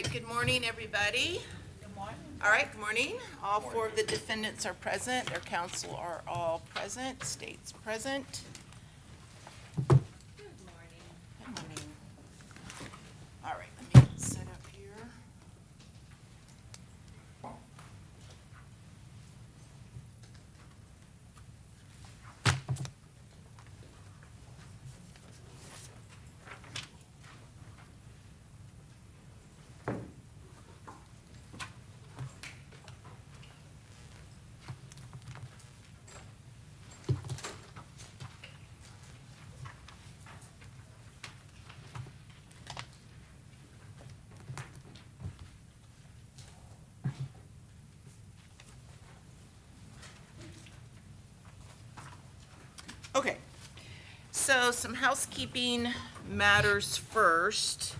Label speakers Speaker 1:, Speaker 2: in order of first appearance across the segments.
Speaker 1: right, good morning, everybody.
Speaker 2: Good morning.
Speaker 1: All right, good morning. All four of the defendants are present. Their counsel are all present. State's present.
Speaker 2: Good morning.
Speaker 1: Good morning. All right, let me set up here. Okay, so some housekeeping matters first.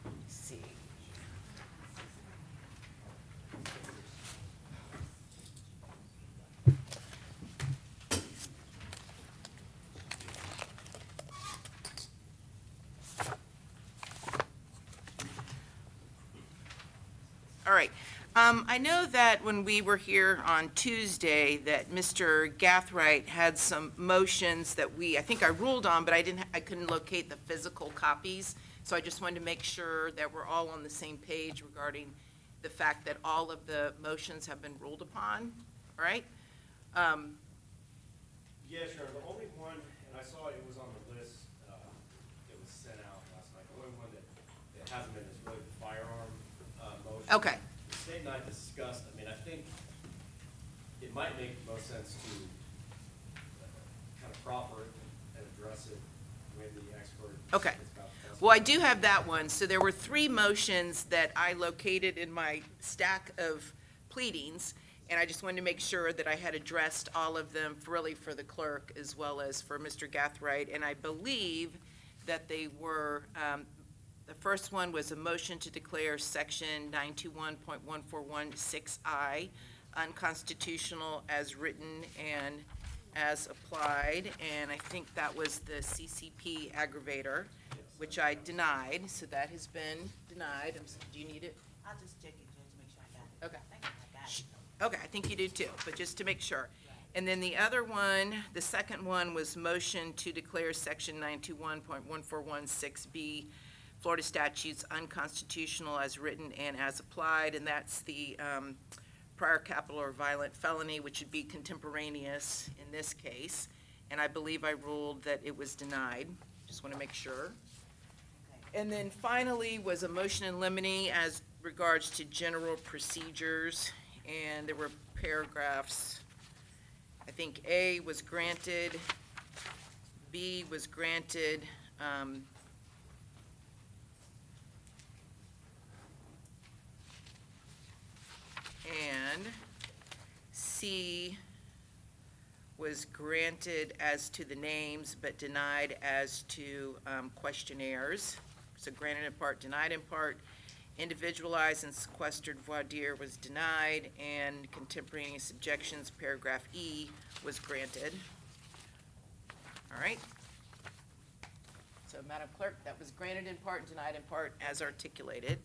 Speaker 1: Let's see. All right. I know that when we were here on Tuesday that Mr. Gathright had some motions that I think I ruled on, but I couldn't locate the physical copies. So I just wanted to make sure that we're all on the same page regarding the fact that all of the motions have been ruled upon, all right?
Speaker 3: Yeah, sure. The only one, and I saw it was on the list, it was sent out last night. The only one that hasn't been is really the firearm motion.
Speaker 1: Okay.
Speaker 3: The state and I discussed, I think it might make the most sense to kind of proffer it and address it with the expert.
Speaker 1: Okay. Well, I do have that one. So there were three motions that I located in my stack of pleadings, and I just wanted to make sure that I had addressed all of them really for the clerk as well as for Mr. Gathright. And I believe that they were, the first one was a motion to declare section 921.1416I unconstitutional as written and as applied. And I think that was the CCP aggravator, which I denied. So that has been denied. Do you need it?
Speaker 2: I'll just check it, Judge, to make sure I got it.
Speaker 1: Okay.
Speaker 2: I think I got it.
Speaker 1: Okay, I think you do too, but just to make sure. And then the other one, the second one was motion to declare section 921.1416B Florida statutes unconstitutional as written and as applied, and that's the prior capital or violent felony, which would be contemporaneous in this case. And I believe I ruled that it was denied. Just want to make sure. And then finally was a motion in limine as regards to general procedures, and there were paragraphs. I think A was granted, B was granted, and C was granted as to the names but denied as to questionnaires. So granted in part, denied in part. Individualized and sequestered voir dire was denied, and contemporaneous objections, paragraph E, was granted. All right. So, Madam Clerk, that was granted in part, denied in part, as articulated.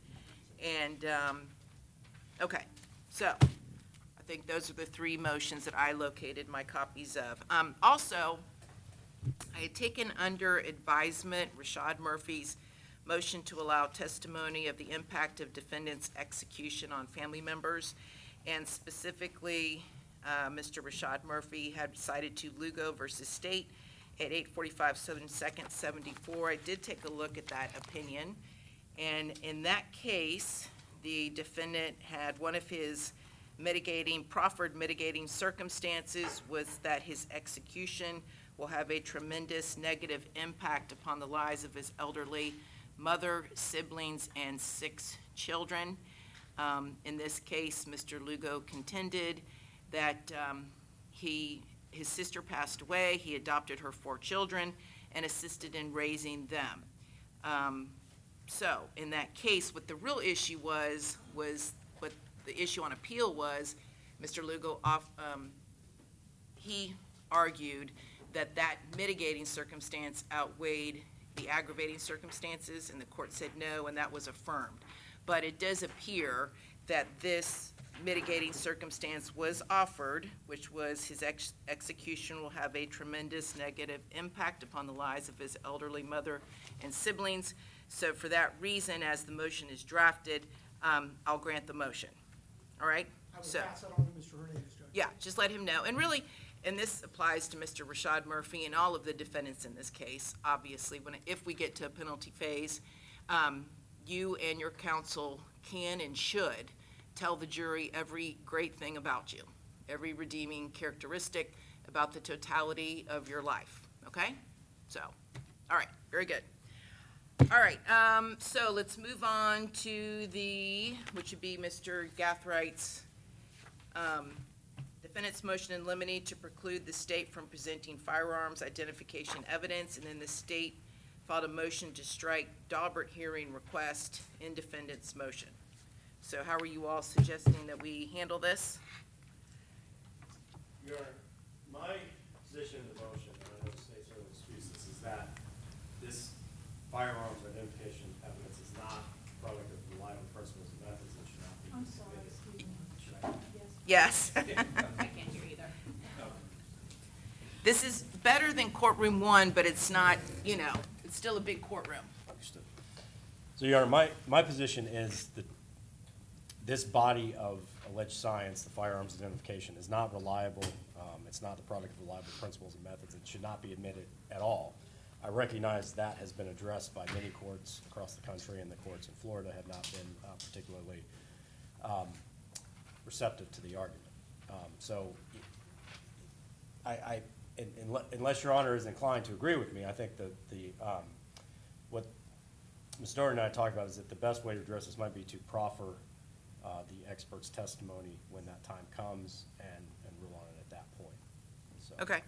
Speaker 1: And, okay, so I think those are the three motions that I located my copies of. Also, I had taken under advisement Rashad Murphy's motion to allow testimony of the impact of defendant's execution on family members, and specifically, Mr. Rashad Murphy had cited to Lugo versus State at 845 Southern 2nd 74. I did take a look at that opinion, and in that case, the defendant had one of his proffered mitigating circumstances was that his execution will have a tremendous negative impact upon the lives of his elderly mother, siblings, and 6 children. In this case, Mr. Lugo contended that his sister passed away, he adopted her 4 children, and assisted in raising them. So, in that case, what the real issue was what the issue on appeal was Mr. Lugo he argued that that mitigating circumstance outweighed the aggravating circumstances, and the court said no, and that was affirmed. But it does appear that this mitigating circumstance was offered, which was his execution will have a tremendous negative impact upon the lives of his elderly mother and siblings. So for that reason, as the motion is drafted, I'll grant the motion. All right?
Speaker 4: I will
Speaker 1: So,
Speaker 4: pass that on to Mr. Hernandez, Judge.
Speaker 1: yeah, just let him know. And really, and this applies to Mr. Rashad Murphy and all of the defendants in this case, obviously, if we get to a penalty phase, you and your counsel can and should tell the jury every great thing about you, every redeeming characteristic about the totality of your life, okay? So, all right, very good. All right, so let's move on to which would be Mr. Gathright's defendant's motion in limine to preclude the state from presenting firearms identification evidence, and then the state filed a motion to strike Daubert hearing request in defendant's motion. So how are you all suggesting that we handle this?
Speaker 3: Your Honor, my position in the motion, and I know the state certainly disputes this, is that this firearms identification evidence is not product of reliable principles and methods and should not be.
Speaker 2: I'm sorry, excuse me.
Speaker 3: Should I?
Speaker 1: Yes.
Speaker 2: I can't hear either.
Speaker 1: This is better than courtroom one, but it's not, it's still a big courtroom.
Speaker 3: Understood. So, Your Honor, my position is that this body of alleged science, the firearms identification, is not reliable. It's not the product of reliable principles and methods. It should not be admitted at all. I recognize that has been addressed by many courts across the country, and the courts in Florida have not been particularly receptive to the argument. So, unless Your Honor is inclined to agree with me, I think what Ms. Doherty and I talked about is that the best way to address this might be to proffer the expert's testimony when that time comes and rule on it at that point. So.
Speaker 1: Okay.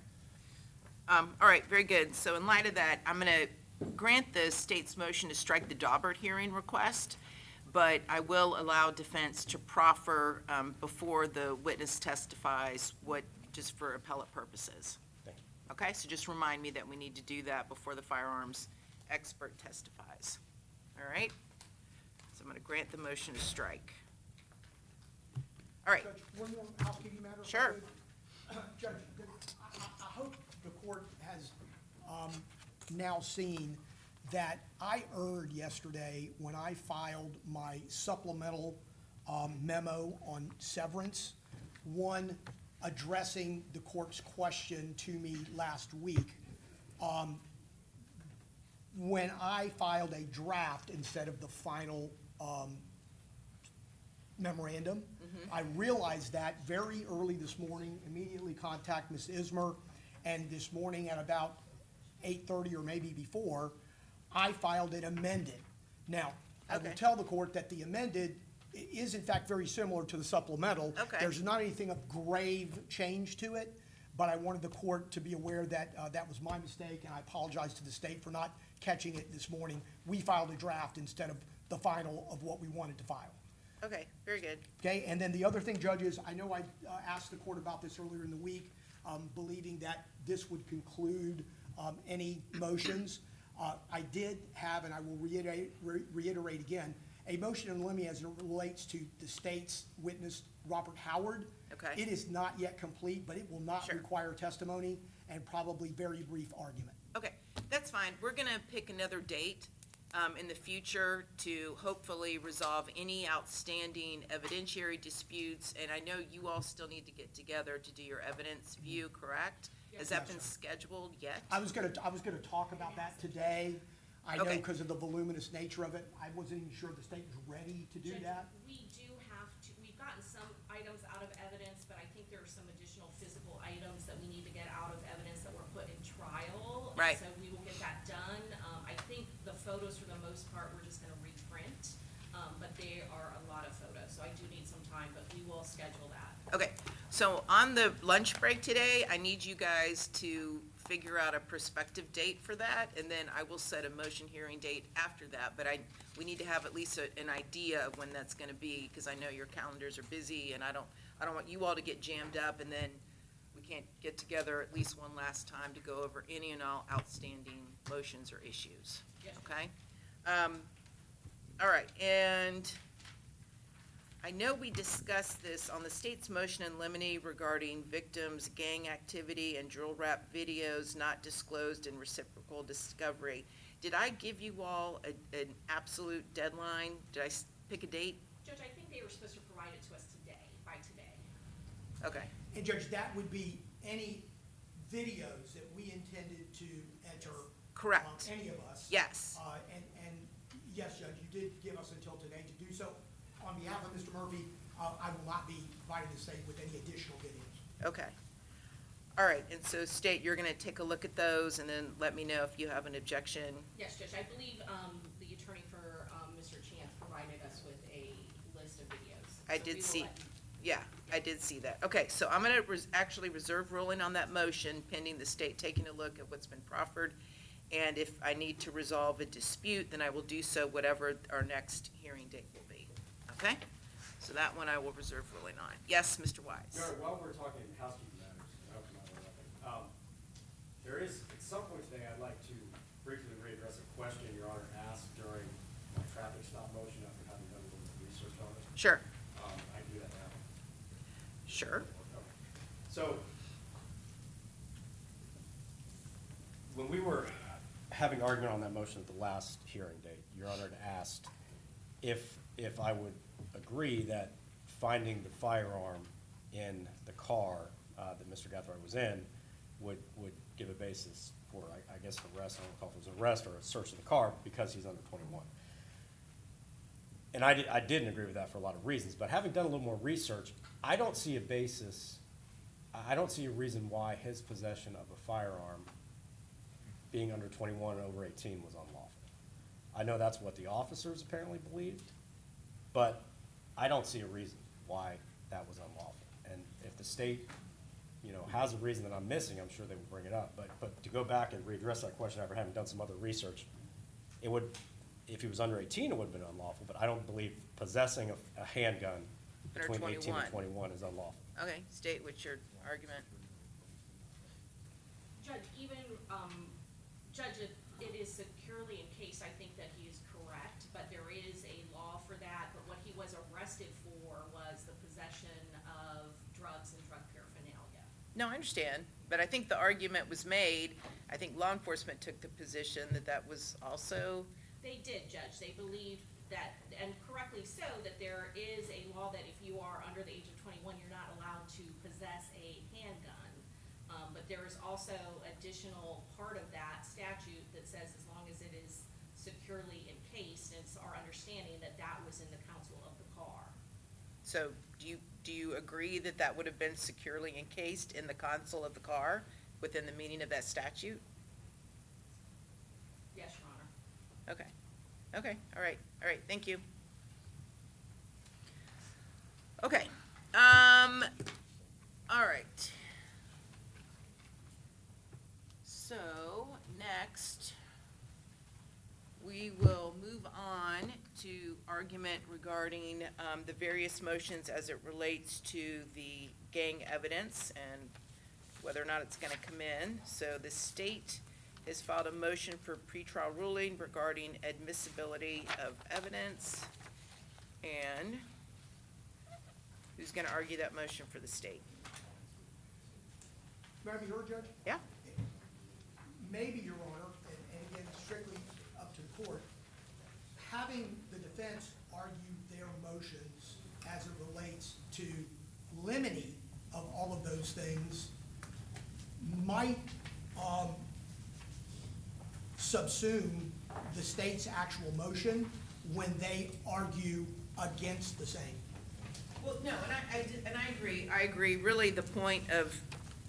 Speaker 1: All right, very good. So in light of that, I'm going to grant the state's motion to strike the Daubert hearing request, but I will allow defense to proffer before the witness testifies just for appellate purposes.
Speaker 3: Thank you.
Speaker 1: Okay, so just remind me that we need to do that before the firearms expert testifies. All right? So I'm going to grant the motion to strike. All right.
Speaker 4: Judge, one more housekeeping matter. if I
Speaker 1: Sure.
Speaker 4: could. Judge, I hope the court has now seen that I erred yesterday when I filed my supplemental memo on severance, one addressing the court's question to me last week. When I filed a draft instead of the final memorandum, I realized that very early this morning, immediately contact Ms. Ismer, and this morning at about 8:30 or maybe before, I filed it amended. Now, I will
Speaker 1: Okay.
Speaker 4: tell the court that the amended is in fact very similar to the supplemental.
Speaker 1: Okay.
Speaker 4: There's not anything of grave change to it, but I wanted the court to be aware that that was my mistake, and I apologize to the state for not catching it this morning. We filed a draft instead of the final of what we wanted to file.
Speaker 1: Okay, very good.
Speaker 4: Okay, and then the other thing, judges, I know I asked the court about this earlier in the week, believing that this would conclude any motions. I did have, and I will reiterate again, a motion in limine as it relates to the state's witness, Robert Howard.
Speaker 1: Okay.
Speaker 4: It is not yet complete, but it will not
Speaker 1: Sure.
Speaker 4: require testimony and probably very brief argument.
Speaker 1: Okay, that's fine. We're going to pick another date in the future to hopefully resolve any outstanding evidentiary disputes. And I know you all still need to get together to do your evidence view, correct? Has that
Speaker 4: Yes,
Speaker 1: been
Speaker 4: sir.
Speaker 1: scheduled yet?
Speaker 4: I was gonna talk about that today. I know
Speaker 1: Okay.
Speaker 4: because of the voluminous nature of it, I wasn't even sure the state was ready to do
Speaker 2: Judge,
Speaker 4: that.
Speaker 2: We do have to, we've gotten some items out of evidence, but I think there are some additional physical items that we need to get out of evidence that were put in trial. And
Speaker 1: Right.
Speaker 2: So we will get that done. I think the photos, for the most part, we're just gonna reprint, but they are a lot of photos, so I do need some time, but we will schedule that.
Speaker 1: Okay, so on the lunch break today, I need you guys to figure out a prospective date for that, and then I will set a motion hearing date after that. But we need to have at least an idea of when that's gonna be, because I know your calendars are busy, and I don't I don't want you all to get jammed up and then we can't get together at least one last time to go over any and all outstanding motions or issues.
Speaker 2: Yes.
Speaker 1: Okay? All right, and I know we discussed this on the state's motion in limine regarding victims' gang activity and drill rap videos not disclosed in reciprocal discovery. Did I give you all an absolute deadline? Did I pick a date?
Speaker 2: Judge, I think they were supposed to provide it to us today, by today.
Speaker 1: Okay,
Speaker 4: And Judge, that would be any videos that we intended to enter.
Speaker 1: Correct.
Speaker 4: Any of us.
Speaker 1: Yes.
Speaker 4: And yes, Judge, you did give us until today to do so. On behalf of Mr. Murphy, I will not be providing the state with any additional videos.
Speaker 1: okay. All right, and so state, you're gonna take a look at those and then let me know if you have an objection.
Speaker 2: Yes, Judge, I believe, the attorney for, Mr. Chance provided us with a list of videos.
Speaker 1: I
Speaker 2: So
Speaker 1: did
Speaker 2: we will
Speaker 1: see,
Speaker 2: let-
Speaker 1: yeah, I did see that. Okay, so I'm gonna actually reserve ruling on that motion pending the state taking a look at what's been proffered. And if I need to resolve a dispute, then I will do so whatever our next hearing date will be. Okay? So that one I will reserve ruling on. Yes, Mr. Wise?
Speaker 3: Your Honor, while we're talking housekeeping matters, I hope I'm not interrupting, there is, at some point today, I'd like to briefly readdress a question Your Honor asked during my traffic stop motion after having done a little research on it.
Speaker 1: Sure,
Speaker 3: I can do that now.
Speaker 1: sure.
Speaker 3: Okay. So, when we were having argument on that motion at the last hearing date, Your Honor had asked if I would agree that finding the firearm in the car that Mr. Gathright was in would give a basis for, I guess, arrest. I don't recall if it was an arrest or a search of the car because he's under 21. And I didn't agree with that for a lot of reasons, but having done a little more research, I don't see a basis, I don't see a reason why his possession of a firearm, being under 21 and over 18, was unlawful. I know that's what the officers apparently believed, but I don't see a reason why that was unlawful. And if the state, has a reason that I'm missing, I'm sure they will bring it up. But to go back and readdress that question after having done some other research, it would, if he was under 18, it would have been unlawful, but I don't believe possessing a handgun
Speaker 1: Under
Speaker 3: between 18 and
Speaker 1: 21.
Speaker 3: 21 is unlawful.
Speaker 1: Okay, state what's your argument.
Speaker 2: Judge, even, Judge, it is securely encased, I think that he is correct, but there is a law for that, but what he was arrested for was the possession of drugs and drug paraphernalia.
Speaker 1: No, I understand, but I think the argument was made, I think law enforcement took the position that that was also,
Speaker 2: They did, Judge, they believed that, and correctly so, that there is a law that if you are under the age of 21, you're not allowed to possess a handgun. But there is also additional part of that statute that says as long as it is securely encased, and it's our understanding that that was in the console of the car.
Speaker 1: so do you agree that that would have been securely encased in the console of the car within the meaning of that statute?
Speaker 2: Yes, Your Honor.
Speaker 1: Okay, all right, thank you. Okay, all right. So, next, we will move on to argument regarding the various motions as it relates to the gang evidence and whether or not it's gonna come in. So the state has filed a motion for pretrial ruling regarding admissibility of evidence. And who's gonna argue that motion for the state?
Speaker 4: May I be heard, Judge?
Speaker 1: Yeah?
Speaker 4: Maybe, Your Honor, and again, strictly up to the court, having the defense argue their motions as it relates to limine of all of those things might subsume the state's actual motion when they argue against the same.
Speaker 1: Well, no, and I agree. Really, the point of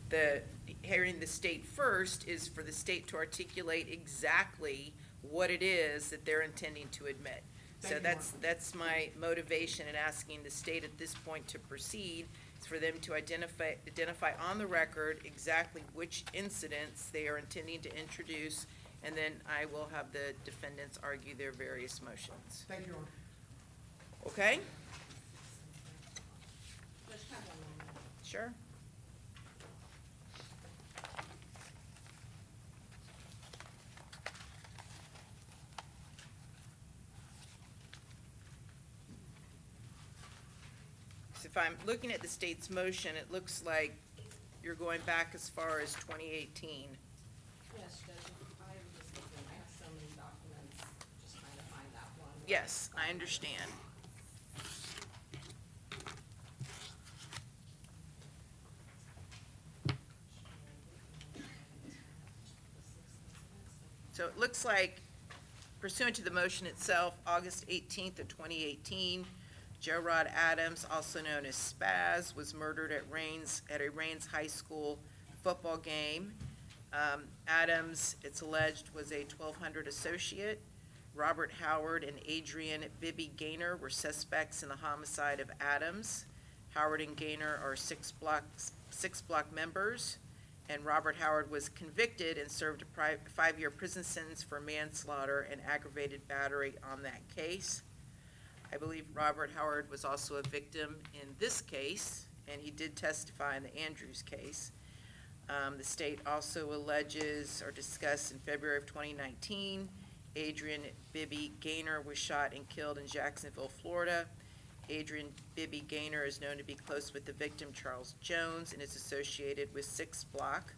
Speaker 1: the hearing the state first is for the state to articulate exactly what it is that they're intending to admit. So
Speaker 4: Thank you,
Speaker 1: that's my motivation in asking the state at this point to proceed, is for them to identify on the record exactly which incidents they are intending to introduce, and then I will have the defendants argue their various motions.
Speaker 4: Thank you, Your Honor.
Speaker 1: Okay?
Speaker 2: Judge, I have one
Speaker 1: Sure. So if I'm looking at the state's motion, it looks like you're going back as far as 2018.
Speaker 2: Yes, Judge, I am just looking, I have so many documents, just trying to find that one.
Speaker 1: Yes, I understand. So it looks like pursuant to the motion itself, August 18th of 2018, Joe Rod Adams, also known as Spaz, was murdered at a Rains High School football game. Adams, it's alleged, was a 1200 associate. Robert Howard and Adrian Bibby Gaynor were suspects in the homicide of Adams. Howard and Gaynor are six block members, and Robert Howard was convicted and served a 5-year prison sentence for manslaughter and aggravated battery on that case. I believe Robert Howard was also a victim in this case, and he did testify in the Andrews case. The state also alleges or discussed in February of 2019, Adrian Bibby Gaynor was shot and killed in Jacksonville, Florida. Adrian Bibby Gaynor is known to be close with the victim, Charles Jones, and is associated with 6 Block.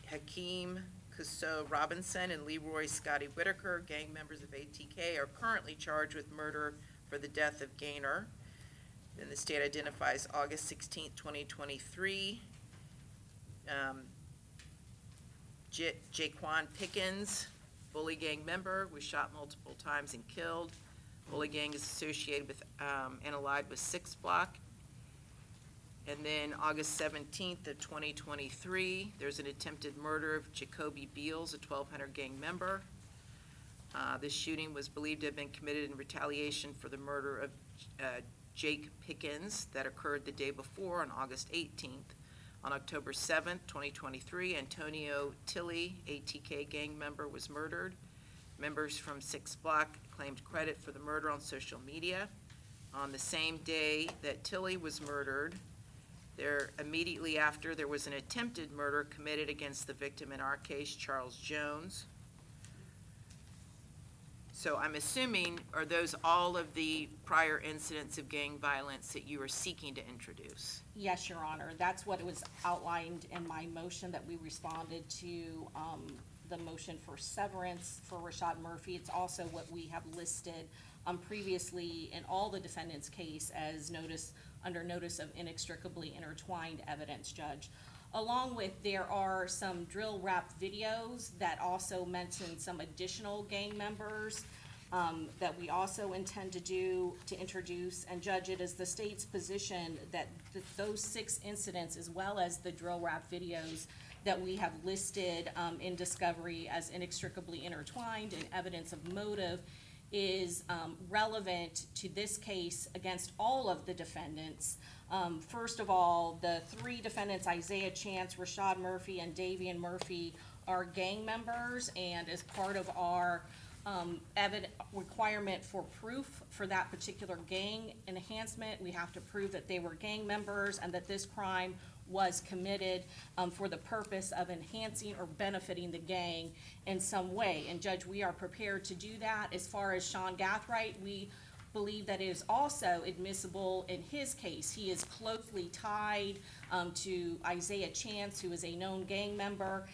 Speaker 1: Hakeem Cusso Robinson and Leroy Scotty Whitaker, gang members of ATK, are currently charged with murder for the death of Gaynor. Then the state identifies August 16, 2023. Jaquan Pickens, bully gang member, was shot multiple times and killed. Bully gang is associated with and allied with 6 Block. And then August 17th of 2023, there's an attempted murder of Jacoby Beals, a 1200 gang member. This shooting was believed to have been committed in retaliation for the murder of Jake Pickens that occurred the day before on August 18th. On October 7th, 2023, Antonio Tilley, ATK gang member, was murdered. Members from 6 Block claimed credit for the murder on social media. On the same day that Tilley was murdered, immediately after, there was an attempted murder committed against the victim, in our case, Charles Jones. So I'm assuming, are those all of the prior incidents of gang violence that you are seeking to introduce?
Speaker 2: Yes, Your Honor, that's what was outlined in my motion that we responded to, the motion for severance for Rashad Murphy. It's also what we have listed previously in all the defendants' case as under notice of inextricably intertwined evidence, Judge. Along with, there are some drill rap videos that also mention some additional gang members that we also intend to introduce. And Judge, it is the state's position that those 6 incidents, as well as the drill rap videos that we have listed in discovery as inextricably intertwined and evidence of motive, is relevant to this case against all of the defendants. First of all, the 3 defendants, Isaiah Chance, Rashad Murphy, and Davion Murphy, are gang members, and as part of our requirement for proof for that particular gang enhancement, we have to prove that they were gang members and that this crime was committed for the purpose of enhancing or benefiting the gang in some way. And Judge, we are prepared to do that. As far as Sean Gathright, we believe that it is also admissible in his case. He is closely tied to Isaiah Chance, who is a known gang member.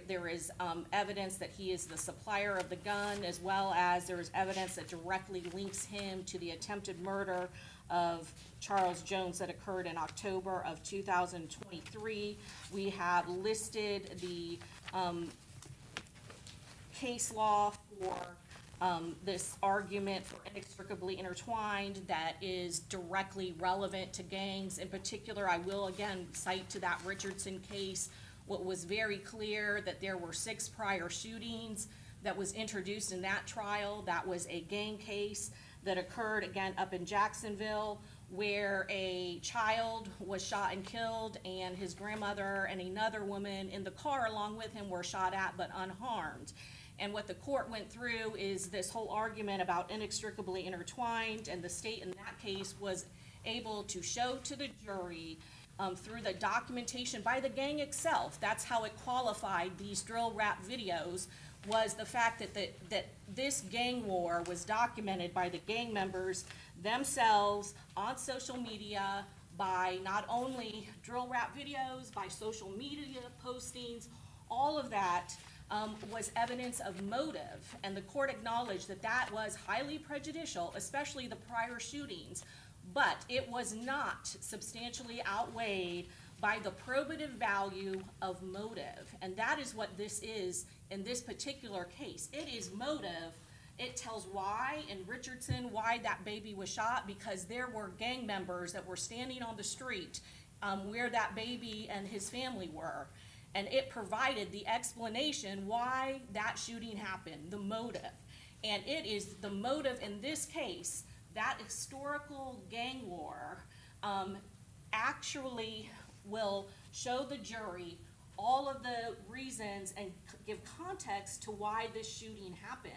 Speaker 2: There is evidence that he is the supplier of the gun, as well as there is evidence that directly links him to the attempted murder of Charles Jones that occurred in October of 2023. We have listed the case law for this argument for inextricably intertwined that is directly relevant to gangs. In particular, I will again cite to that Richardson case what was very clear, that there were 6 prior shootings that was introduced in that trial. That was a gang case that occurred again up in Jacksonville, where a child was shot and killed, and his grandmother and another woman in the car along with him were shot at but unharmed. And what the court went through is this whole argument about inextricably intertwined, and the state in that case was able to show to the jury through the documentation by the gang itself, that's how it qualified these drill rap videos, was the fact that this gang war was documented by the gang members themselves on social media, by not only drill rap videos, by social media postings. All of that was evidence of motive, and the court acknowledged that that was highly prejudicial, especially the prior shootings, but it was not substantially outweighed by the probative value of motive, and that is what this is in this particular case. It is motive. It tells why in Richardson, why that baby was shot, because there were gang members that were standing on the street where that baby and his family were. And it provided the explanation why that shooting happened, the motive. And it is the motive in this case, that historical gang war actually will show the jury all of the reasons and give context to why this shooting happened.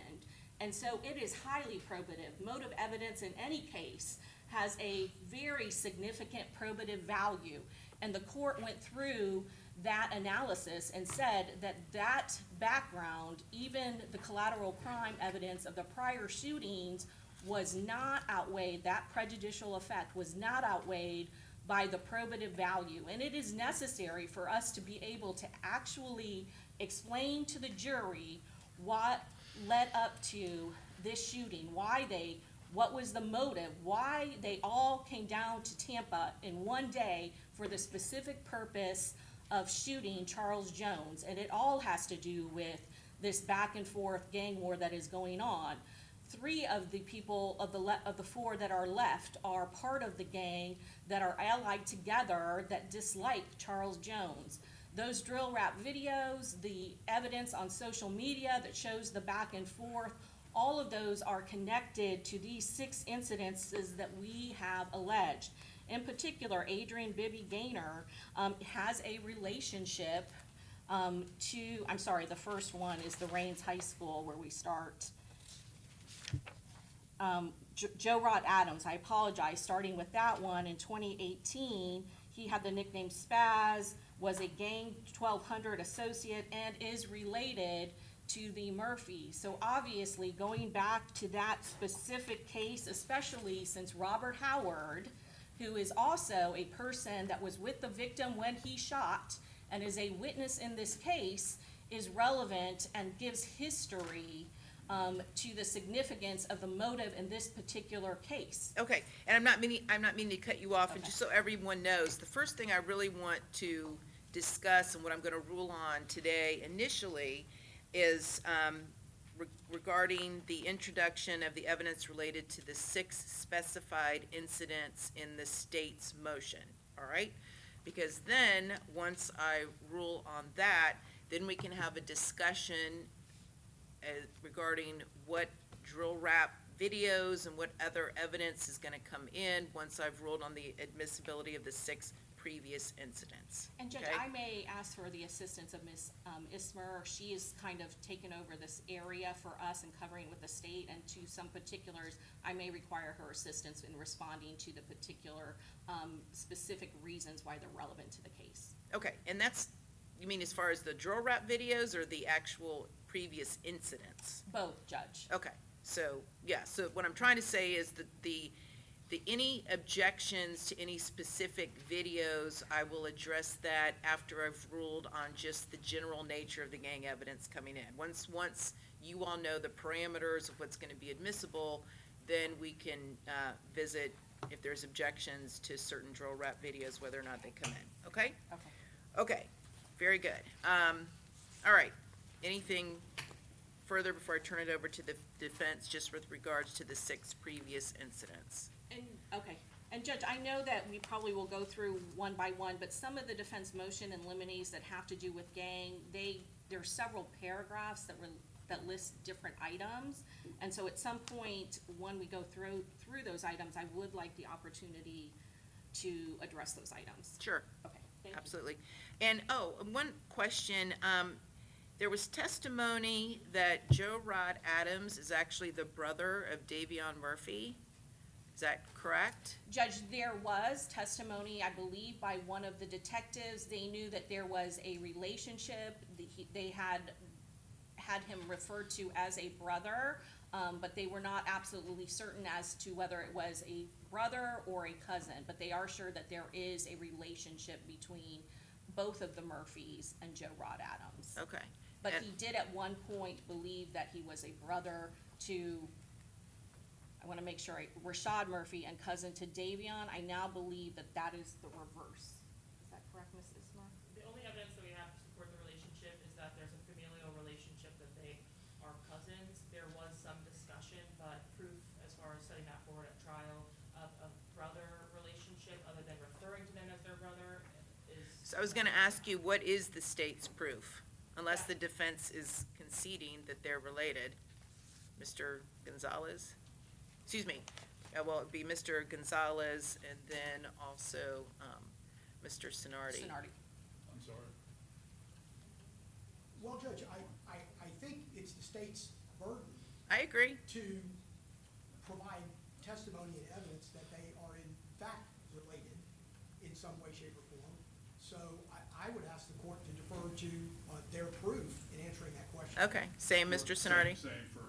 Speaker 2: And so it is highly probative. Motive evidence in any case has a very significant probative value. And the court went through that analysis and said that that background, even the collateral crime evidence of the prior shootings, was not outweighed, that prejudicial effect was not outweighed by the probative value. And it is necessary for us to be able to actually explain to the jury what led up to this shooting, what was the motive, why they all came down to Tampa in one day for the specific purpose of shooting Charles Jones. And it all has to do with this back and forth gang war that is going on. 3 of the people of the 4 that are left are part of the gang that are allied together that dislike Charles Jones. Those drill rap videos, the evidence on social media that shows the back and forth, all of those are connected to these 6 incidences that we have alleged. In particular, Adrian Bibby Gaynor has a relationship the first one is the Rains High School where we start. Joe Rod Adams, I apologize, starting with that one in 2018, he had the nickname Spaz, was a gang 1200 associate, and is related to the Murphy. So obviously, going back to that specific case, especially since Robert Howard, who is also a person that was with the victim when he shot and is a witness in this case, is relevant and gives history to the significance of the motive in this particular case.
Speaker 1: Okay, and I'm not meaning to cut you off, and just so everyone knows, the first thing I really want to discuss and what I'm gonna rule on today initially is regarding the introduction of the evidence related to the 6 specified incidents in the state's motion, all right? Because then, once I rule on that, then we can have a discussion regarding what drill rap videos and what other evidence is gonna come in once I've ruled on the admissibility of the 6 previous incidents.
Speaker 2: And Judge,
Speaker 1: okay?
Speaker 2: I may ask for the assistance of Ms. Ismer. She is kind of taken over this area for us and covering with the state, and to some particulars, I may require her assistance in responding to the particular specific reasons why they're relevant to the case.
Speaker 1: Okay, and that's, you mean as far as the drill rap videos or the actual previous incidents?
Speaker 2: Both, Judge.
Speaker 1: Okay, so, yeah, so what I'm trying to say is that any objections to any specific videos, I will address that after I've ruled on just the general nature of the gang evidence coming in. Once you all know the parameters of what's gonna be admissible, then we can visit if there's objections to certain drill rap videos, whether or not they come in, okay?
Speaker 2: Okay.
Speaker 1: Okay, very good. All right, anything further before I turn it over to the defense, just with regards to the 6 previous incidents?
Speaker 2: And Judge, I know that we probably will go through one by one, but some of the defense motion and limines that have to do with gang, there's several paragraphs that list different items. And so at some point, when we go through those items, I would like the opportunity to address those items.
Speaker 1: Sure.
Speaker 2: Okay, thank you.
Speaker 1: Absolutely. And, one question, there was testimony that Joe Rod Adams is actually the brother of Davion Murphy. Is that correct?
Speaker 2: Judge, there was testimony, I believe, by one of the detectives. They knew that there was a relationship. They had him referred to as a brother, but they were not absolutely certain as to whether it was a brother or a cousin. But they are sure that there is a relationship between both of the Murphys and Joe Rod Adams.
Speaker 1: Okay.
Speaker 2: But
Speaker 1: And-
Speaker 2: he did at one point believe that he was a brother to, I want to make sure, Rashad Murphy and cousin to Davion. I now believe that that is the reverse. Is that correct, Ms. Ismar?
Speaker 5: The only evidence that we have to support the relationship is that there's a familial relationship, that they are cousins. There was some discussion, but proof as far as setting that forward at trial of a brother relationship, other than referring to them as their brother, is.
Speaker 1: So I was gonna ask you, what is the state's proof? Unless the defense is conceding that they're related. Mr. Gonzalez? Excuse me, well, it'd be Mr. Gonzalez and then also, Mr. Sonardi.
Speaker 2: Sonardi.
Speaker 6: I'm sorry.
Speaker 4: Well, Judge, I think it's the state's burden
Speaker 1: I agree.
Speaker 4: to provide testimony and evidence that they are in fact related in some way, shape, or form. So I would ask the court to defer to their proof in answering that question.
Speaker 1: Okay, same, Mr. Sonardi?
Speaker 6: Same for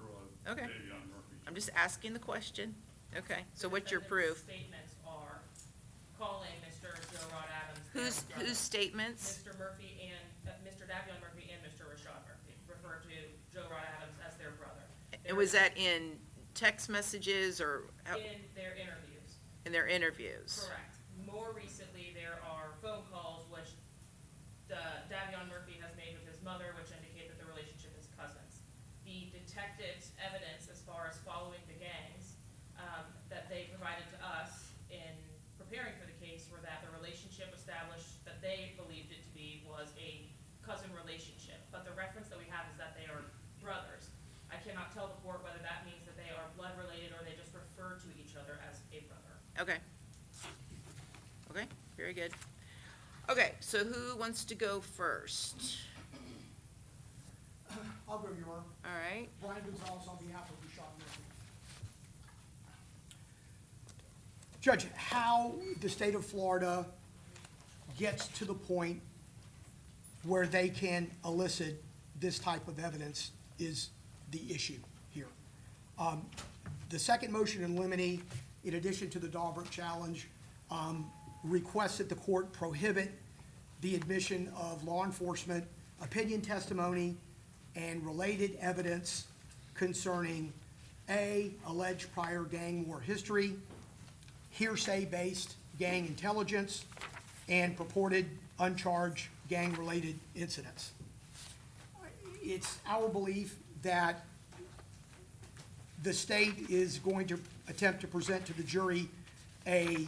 Speaker 1: Okay.
Speaker 6: Davion Murphy.
Speaker 1: I'm just asking the question. Okay, so what's your
Speaker 5: Defendant's
Speaker 1: proof?
Speaker 5: Statements are calling Mr. Joe Rod Adams their
Speaker 1: Whose
Speaker 5: brother.
Speaker 1: statements?
Speaker 5: Mr. Murphy and, Mr. Davion Murphy and Mr. Rashad Murphy refer to Joe Rod Adams as their brother.
Speaker 1: And was that in text messages or how-
Speaker 5: In their interviews.
Speaker 1: in their interviews?
Speaker 5: Correct. More recently, there are phone calls which Davion Murphy has made with his mother, which indicate that the relationship is cousins. The detective's evidence as far as following the gangs, that they provided to us in preparing for the case were that the relationship established that they believed it to be was a cousin relationship. But the reference that we have is that they are brothers. I cannot tell the court whether that means that they are blood related or they just refer to each other as a brother.
Speaker 1: Okay. Okay, very good. Okay, so who wants to go first?
Speaker 4: I'll go, Your Honor.
Speaker 1: All right,
Speaker 4: Brian Gonzalez on behalf of Rashad Murphy. Judge, how the state of Florida gets to the point where they can elicit this type of evidence is the issue here. The second motion in limine, in addition to the Dahlberg challenge, requests that the court prohibit the admission of law enforcement opinion testimony and related evidence concerning A, alleged prior gang war history, hearsay-based gang intelligence, and purported uncharged gang-related incidents. It's our belief that the state is going to attempt to present to the jury a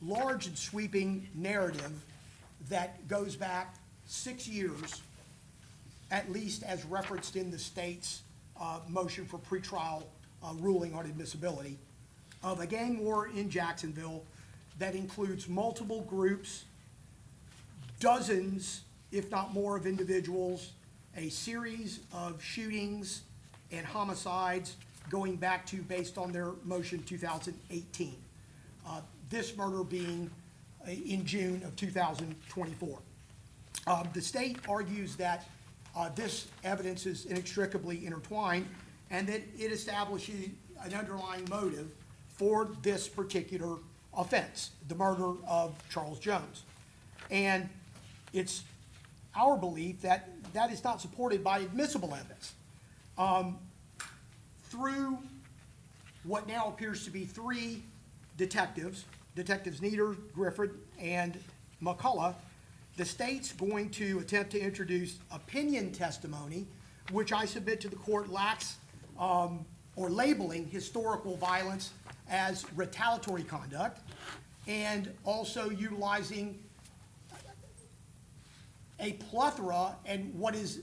Speaker 4: large and sweeping narrative that goes back 6 years, at least as referenced in the state's motion for pretrial ruling on admissibility, of a gang war in Jacksonville that includes multiple groups, dozens, if not more, of individuals, a series of shootings and homicides going back to, based on their motion, 2018. This murder being in June of 2024. The state argues that this evidence is inextricably intertwined and that it establishes an underlying motive for this particular offense, the murder of Charles Jones. And it's our belief that that is not supported by admissible evidence. Through what now appears to be 3 detectives, Detectives Nieder, Griffith, and McCullough, the state's going to attempt to introduce opinion testimony, which I submit to the court lacks, or labeling historical violence as retaliatory conduct, and also utilizing a plethora and what is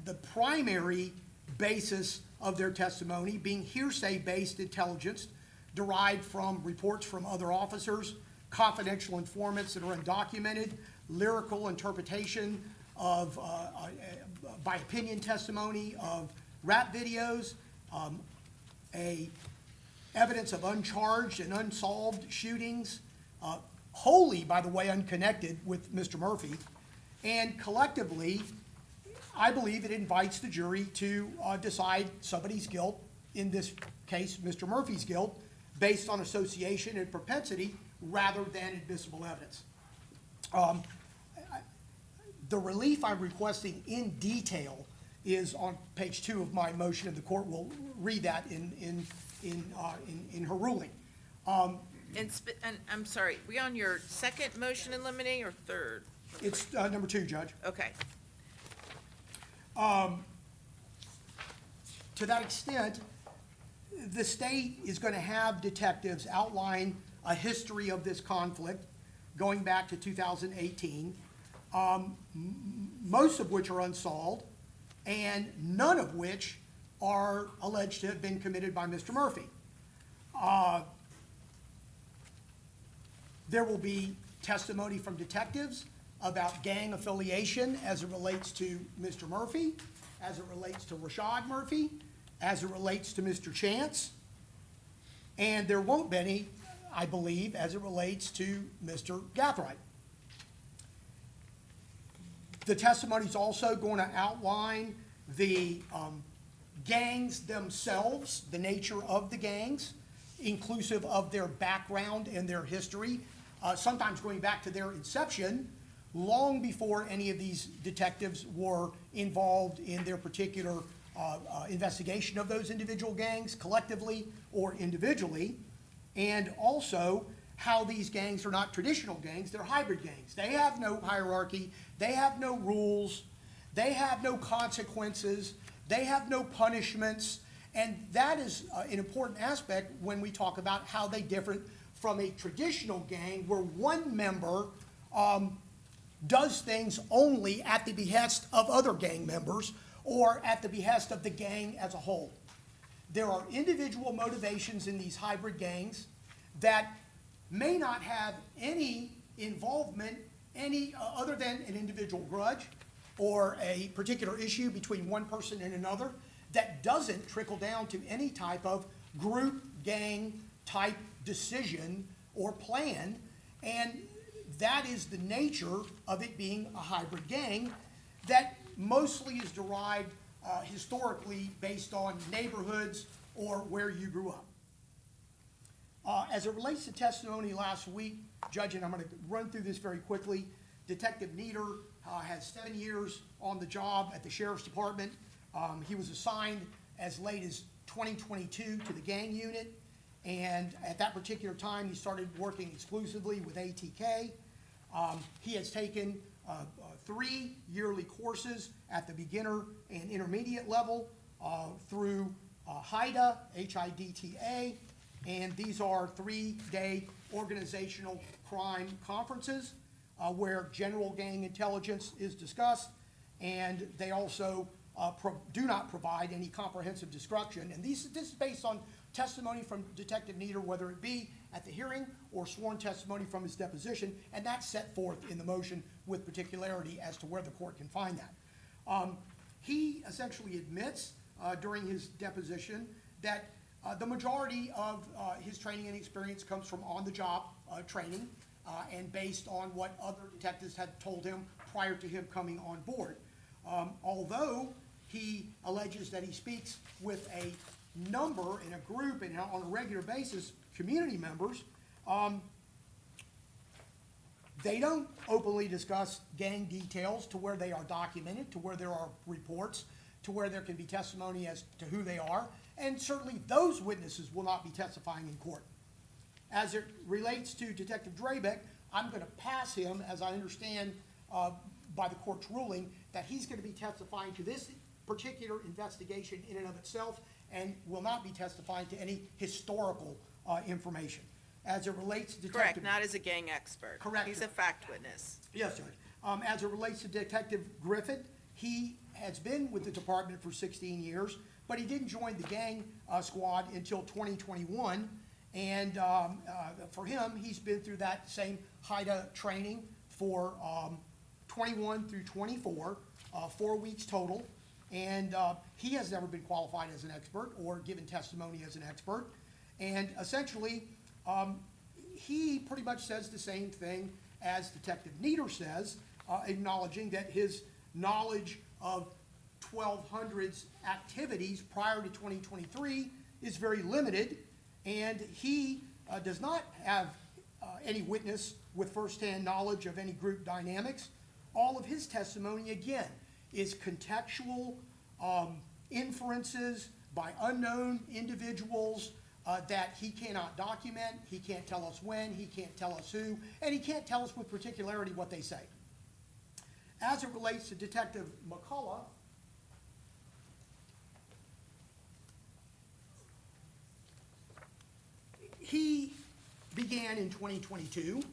Speaker 4: the primary basis of their testimony being hearsay-based intelligence derived from reports from other officers, confidential informants that are undocumented, lyrical interpretation of, by opinion testimony of rap videos, a evidence of uncharged and unsolved shootings, wholly, by the way, unconnected with Mr. Murphy. And collectively, I believe it invites the jury to decide somebody's guilt, in this case, Mr. Murphy's guilt, based on association and propensity rather than admissible evidence. The relief I'm requesting in detail is on page 2 of my motion, and the court will read that in her ruling.
Speaker 1: And I'm sorry, we on your second motion in limine or third?
Speaker 4: It's number 2, Judge.
Speaker 1: Okay.
Speaker 4: To that extent, the state is going to have detectives outline a history of this conflict going back to 2018, most of which are unsolved, and none of which are alleged to have been committed by Mr. Murphy. There will be testimony from detectives about gang affiliation as it relates to Mr. Murphy, as it relates to Rashad Murphy, as it relates to Mr. Chance, and there won't be any, I believe, as it relates to Mr. Gathright. The testimony is also going to outline the gangs themselves, the nature of the gangs, inclusive of their background and their history, sometimes going back to their inception, long before any of these detectives were involved in their particular investigation of those individual gangs, collectively or individually, and also how these gangs are not traditional gangs, they're hybrid gangs. They have no hierarchy, they have no rules, they have no consequences, they have no punishments, and that is an important aspect when we talk about how they differ from a traditional gang where one member does things only at the behest of other gang members or at the behest of the gang as a whole. There are individual motivations in these hybrid gangs that may not have any involvement, any other than an individual grudge or a particular issue between one person and another, that doesn't trickle down to any type of group gang type decision or plan, and that is the nature of it being a hybrid gang that mostly is derived historically based on neighborhoods or where you grew up. As it relates to testimony last week, Judge, and I'm going to run through this very quickly, Detective Nieder has 7 years on the job at the Sheriff's Department. He was assigned as late as 2022 to the gang unit, and at that particular time, he started working exclusively with ATK. He has taken 3 yearly courses at the beginner and intermediate level through HIDA, H-I-D-T-A, and these are 3-day organizational crime conferences where general gang intelligence is discussed, and they also do not provide any comprehensive instruction. And this is based on testimony from Detective Nieder, whether it be at the hearing or sworn testimony from his deposition, and that's set forth in the motion with particularity as to where the court can find that. He essentially admits during his deposition that the majority of his training and experience comes from on-the-job training and based on what other detectives had told him prior to him coming on board. Although he alleges that he speaks with a number in a group and on a regular basis, community members, they don't openly discuss gang details to where they are documented, to where there are reports, to where there can be testimony as to who they are, and certainly those witnesses will not be testifying in court. As it relates to Detective Drabeck, I'm going to pass him, as I understand by the court's ruling, that he's going to be testifying to this particular investigation in and of itself and will not be testifying to any historical information. As it relates to Detective...
Speaker 1: Correct, not as a gang expert.
Speaker 4: Correct.
Speaker 1: He's a fact witness.
Speaker 4: Yes, Judge. As it relates to Detective Griffith, he has been with the department for 16 years, but he didn't join the gang squad until 2021. And for him, he's been through that same HIDA training for 21 through 24, 4 weeks total. And he has never been qualified as an expert or given testimony as an expert. And essentially, he pretty much says the same thing as Detective Nieder says, acknowledging that his knowledge of 1200's activities prior to 2023 is very limited, and he does not have any witness with firsthand knowledge of any group dynamics. All of his testimony, again, is contextual inferences by unknown individuals that he cannot document, he can't tell us when, he can't tell us who, and he can't tell us with particularity what they say. As it relates to Detective McCullough, he began in 2022,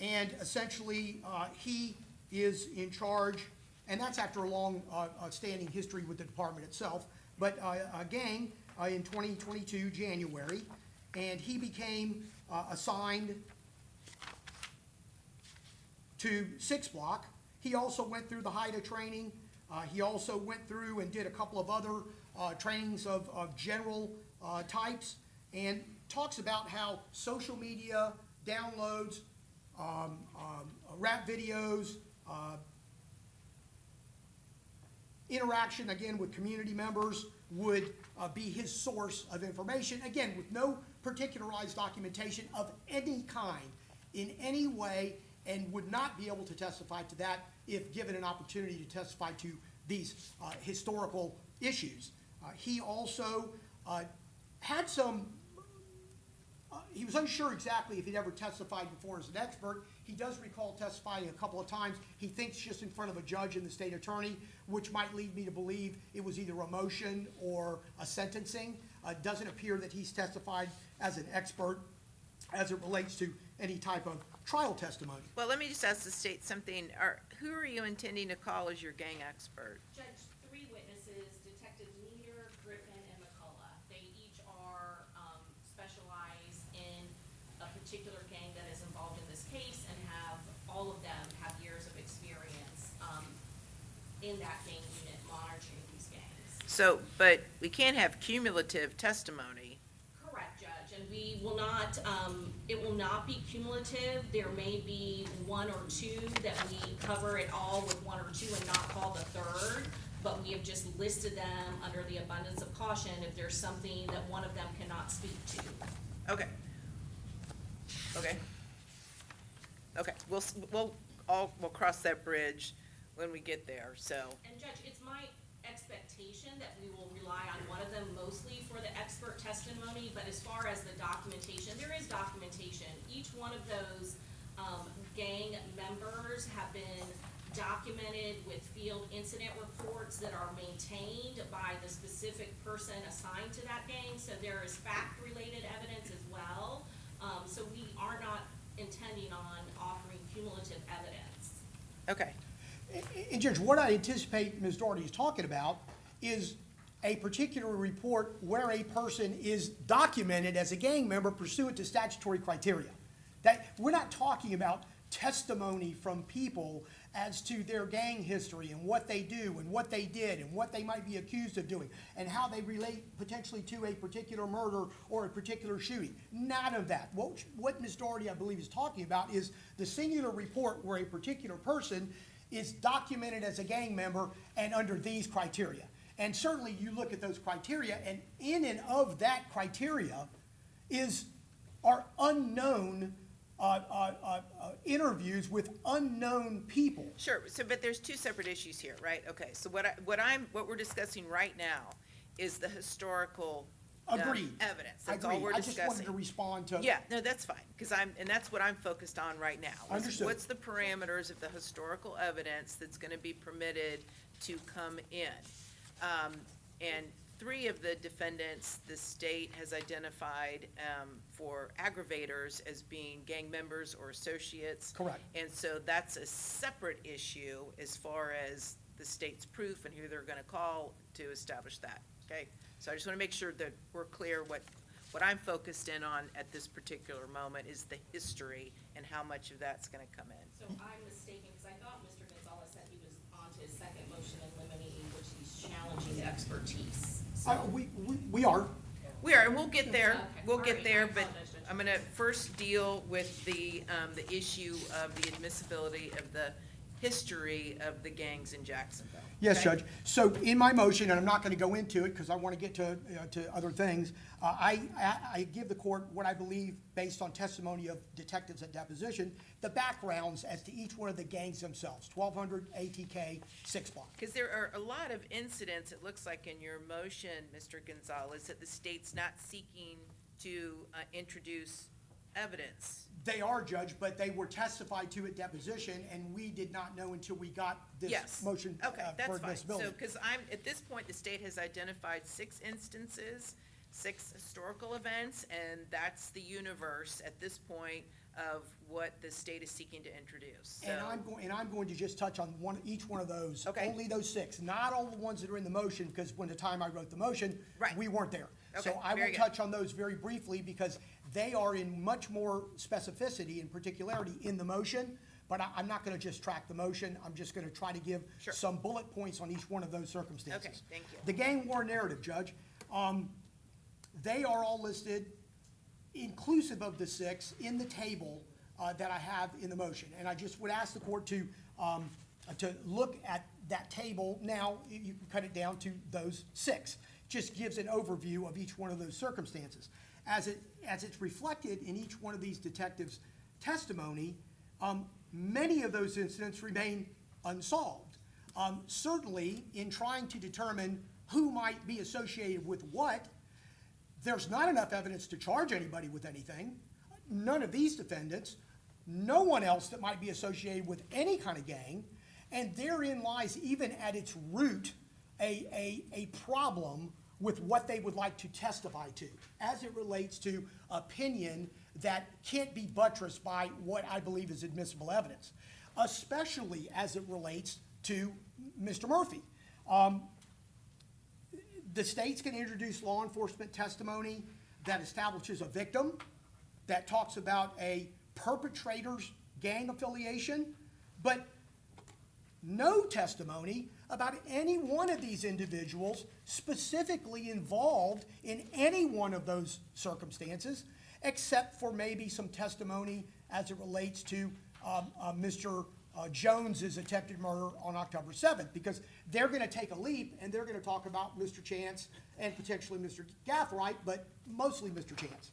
Speaker 4: and essentially he is in charge, and that's after a long standing history with the department itself, but a gang in 2022, January, and he became assigned to 6 Block. He also went through the HIDA training. He also went through and did a couple of other trainings of general types, and talks about how social media downloads, rap videos, interaction, again, with community members would be his source of information, again, with no particularized documentation of any kind in any way, and would not be able to testify to that if given an opportunity to testify to these historical issues. He also had some, he was unsure exactly if he'd ever testified before as an expert. He does recall testifying a couple of times. He thinks just in front of a judge and the state attorney, which might lead me to believe it was either a motion or a sentencing. It doesn't appear that he's testified as an expert as it relates to any type of trial testimony.
Speaker 1: Well, let me just ask the state something. Who are you intending to call as your gang expert?
Speaker 2: Judge, 3 witnesses, Detective Nieder, Griffin, and McCullough. They each are specialized in a particular gang that is involved in this case, and all of them have years of experience in that gang unit monitoring these gangs.
Speaker 1: So, but we can't have cumulative testimony.
Speaker 2: Correct, Judge, and we will not, it will not be cumulative. There may be 1 or 2 that we cover it all with 1 or 2 and not call the 3rd, but we have just listed them under the abundance of caution if there's something that one of them cannot speak to.
Speaker 1: Okay. Okay. Okay, we'll cross that bridge when we get there, so.
Speaker 2: And Judge, it's my expectation that we will rely on one of them mostly for the expert testimony, but as far as the documentation, there is documentation. Each one of those gang members have been documented with field incident reports that are maintained by the specific person assigned to that gang, so there is fact-related evidence as well. So we are not intending on offering cumulative evidence.
Speaker 1: Okay.
Speaker 4: And Judge, what I anticipate Ms. Doherty is talking about is a particular report where a person is documented as a gang member pursuant to statutory criteria. That we're not talking about testimony from people as to their gang history and what they do and what they did and what they might be accused of doing and how they relate potentially to a particular murder or a particular shooting. None of that. What Ms. Doherty, I believe, is talking about is the singular report where a particular person is documented as a gang member and under these criteria. And certainly you look at those criteria, and in and of that criteria are unknown interviews with unknown people.
Speaker 1: Sure, so, but there's 2 separate issues here, right? Okay, so what we're discussing right now is the historical
Speaker 4: Agreed.
Speaker 1: evidence.
Speaker 4: I
Speaker 1: That's all
Speaker 4: agree.
Speaker 1: we're
Speaker 4: I
Speaker 1: discussing.
Speaker 4: just wanted to respond to.
Speaker 1: Yeah, no, that's fine, because and that's what I'm focused on right now.
Speaker 4: Understood.
Speaker 1: What's the parameters of the historical evidence that's gonna be permitted to come in? And 3 of the defendants, the state has identified for aggravators as being gang members or associates.
Speaker 4: Correct.
Speaker 1: And so that's a separate issue as far as the state's proof and who they're gonna call to establish that, okay? So I just wanna make sure that we're clear what I'm focused in on at this particular moment is the history and how much of that's gonna come in.
Speaker 2: So I'm mistaken, because I thought Mr. Gonzalez said he was on to his second motion in limine, which he's challenging the expertise. So,
Speaker 4: We are.
Speaker 1: We are, and we'll get there,
Speaker 2: Okay,
Speaker 1: we'll
Speaker 2: all
Speaker 1: get
Speaker 2: right,
Speaker 1: there,
Speaker 2: I
Speaker 1: but
Speaker 2: apologize, Judge.
Speaker 1: I'm gonna first deal with the issue of the admissibility of the history of the gangs in Jacksonville.
Speaker 4: Yes,
Speaker 1: okay?
Speaker 4: Judge. So in my motion, and I'm not going to go into it because I want to get to other things, I give the court what I believe, based on testimony of detectives at deposition, the backgrounds as to each one of the gangs themselves, 1200, ATK, 6 Block.
Speaker 1: Because there are a lot of incidents, it looks like in your motion, Mr. Gonzalez, that the state's not seeking to introduce evidence.
Speaker 4: They are, Judge, but they were testified to at deposition, and we did not know until we got this
Speaker 1: Yes.
Speaker 4: motion
Speaker 1: Okay,
Speaker 4: for
Speaker 1: that's fine.
Speaker 4: admissibility.
Speaker 1: So, because at this point, the state has identified 6 instances, 6 historical events, and that's the universe at this point of what the state is seeking to introduce.
Speaker 4: And
Speaker 1: So-
Speaker 4: I'm going to just touch on each one of those.
Speaker 1: Okay.
Speaker 4: Only those 6, not all the ones that are in the motion, because when the time I wrote the motion,
Speaker 1: Right.
Speaker 4: we weren't there. So
Speaker 1: Okay,
Speaker 4: I will
Speaker 1: very good.
Speaker 4: touch on those very briefly, because they are in much more specificity and particularity in the motion, but I'm not gonna just track the motion, I'm just gonna try to give
Speaker 1: Sure.
Speaker 4: some bullet points on each one of those circumstances.
Speaker 1: Okay, thank you.
Speaker 4: The gang war narrative, Judge, they are all listed, inclusive of the 6, in the table that I have in the motion. And I just would ask the court to look at that table. Now, you can cut it down to those 6. Just gives an overview of each one of those circumstances. As it's reflected in each one of these detectives' testimony, many of those incidents remain unsolved. Certainly, in trying to determine who might be associated with what, there's not enough evidence to charge anybody with anything. None of these defendants, no one else that might be associated with any kind of gang, and therein lies, even at its root, a problem with what they would like to testify to, as it relates to opinion that can't be buttressed by what I believe is admissible evidence, especially as it relates to Mr. Murphy. The state's going to introduce law enforcement testimony that establishes a victim, that talks about a perpetrator's gang affiliation, but no testimony about any one of these individuals specifically involved in any one of those circumstances, except for maybe some testimony as it relates to Mr. Jones's attempted murder on October 7th, because they're going to take a leap and they're going to talk about Mr. Chance and potentially Mr. Gathright, but mostly Mr. Chance.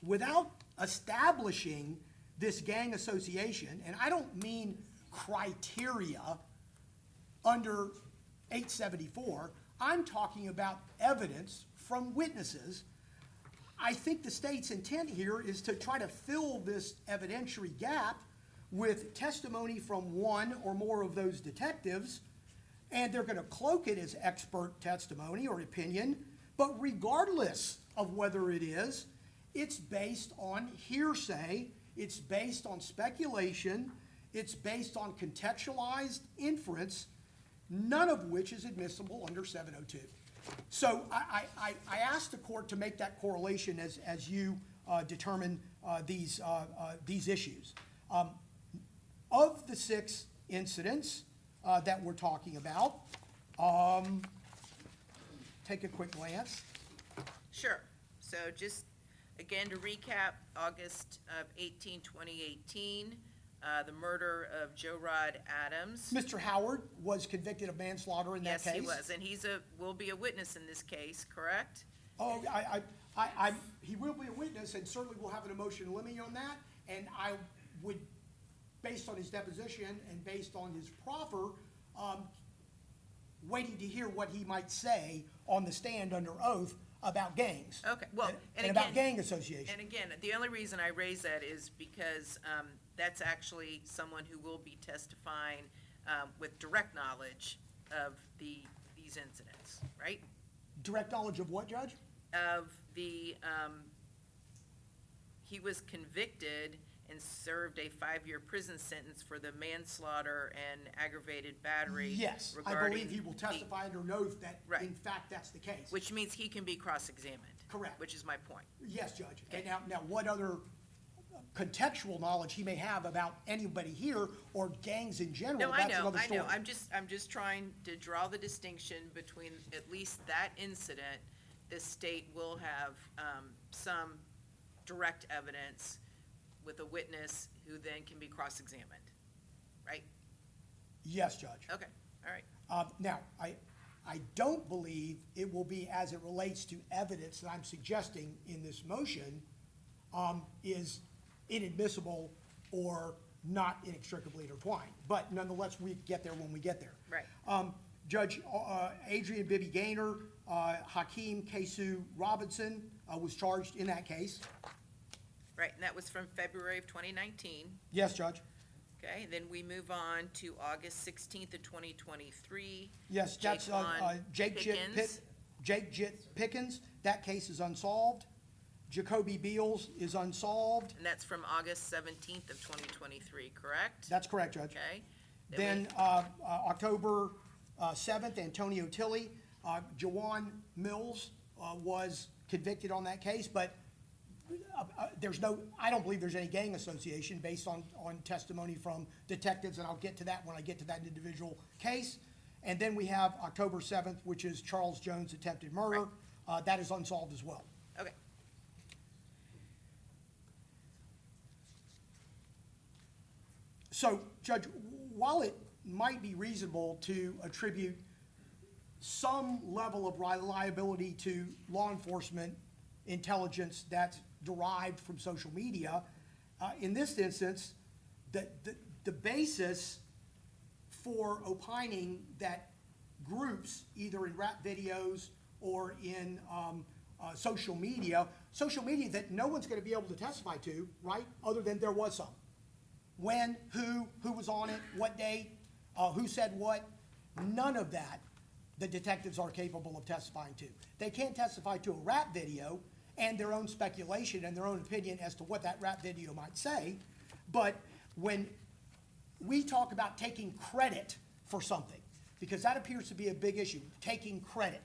Speaker 4: Without establishing this gang association, and I don't mean criteria under 874, I'm talking about evidence from witnesses. I think the state's intent here is to try to fill this evidentiary gap with testimony from one or more of those detectives, and they're going to cloak it as expert testimony or opinion, but regardless of whether it is, it's based on hearsay, it's based on speculation, it's based on contextualized inference, none of which is admissible under 702. So I asked the court to make that correlation as you determine these issues. Of the 6 incidents that we're talking about, take a quick glance.
Speaker 1: Sure. So just, again, to recap, August of 2018, the murder of Joe Rod Adams.
Speaker 4: Mr. Howard was convicted of manslaughter in that case.
Speaker 1: Yes, he was, and will be a witness in this case, correct?
Speaker 4: Oh, he will be a witness, and certainly we'll have an emotion limit on that, and I would, based on his deposition and based on his proffer, waiting to hear what he might say on the stand under oath about gangs.
Speaker 1: Okay, well,
Speaker 4: and about gang association.
Speaker 1: And again, the only reason I raise that is because that's actually someone who will be testifying with direct knowledge of these incidents, right?
Speaker 4: Direct knowledge of what, Judge?
Speaker 1: Of he was convicted and served a 5-year prison sentence for the manslaughter and aggravated battery.
Speaker 4: Yes, I
Speaker 1: regarding
Speaker 4: believe he will testify under oath that,
Speaker 1: Right.
Speaker 4: in fact, that's the case.
Speaker 1: Which means he can be cross-examined.
Speaker 4: Correct.
Speaker 1: Which is my point.
Speaker 4: Yes, Judge.
Speaker 1: Okay.
Speaker 4: And now what other contextual knowledge he may have about anybody here or gangs in general,
Speaker 1: No, I
Speaker 4: that's
Speaker 1: know,
Speaker 4: another story.
Speaker 1: I'm just trying to draw the distinction between at least that incident the state will have some direct evidence with a witness who then can be cross-examined, right?
Speaker 4: Yes, Judge.
Speaker 1: Okay, all right.
Speaker 4: Now, I don't believe it will be as it relates to evidence that I'm suggesting in this motion is inadmissible or not inextricably intertwined. But nonetheless, we get there when we get there.
Speaker 1: Right.
Speaker 4: Judge Adrian Bibby Gaynor, Hakeem Kesu Robinson was charged in that case.
Speaker 1: Right, and that was from February of 2019.
Speaker 4: Yes, Judge.
Speaker 1: Okay, then we move on to August 16th of 2023.
Speaker 4: Yes, that's Jake Jitt Pickens. That case is unsolved. Jacoby Beals is unsolved.
Speaker 1: And that's from August 17th of 2023, correct?
Speaker 4: That's correct, Judge.
Speaker 1: Okay.
Speaker 4: Then October 7th, Antonio Tilley, Jawan Mills was convicted on that case, but I don't believe there's any gang association based on testimony from detectives, and I'll get to that when I get to that individual case. And then we have October 7th, which is Charles Jones' attempted murder. That is unsolved as well.
Speaker 1: Okay.
Speaker 4: So, Judge, while it might be reasonable to attribute some level of reliability to law enforcement intelligence that's derived from social media, in this instance, the basis for opining that groups, either in rap videos or in social media that no one's going to be able to testify to, right, other than there was some. When, who was on it, what date, who said what, none of that the detectives are capable of testifying to. They can't testify to a rap video and their own speculation and their own opinion as to what that rap video might say, but when we talk about taking credit for something, because that appears to be a big issue, taking credit.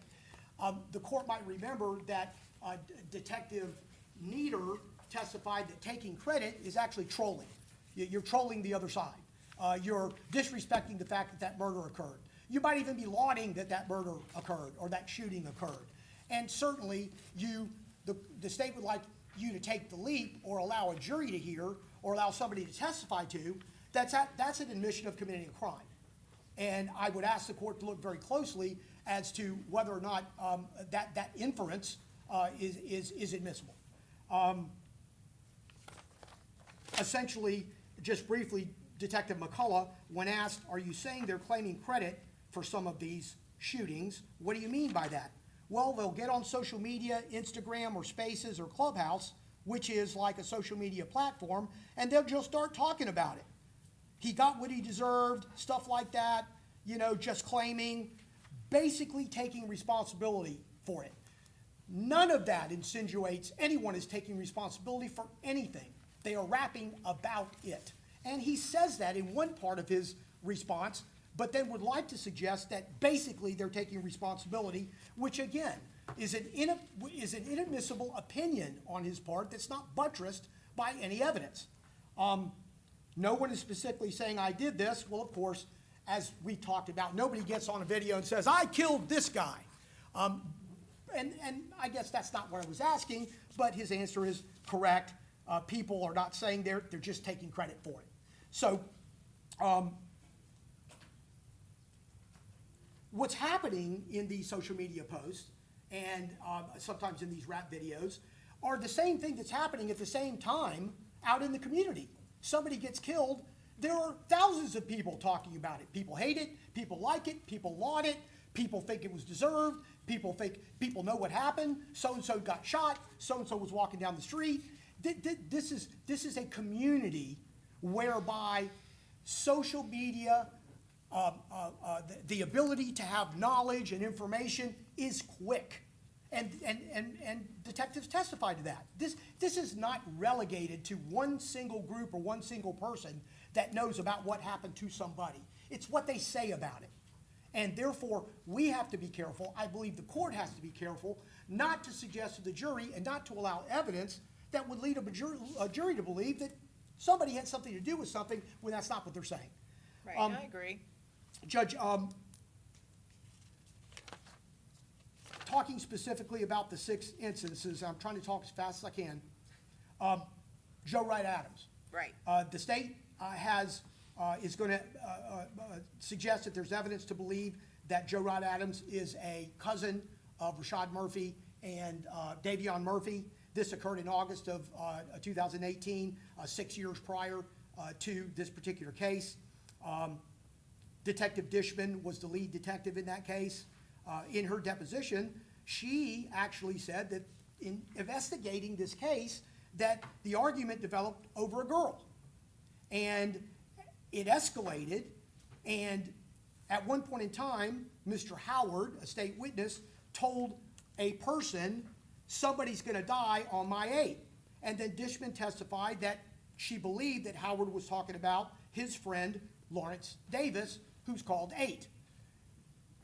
Speaker 4: The court might remember that Detective Nieder testified that taking credit is actually trolling. You're trolling the other side. You're disrespecting the fact that that murder occurred. You might even be lauding that that murder occurred or that shooting occurred. And certainly, the state would like you to take the leap or allow a jury to hear or allow somebody to testify to. That's an admission of committing a crime. And I would ask the court to look very closely as to whether or not that inference is admissible. Essentially, just briefly, Detective McCullough, when asked, are you saying they're claiming credit for some of these shootings? What do you mean by that? Well, they'll get on social media, Instagram or Spaces or Clubhouse, which is like a social media platform, and they'll just start talking about it. He got what he deserved, stuff like that, just claiming, basically taking responsibility for it. None of that insinuates anyone is taking responsibility for anything. They are rapping about it. And he says that in one part of his response, but then would like to suggest that basically they're taking responsibility, which again is an inadmissible opinion on his part that's not buttressed by any evidence. No one is specifically saying I did this. Well, of course, as we talked about, nobody gets on a video and says, I killed this guy. And I guess that's not what I was asking, but his answer is correct. People are not saying they're just taking credit for it. So what's happening in these social media posts and sometimes in these rap videos are the same thing that's happening at the same time out in the community. Somebody gets killed, there are thousands of people talking about it. People hate it, people like it, people laud it, people think it was deserved, people know what happened, so-and-so got shot, so-and-so was walking down the street. This is a community whereby social media, the ability to have knowledge and information is quick. And detectives testify to that. This is not relegated to one single group or one single person that knows about what happened to somebody. It's what they say about it. And therefore, we have to be careful. I believe the court has to be careful not to suggest to the jury and not to allow evidence that would lead a jury to believe that somebody had something to do with something when that's not what they're saying.
Speaker 1: Right, I agree.
Speaker 4: Judge, talking specifically about the 6 instances, I'm trying to talk as fast as I can. Joe Wright Adams.
Speaker 1: Right.
Speaker 4: The state is going to suggest that there's evidence to believe that Joe Wright Adams is a cousin of Rashad Murphy and Davion Murphy. This occurred in August of 2018, 6 years prior to this particular case. Detective Dishman was the lead detective in that case. In her deposition, she actually said that in investigating this case, that the argument developed over a girl. And it escalated, and at one point in time, Mr. Howard, a state witness, told a person, somebody's gonna die on my 8. And then Dishman testified that she believed that Howard was talking about his friend, Lawrence Davis, who's called 8.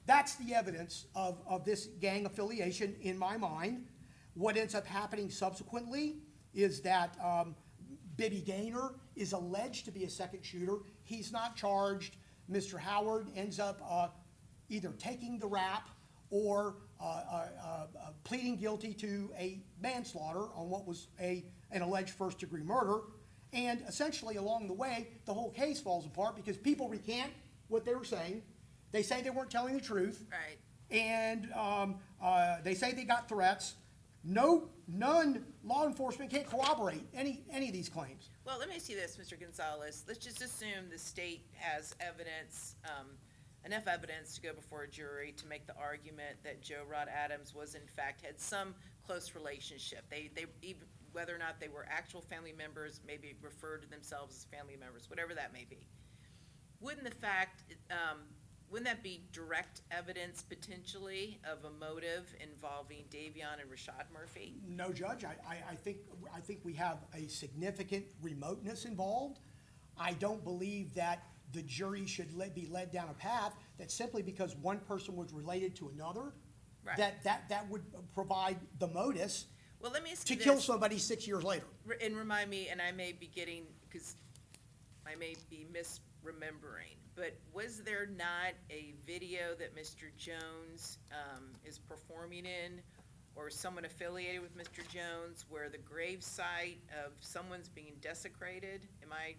Speaker 4: That's the evidence of this gang affiliation in my mind. What ends up happening subsequently is that Bibby Gaynor is alleged to be a second shooter. He's not charged. Mr. Howard ends up either taking the rap or pleading guilty to a manslaughter on what was an alleged first-degree murder. And essentially, along the way, the whole case falls apart because people recant what they were saying. They say they weren't telling the truth.
Speaker 1: Right.
Speaker 4: And they say they got threats. None, law enforcement can't corroborate any of these claims.
Speaker 1: Well, let me see this, Mr. Gonzalez. Let's just assume the state has evidence, enough evidence to go before a jury to make the argument that Joe Rod Adams was in fact had some close relationship. They even, whether or not they were actual family members, maybe referred to themselves as family members, whatever that may be. Wouldn't that be direct evidence potentially of a motive involving Davion and Rashad Murphy?
Speaker 4: No, Judge. I think we have a significant remoteness involved. I don't believe that the jury should be led down a path that simply because one person was related to another,
Speaker 1: Right.
Speaker 4: that would provide the modus
Speaker 1: Well, let me ask
Speaker 4: to
Speaker 1: you
Speaker 4: kill
Speaker 1: this,
Speaker 4: somebody 6 years later.
Speaker 1: and remind me, and I may be getting, because I may be misremembering, but was there not a video that Mr. Jones is performing in, or someone affiliated with Mr. Jones, where the grave site of someone's being desecrated? Am I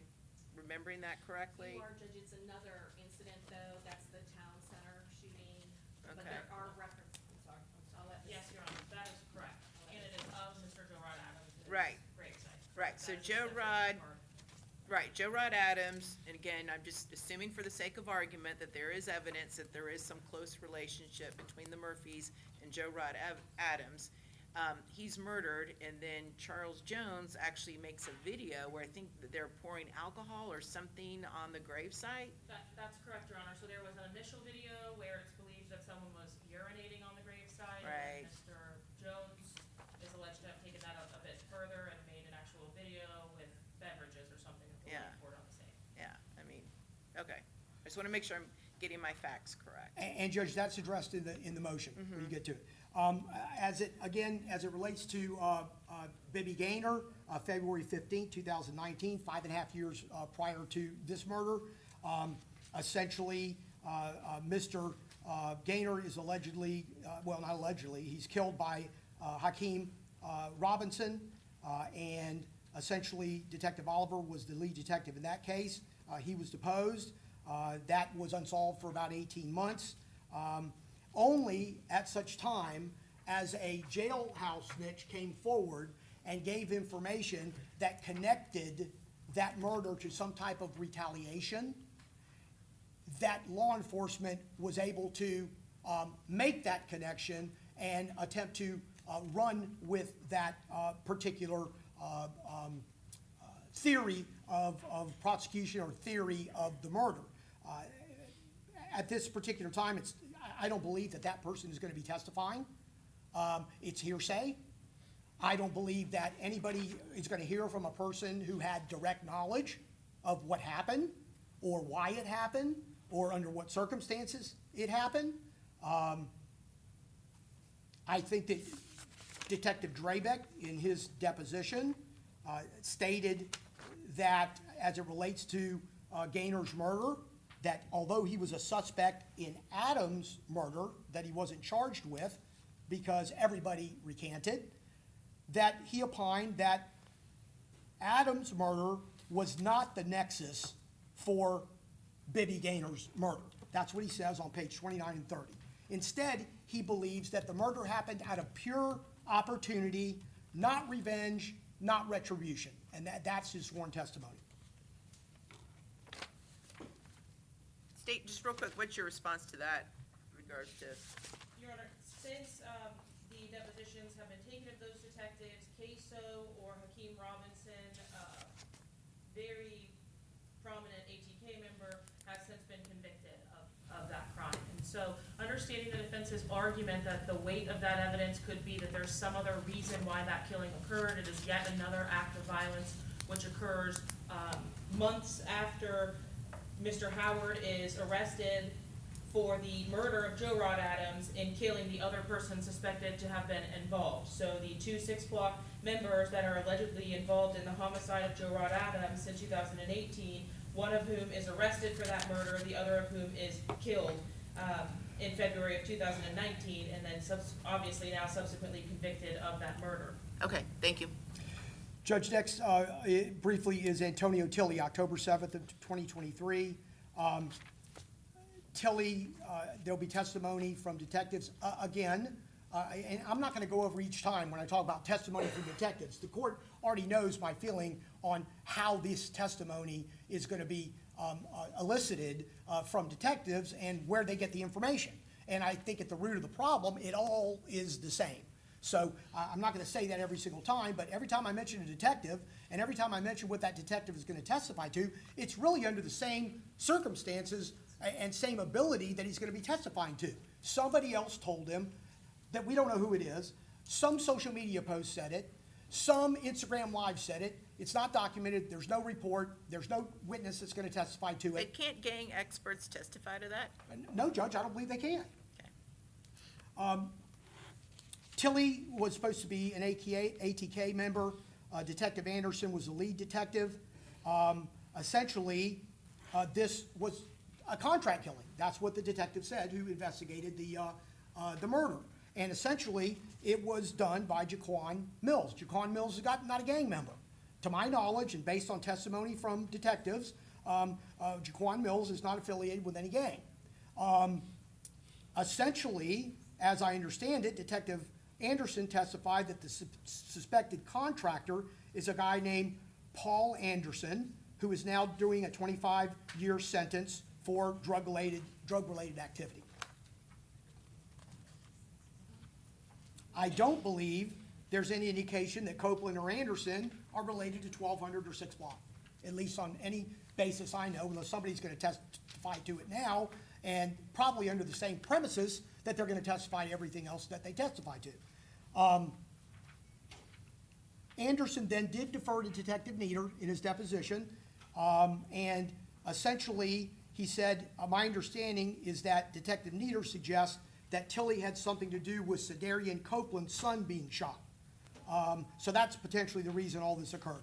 Speaker 1: remembering that correctly?
Speaker 2: You are, Judge, it's another incident though, that's the town center shooting, but
Speaker 1: Okay.
Speaker 2: there are references, I'm sorry, I'll let Ms.
Speaker 5: Yes, Your Honor, that is correct, and it is of Mr. Joe Rod Adams.
Speaker 1: Right.
Speaker 5: Gravesite.
Speaker 1: Right, so
Speaker 5: That is
Speaker 1: Joe
Speaker 5: a separate
Speaker 1: Rod,
Speaker 5: part.
Speaker 1: right, Joe Rod Adams, and again, I'm just assuming for the sake of argument that there is evidence that there is some close relationship between the Murphys and Joe Rod Adams. He's murdered, and then Charles Jones actually makes a video where I think that they're pouring alcohol or something on the gravesite.
Speaker 5: That's correct, Your Honor. So there was an initial video where it's believed that someone was urinating on the gravesite.
Speaker 1: Right.
Speaker 5: And Mr. Jones is alleged to have taken that a bit further and made an actual video with beverages or something that
Speaker 1: Yeah.
Speaker 5: were poured on the same.
Speaker 1: Yeah, I mean, okay. I just want to make sure I'm getting my facts correct.
Speaker 4: And Judge, that's addressed in the motion when you get to it. As it relates to Bibby Gaynor, February 15, 2019, 5.5 years prior to this murder, essentially, Mr. Gaynor is allegedly, well, not allegedly, he's killed by Hakeem Robinson, and essentially Detective Oliver was the lead detective in that case. He was deposed. That was unsolved for about 18 months. Only at such time as a jailhouse snitch came forward and gave information that connected that murder to some type of retaliation, that law enforcement was able to make that connection and attempt to run with that particular theory of prosecution or theory of the murder. At this particular time, I don't believe that person is going to be testifying. It's hearsay. I don't believe that anybody is going to hear from a person who had direct knowledge of what happened or why it happened or under what circumstances it happened. I think that Detective Drabeck, in his deposition, stated that as it relates to Gaynor's murder, that although he was a suspect in Adams' murder that he wasn't charged with, because everybody recanted, that he opined that Adams' murder was not the nexus for Bibby Gaynor's murder. That's what he says on page 29 and 30. Instead, he believes that the murder happened out of pure opportunity, not revenge, not retribution. And that's his sworn testimony.
Speaker 1: State, just real quick, what's your response to that in regards to?
Speaker 5: Your Honor, since the depositions have been taken of those detectives, Queso or Hakeem Robinson, very prominent ATK member, has since been convicted of that crime. And so, understanding the defense's argument that the weight of that evidence could be that there's some other reason why that killing occurred, it is yet another act of violence which occurs months after Mr. Howard is arrested for the murder of Joe Rod Adams in killing the other person suspected to have been involved. So the 2 6 Block members that are allegedly involved in the homicide of Joe Rod Adams in 2018, one of whom is arrested for that murder, the other of whom is killed in February of 2019, and then obviously now subsequently convicted of that murder.
Speaker 1: Okay, thank you.
Speaker 4: Judge, next, briefly, is Antonio Tilley, October 7th of 2023. Tilley, there'll be testimony from detectives. Again, and I'm not going to go over each time when I talk about testimony from detectives. The court already knows my feeling on how this testimony is going to be elicited from detectives and where they get the information. And I think at the root of the problem, it all is the same. So I'm not going to say that every single time, but every time I mention a detective and every time I mention what that detective is going to testify to, it's really under the same circumstances and same ability that he's going to be testifying to. Somebody else told him that we don't know who it is. Some social media post said it. Some Instagram Live said it. It's not documented. There's no report. There's no witness that's going to testify to
Speaker 1: But
Speaker 4: it.
Speaker 1: can't gang experts testify to that?
Speaker 4: No, Judge, I don't believe they can.
Speaker 1: Okay.
Speaker 4: Tilley was supposed to be an ATK member. Detective Anderson was the lead detective. Essentially, this was a contract killing. That's what the detective said who investigated the murder. And essentially, it was done by Jaquan Mills. Jaquan Mills is not a gang member. To my knowledge, and based on testimony from detectives, Jaquan Mills is not affiliated with any gang. Essentially, as I understand it, Detective Anderson testified that the suspected contractor is a guy named Paul Anderson, who is now doing a 25-year sentence for drug-related activity. I don't believe there's any indication that Copeland or Anderson are related to 1200 or 6 Block, at least on any basis I know, unless somebody's going to testify to it now, and probably under the same premises that they're going to testify to everything else that they testify to. Anderson then did defer to Detective Nieder in his deposition, and essentially he said, my understanding is that Detective Nieder suggests that Tilley had something to do with Cedarian Copeland's son being shot. So that's potentially the reason all this occurred.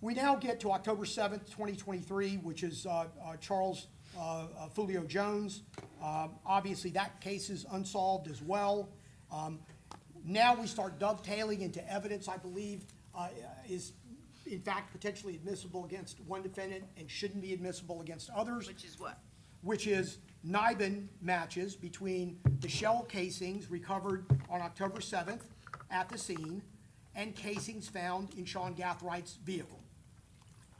Speaker 4: We now get to October 7th, 2023, which is Charles Julio Jones. Obviously, that case is unsolved as well. Now we start dovetailing into evidence I believe is in fact potentially admissible against one defendant and shouldn't be admissible against others.
Speaker 1: Which is what?
Speaker 4: Which is NIBIN matches between the shell casings recovered on October 7th at the scene and casings found in Sean Gathright's vehicle.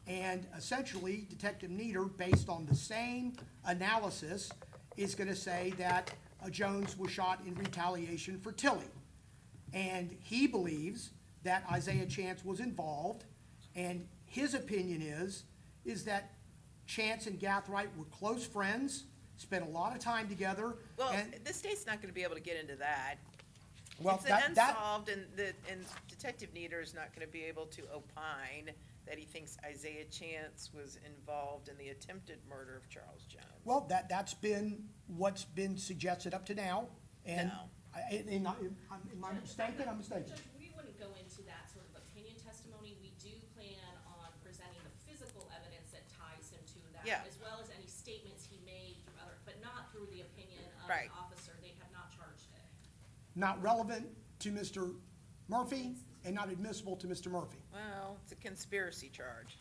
Speaker 4: And essentially, Detective Nieder, based on the same analysis, is going to say that Jones was shot in retaliation for Tilley. And he believes that Isaiah Chance was involved, and his opinion is that Chance and Gathright were close friends, spent a lot of time together.
Speaker 1: Well,
Speaker 4: and,
Speaker 1: the state's not gonna be able to get into that.
Speaker 4: well,
Speaker 1: It's
Speaker 4: that,
Speaker 1: unsolved, and Detective Nieder is not gonna be able to opine that he thinks Isaiah Chance was involved in the attempted murder of Charles Jones.
Speaker 4: well, that's been what's been suggested up to now. And
Speaker 1: No.
Speaker 4: am I mistaken? I'm mistaken.
Speaker 2: Judge, we wouldn't go into that sort of opinion testimony. We do plan on presenting the physical evidence that ties him to that,
Speaker 1: Yeah.
Speaker 2: as well as any statements he made through other, but not through the opinion of
Speaker 1: Right.
Speaker 2: an officer. They have not charged it.
Speaker 4: not relevant to Mr. Murphy and not admissible to Mr. Murphy.
Speaker 1: Well, it's a conspiracy charge.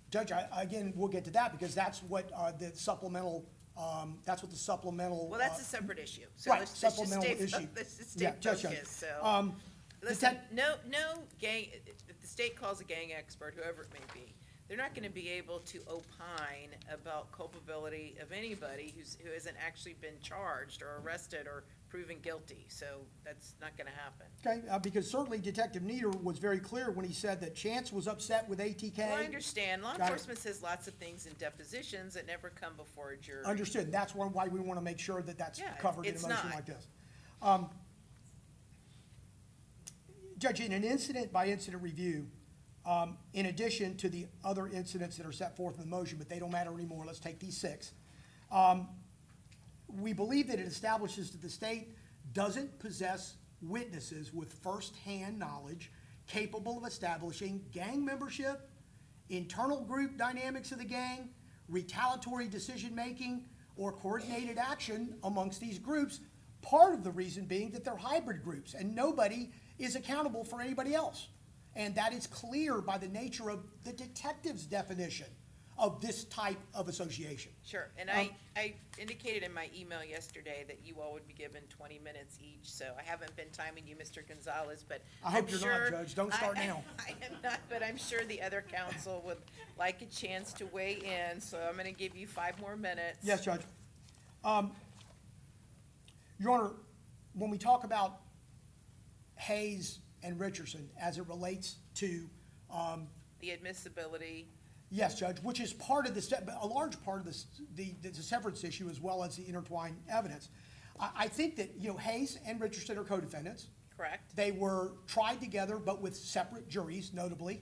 Speaker 4: Judge, again, we'll get to that because that's what the supplemental, that's what the supplemental.
Speaker 1: Well, that's a separate issue. So
Speaker 4: Right,
Speaker 1: let's just
Speaker 4: supplemental
Speaker 1: stay
Speaker 4: issue.
Speaker 1: let's just
Speaker 4: Yeah,
Speaker 1: stay
Speaker 4: Judge,
Speaker 1: focused,
Speaker 4: Judge.
Speaker 1: so. Listen,
Speaker 4: detect-
Speaker 1: no gang, if the state calls a gang expert, whoever it may be, they're not gonna be able to opine about culpability of anybody who hasn't actually been charged or arrested or proven guilty, so that's not gonna happen.
Speaker 4: Okay, because certainly Detective Nieder was very clear when he said that Chance was upset with ATK.
Speaker 1: Well, I understand, law
Speaker 4: Got it.
Speaker 1: enforcement says lots of things in depositions that never come before a jury.
Speaker 4: Understood, that's why we want to make sure that that's
Speaker 1: Yeah,
Speaker 4: covered in a
Speaker 1: it's
Speaker 4: motion
Speaker 1: not.
Speaker 4: like this. Judge, in an incident-by-incident review, in addition to the other incidents that are set forth in the motion, but they don't matter anymore, let's take these 6. We believe that it establishes that the state doesn't possess witnesses with firsthand knowledge capable of establishing gang membership, internal group dynamics of the gang, retaliatory decision-making, or coordinated action amongst these groups, part of the reason being that they're hybrid groups, and nobody is accountable for anybody else. And that is clear by the nature of the detective's definition of this type of association.
Speaker 1: Sure, and I indicated in my email yesterday that you all would be given 20 minutes each, so I haven't been timing you, Mr. Gonzalez, but
Speaker 4: I
Speaker 1: I'm
Speaker 4: hope you're not,
Speaker 1: sure-
Speaker 4: Judge. Don't start now.
Speaker 1: I am not, but I'm sure the other counsel would like a chance to weigh in, so I'm gonna give you 5 more minutes.
Speaker 4: Yes, Judge. Your Honor, when we talk about Hayes and Richardson as it relates to,
Speaker 1: The admissibility,
Speaker 4: yes, Judge, which is part of this, a large part of this, the severance issue as well as the intertwined evidence. I think that, Hayes and Richardson are co-defendants.
Speaker 1: correct?
Speaker 4: They were tried together, but with separate juries, notably,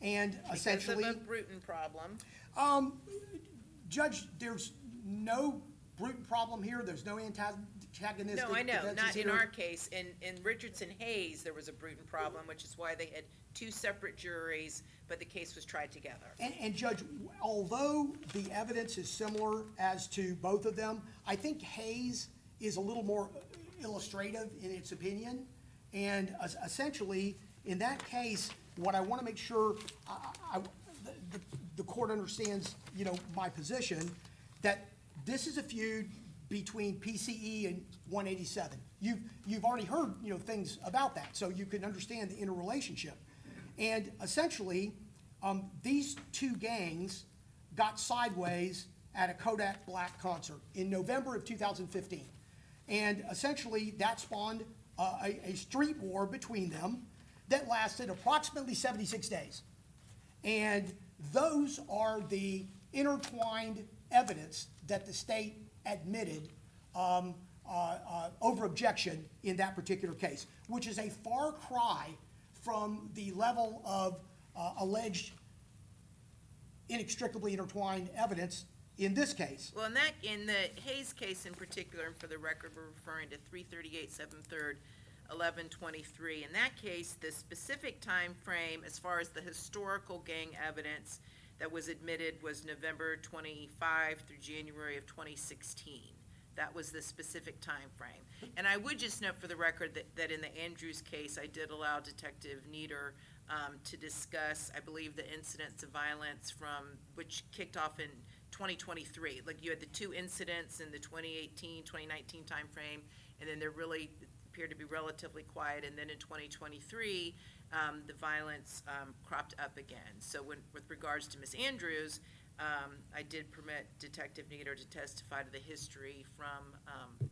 Speaker 4: and essentially.
Speaker 1: Because of a Bruton problem.
Speaker 4: Judge, there's no brute problem here, there's no antagonistic.
Speaker 1: No, I know,
Speaker 4: defenses
Speaker 1: not in
Speaker 4: here.
Speaker 1: our case. In Richardson Hayes, there was a Bruton problem, which is why they had 2 separate juries, but the case was tried together.
Speaker 4: And Judge, although the evidence is similar as to both of them, I think Hayes is a little more illustrative in its opinion. And essentially, in that case, what I want to make sure the court understands, my position, that this is a feud between PCE and 187. You've already heard, things about that, so you can understand the interrelationship. And essentially, these 2 gangs got sideways at a Kodak Black concert in November of 2015. And essentially, that spawned a street war between them that lasted approximately 76 days. And those are the intertwined evidence that the state admitted over objection in that particular case, which is a far cry from the level of alleged inextricably intertwined evidence in this case.
Speaker 1: Well, in the Hayes case in particular, and for the record, we're referring to 338 7th 3rd 1123. In that case, the specific time frame as far as the historical gang evidence that was admitted was November 25 through January of 2016. That was the specific time frame. And I would just note for the record that in the Andrews case, I did allow Detective Nieder to discuss, I believe, the incidents of violence which kicked off in 2023. Like, you had the 2 incidents in the 2018, 2019 timeframe, and then there really appeared to be relatively quiet. And then in 2023, the violence cropped up again. So with regards to Ms. Andrews, I did permit Detective Nieder to testify to the history from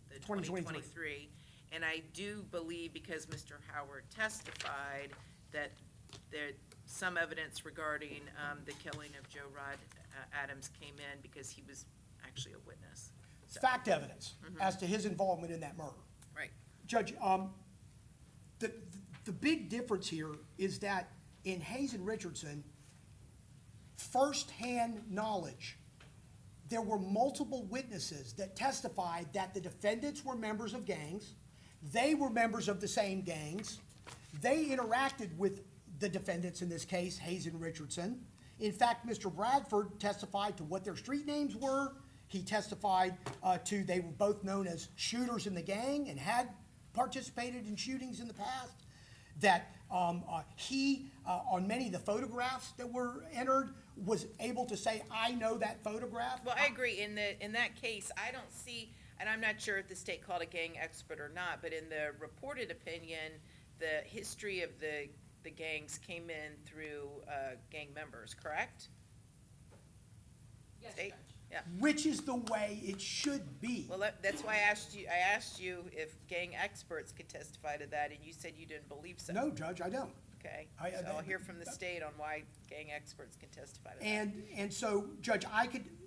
Speaker 1: the 2023. And I do believe, because Mr. Howard testified, that some evidence regarding the killing of Joe Rod Adams came in because he was actually a witness. So,
Speaker 4: Fact evidence as to his involvement in that murder.
Speaker 1: right.
Speaker 4: Judge, the big difference here is that in Hayes and Richardson, firsthand knowledge, there were multiple witnesses that testified that the defendants were members of gangs, they were members of the same gangs, they interacted with the defendants in this case, Hayes and Richardson. In fact, Mr. Bradford testified to what their street names were. He testified they were both known as shooters in the gang and had participated in shootings in the past, that he, on many of the photographs that were entered, was able to say, I know that photograph.
Speaker 1: Well, I agree, in that case, I don't see, and I'm not sure if the state called a gang expert or not, but in the reported opinion, the history of the gangs came in through, gang members, correct?
Speaker 2: Yes,
Speaker 1: State?
Speaker 2: Judge.
Speaker 1: Yeah,
Speaker 4: Which is the way it should be.
Speaker 1: well, that's why I asked you if gang experts could testify to that, and you said you didn't believe so.
Speaker 4: No, Judge, I don't.
Speaker 1: Okay,
Speaker 4: I-
Speaker 1: so I'll hear from the state on why gang experts can testify to that.
Speaker 4: And so, Judge,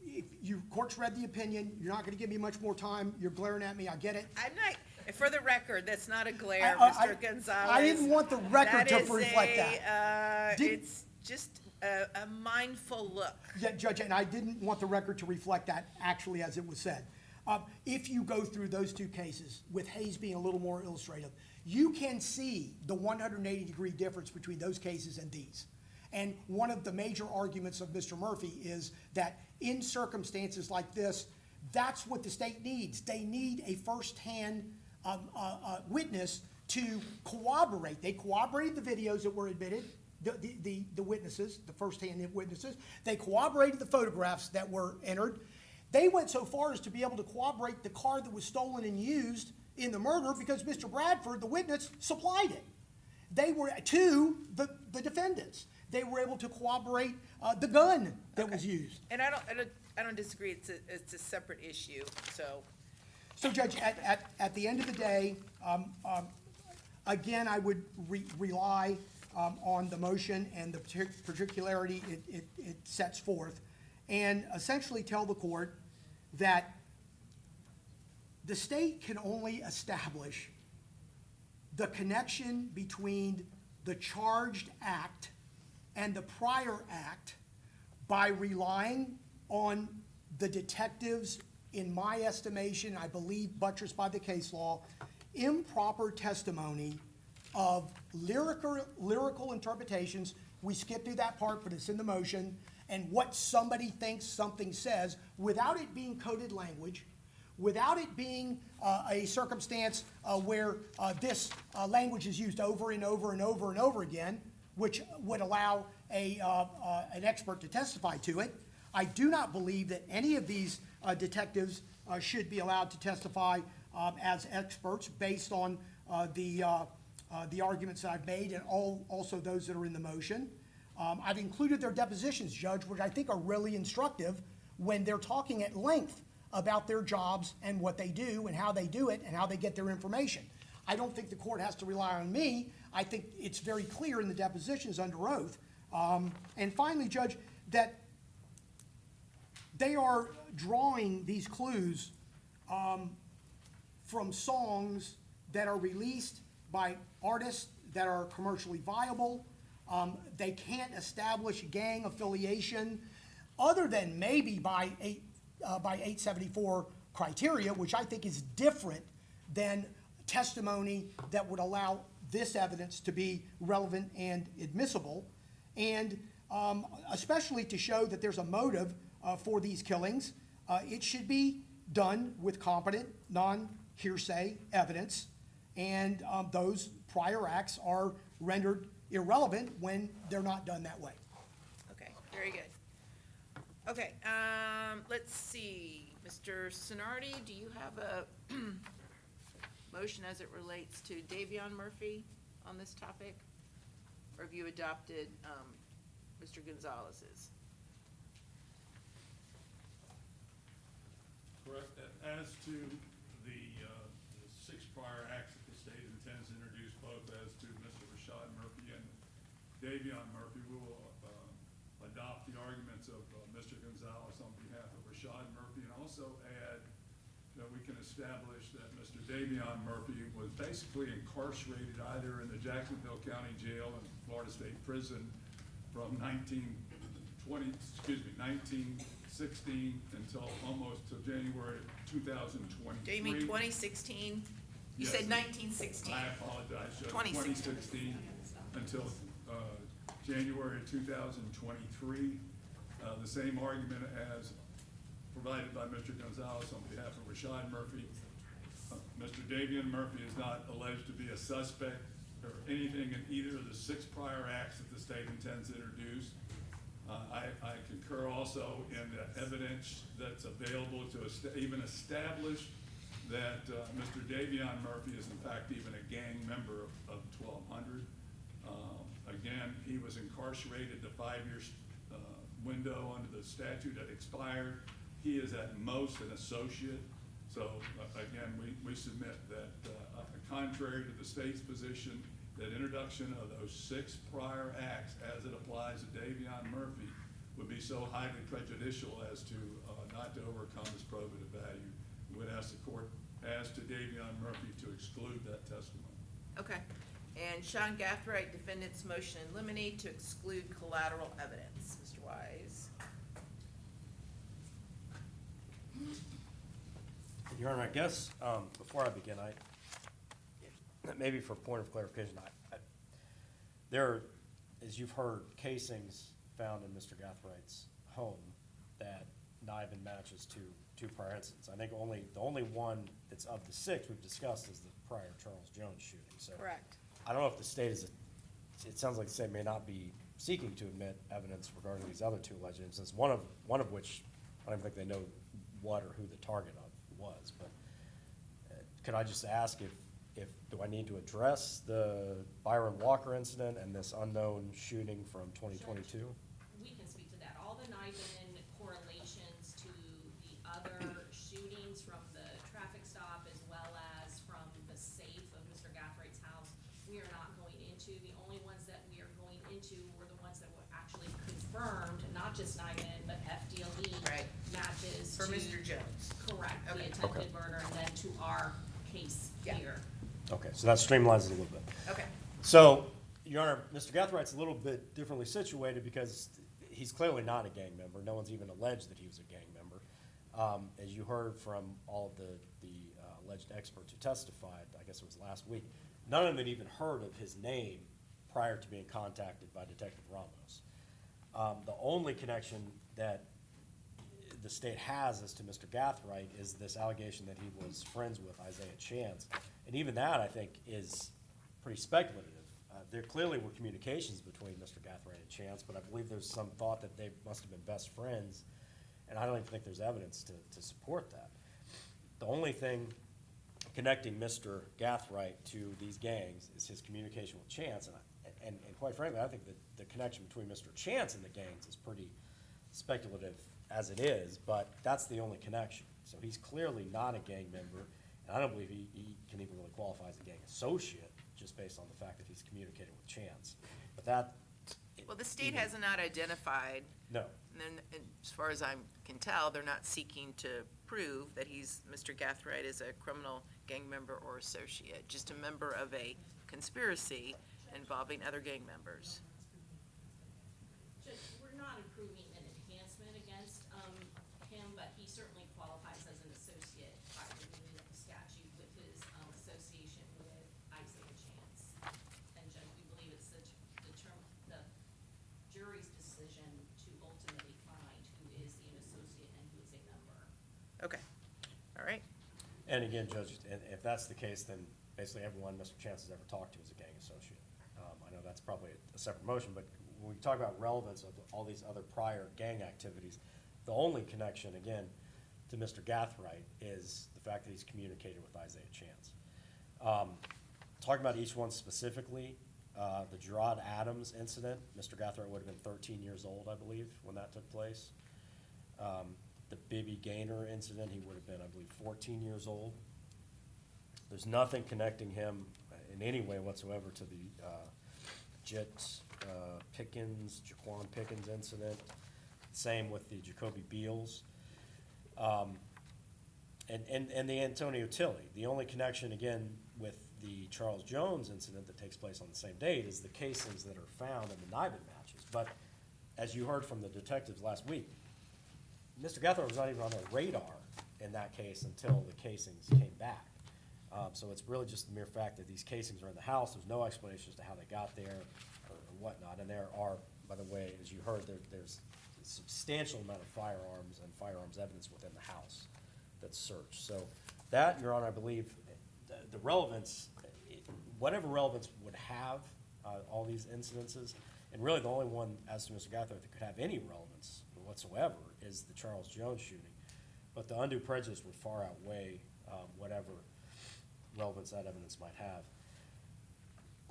Speaker 4: if you, court's read the opinion, you're not gonna give me much more time, you're glaring at me, I get it.
Speaker 1: I'm not, for the record, that's not a glare,
Speaker 4: I-
Speaker 1: Mr. Gonzalez.
Speaker 4: I didn't want the record to reflect that.
Speaker 1: That is
Speaker 4: Did-
Speaker 1: it's just a mindful look.
Speaker 4: Yeah, Judge, and I didn't want the record to reflect that actually as it was said. If you go through those two cases, with Hayes being a little more illustrative, you can see the 180-degree difference between those cases and these. And one of the major arguments of Mr. Murphy is that in circumstances like this, that's what the state needs. They need a firsthand witness to corroborate. They corroborated the videos that were admitted, the witnesses, the firsthand witnesses. They corroborated the photographs that were entered. They went so far as to be able to corroborate the car that was stolen and used in the murder because Mr. Bradford, the witness, supplied it. They were to the defendants. They were able to corroborate the gun that was used.
Speaker 1: And I don't disagree, it's a separate issue, so.
Speaker 4: So, Judge, at the end of the day, again, I would rely on the motion and the particularity it sets forth, and essentially tell the court that the state can only establish the connection between the charged act and the prior act by relying on the detectives, in my estimation, I believe buttressed by the case law, improper testimony of lyrical interpretations. We skipped through that part, but it's in the motion. And what somebody thinks something says, without it being coded language, without it being a circumstance where this language is used over and over and over and over again, which would allow an expert to testify to it. I do not believe that any of these detectives should be allowed to testify as experts based on the arguments that I've made and also those that are in the motion. I've included their depositions, Judge, which I think are really instructive when they're talking at length about their jobs and what they do and how they do it and how they get their information. I don't think the court has to rely on me. I think it's very clear in the depositions under oath. And finally, Judge, that they are drawing these clues from songs that are released by artists that are commercially viable. They can't establish gang affiliation other than maybe by 874 criteria, which I think is different than testimony that would allow this evidence to be relevant and admissible, and especially to show that there's a motive for these killings. It should be done with competent, non-hearsay evidence, and those prior acts are rendered irrelevant when they're not done that way.
Speaker 1: Okay, very good. Okay, let's see, Mr. Sonardi, do you have a motion as it relates to Davion Murphy on this topic? Or have you adopted, Mr. Gonzalez's?
Speaker 6: Correct. As to the 6 prior acts that the state intends to introduce, both as to Mr. Rashad Murphy and Davion Murphy, we will adopt the arguments of Mr. Gonzalez on behalf of Rashad Murphy, and also add that we can establish that Mr. Davion Murphy was basically incarcerated either in the Jacksonville County Jail and Florida State Prison from 1916 until almost to January 2023.
Speaker 1: Do you mean 2016? You
Speaker 6: Yes.
Speaker 1: said 1916.
Speaker 6: I apologize, Judge.
Speaker 1: 2016.
Speaker 6: 2016 until January 2023. The same argument as provided by Mr. Gonzalez on behalf of Rashad Murphy. Mr. Davion Murphy is not alleged to be a suspect or anything in either of the 6 prior acts that the state intends to introduce. I concur also in the evidence that's available to even establish that Mr. Davion Murphy is in fact even a gang member of 1200. Again, he was incarcerated, the 5-year window under the statute that expired. He is at most an associate. So again, we submit that contrary to the state's position, that introduction of those 6 prior acts as it applies to Davion Murphy would be so highly prejudicial as to not to overcome its probative value. We would ask the court, as to Davion Murphy, to exclude that testimony.
Speaker 1: Okay. And Sean Gathright, defendant's motion in limine to exclude collateral evidence. Mr. Wise.
Speaker 7: Your Honor, I guess, before I begin, maybe for a point of clarification, there are, as you've heard, casings found in Mr.Gathright's home that not even matches to 2 prior incidents. I think the only one that's of the 6 we've discussed is the prior Charles Jones shooting. So
Speaker 1: Correct.
Speaker 7: I don't know if the state it sounds like the state may not be seeking to admit evidence regarding these other 2 alleged incidents, one of which I don't think they know what or who the target of was. But could I just ask if do I need to address the Byron Walker incident and this unknown shooting from 2022?
Speaker 2: We can speak to that. All the Niven correlations to the other shootings from the traffic stop as well as from the safe of Mr.Gathright's house, we are not going into. The only ones that we are going into were the ones that were actually confirmed, not just Niven, but FDLE
Speaker 1: Right.
Speaker 2: matches
Speaker 1: For
Speaker 2: to.
Speaker 1: Mr. Jones.
Speaker 2: Correct, the
Speaker 1: Okay.
Speaker 2: attempted murder, and then to our case
Speaker 1: Yeah.
Speaker 2: here.
Speaker 7: Okay, so that streamlines it a little bit.
Speaker 1: Okay.
Speaker 7: So, Your Honor, Mr. Gathright's a little bit differently situated because he's clearly not a gang member. No one's even alleged that he was a gang member. As you heard from all of the alleged experts who testified, I guess it was last week, none of them had even heard of his name prior to being contacted by Detective Ramos. The only connection that the state has as to Mr. Gathright is this allegation that he was friends with Isaiah Chance. And even that, I think, is pretty speculative. There clearly were communications between Mr. Gathright and Chance, but I believe there's some thought that they must have been best friends, and I don't even think there's evidence to support that. The only thing connecting Mr. Gathright to these gangs is his communication with Chance, and quite frankly, I think that the connection between Mr. Chance and the gangs is pretty speculative as it is, but that's the only connection. So he's clearly not a gang member, and I don't believe he can even really qualify as a gang associate, just based on the fact that he's communicating with Chance. But that.
Speaker 1: Well, the state has not identified,
Speaker 7: No.
Speaker 1: and then, and as far as I can tell, they're not seeking to prove that Mr. Gathright is a criminal gang member or associate, just a member of a conspiracy involving other gang members.
Speaker 2: Judge, we're not approving an enhancement against him, but he certainly qualifies as an associate by the meaning of the statute with his association with Isaiah Chance. And Judge, we believe it's the jury's decision to ultimately find who is an associate and who is a member.
Speaker 1: Okay, all right.
Speaker 7: And again, Judge, if that's the case, then basically everyone Mr. Chance has ever talked to is a gang associate. I know that's probably a separate motion, but when we talk about relevance of all these other prior gang activities, the only connection, again, to Mr. Gathright is the fact that he's communicated with Isaiah Chance. Talking about each one specifically, the Gerard Adams incident, Mr. Gathright would have been 13 years old, I believe, when that took place. The Bibby Gaynor incident, he would have been, I believe, 14 years old. There's nothing connecting him in any way whatsoever to the Jaquan Pickens incident. Same with the Jacoby Beals. And the Antonio Tilley. The only connection, again, with the Charles Jones incident that takes place on the same date is the casings that are found in the Niven matches. But as you heard from the detectives last week, Mr. Gathright was not even on their radar in that case until the casings came back. So it's really just the mere fact that these casings are in the house. There's no explanation as to how they got there or whatnot. And there are, by the way, as you heard, there's a substantial amount of firearms and firearms evidence within the house that's searched. So That, Your Honor, I believe, the relevance, whatever relevance would have all these incidences, and really the only one, as to Mr. Gathright, that could have any relevance whatsoever is the Charles Jones shooting. But the undue prejudice would far outweigh whatever relevance that evidence might have.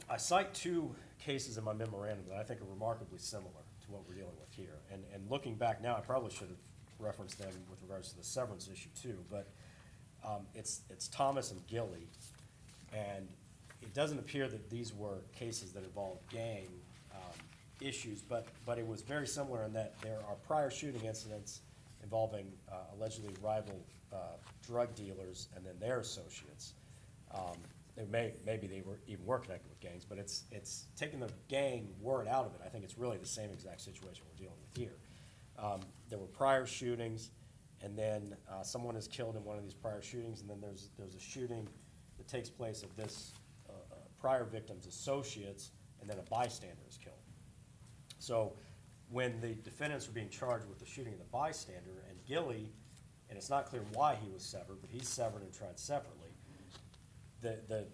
Speaker 7: I cite two cases in my memorandum that I think are remarkably similar to what we're dealing with here. And looking back now, I probably should have referenced them with regards to the severance issue too, but it's Thomas and Gilly. And it doesn't appear that these were cases that involved gang issues, but it was very similar in that there are prior shooting incidents involving allegedly rival drug dealers and then their associates. Maybe they were connected with gangs, but it's taking the gang word out of it. I think it's really the same exact situation we're dealing with here. There were prior shootings, and then someone is killed in one of these prior shootings, and then there's a shooting that takes place of this prior victim's associates, and then a bystander is killed. So when the defendants were being charged with the shooting of the bystander, and Gilly, and it's not clear why he was severed, but he's severed and tried separately, the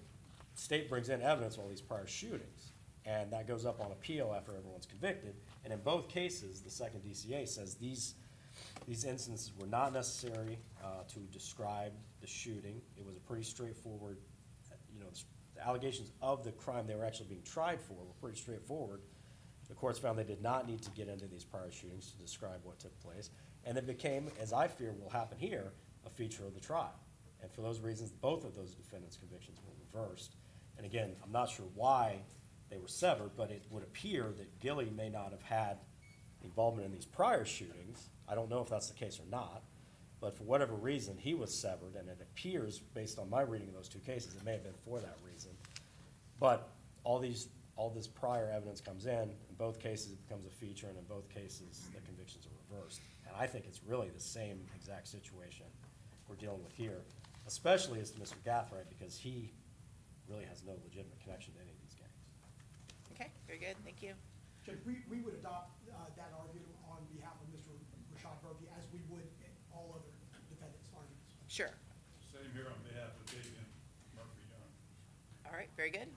Speaker 7: state brings in evidence of all these prior shootings, and that goes up on appeal after everyone's convicted. And in both cases, the second DCA says these instances were not necessary to describe the shooting. It was a pretty straightforward, the allegations of the crime they were actually being tried for were pretty straightforward. The courts found they did not need to get into these prior shootings to describe what took place. And it became, as I fear will happen here, a feature of the trial. And for those reasons, both of those defendants' convictions were reversed. And again, I'm not sure why they were severed, but it would appear that Gilly may not have had involvement in these prior shootings. I don't know if that's the case or not, but for whatever reason, he was severed, and it appears, based on my reading of those two cases, it may have been for that reason. But all this prior evidence comes in both cases it becomes a feature, and in both cases, the convictions are reversed. And I think it's really the same exact situation we're dealing with here, especially as to Mr. Gathright, because he really has no legitimate connection to any of these gangs.
Speaker 1: Okay, very good, thank you.
Speaker 4: Judge, we would adopt that argument on behalf of Mr. Rashad Murphy as we would all other defendants' arguments.
Speaker 1: Sure.
Speaker 6: Same here on behalf of Davion Murphy, Your Honor.
Speaker 1: All right, very good.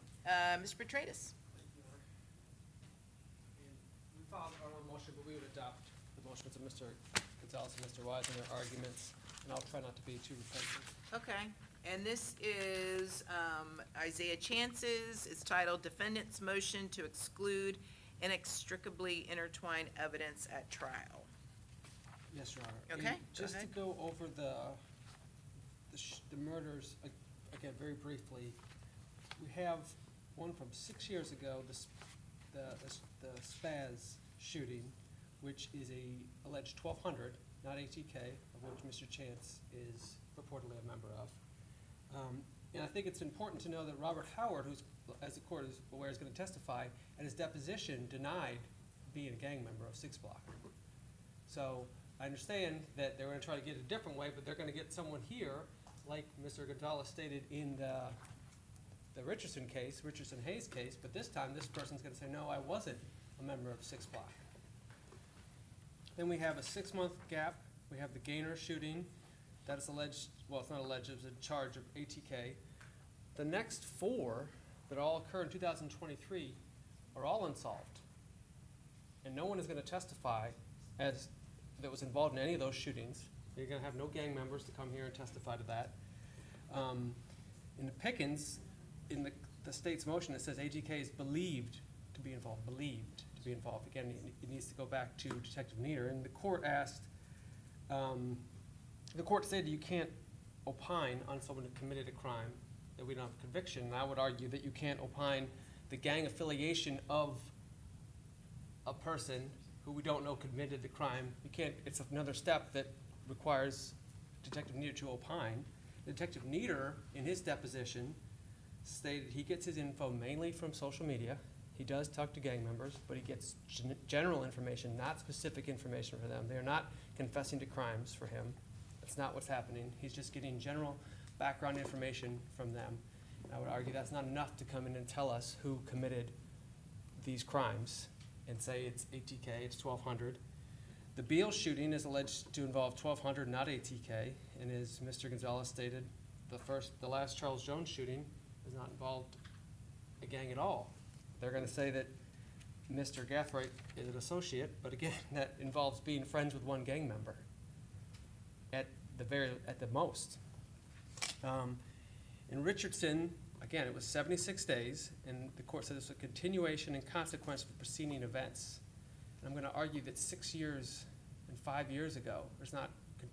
Speaker 1: Mr. Petratus.
Speaker 8: Thank you, Your Honor. And we filed our own motion, but we would adopt the motions of Mr. Gonzalez and Mr. Wise in their arguments, and I'll try not to be too repetitive.
Speaker 1: Okay, and this is Isaiah Chance's. It's titled Defendant's Motion to Exclude Inextricably Intertwined Evidence at Trial.
Speaker 8: Yes, Your Honor.
Speaker 1: Okay,
Speaker 8: And
Speaker 1: go
Speaker 8: just to
Speaker 1: ahead.
Speaker 8: go over the murders, again, very briefly, we have one from 6 years ago, the Spaz shooting, which is a alleged 1200, not ATK, of which Mr. Chance is purportedly a member of. And I think it's important to know that Robert Howard, who's, as the court is aware, is going to testify, at his deposition denied being a gang member of 6 Block. So I understand that they're going to try to get it a different way, but they're going to get someone here, like Mr. Gonzalez stated in the Richardson-Hayes case, but this time this person's going to say, no, I wasn't a member of 6 Block. Then we have a 6-month gap. We have the Gaynor shooting. That is alleged, well, it's not alleged, it was a charge of ATK. The next 4 that all occurred in 2023 are all unsolved. And no one is going to testify as that was involved in any of those shootings. You're going to have no gang members to come here and testify to that. In the Pickens, in the state's motion, it says ATK is believed to be involved, Again, it needs to go back to Detective Nieder. And the court asked, the court said you can't opine on someone who committed a crime that we don't have a conviction. And I would argue that you can't opine the gang affiliation of a person who we don't know committed the crime. You can't, it's another step that requires Detective Nieder to opine. Detective Nieder, in his deposition, stated he gets his info mainly from social media. He does talk to gang members, but he gets general information, not specific information for them. They are not confessing to crimes for him. That's not what's happening. He's just getting general background information from them. And I would argue that's not enough to come in and tell us who committed these crimes and say it's ATK, it's 1200. The Beale shooting is alleged to involve 1200, not ATK, and as Mr. Gonzalez stated, the last Charles Jones shooting is not involved a gang at all. They're gonna say that Mr. Gathright is an associate, but again, that involves being friends with one gang member at the most. In Richardson, again, it was 76 days, and the court said this was a continuation and consequence of preceding events. And I'm gonna argue that 6 years and 5 years ago, there's not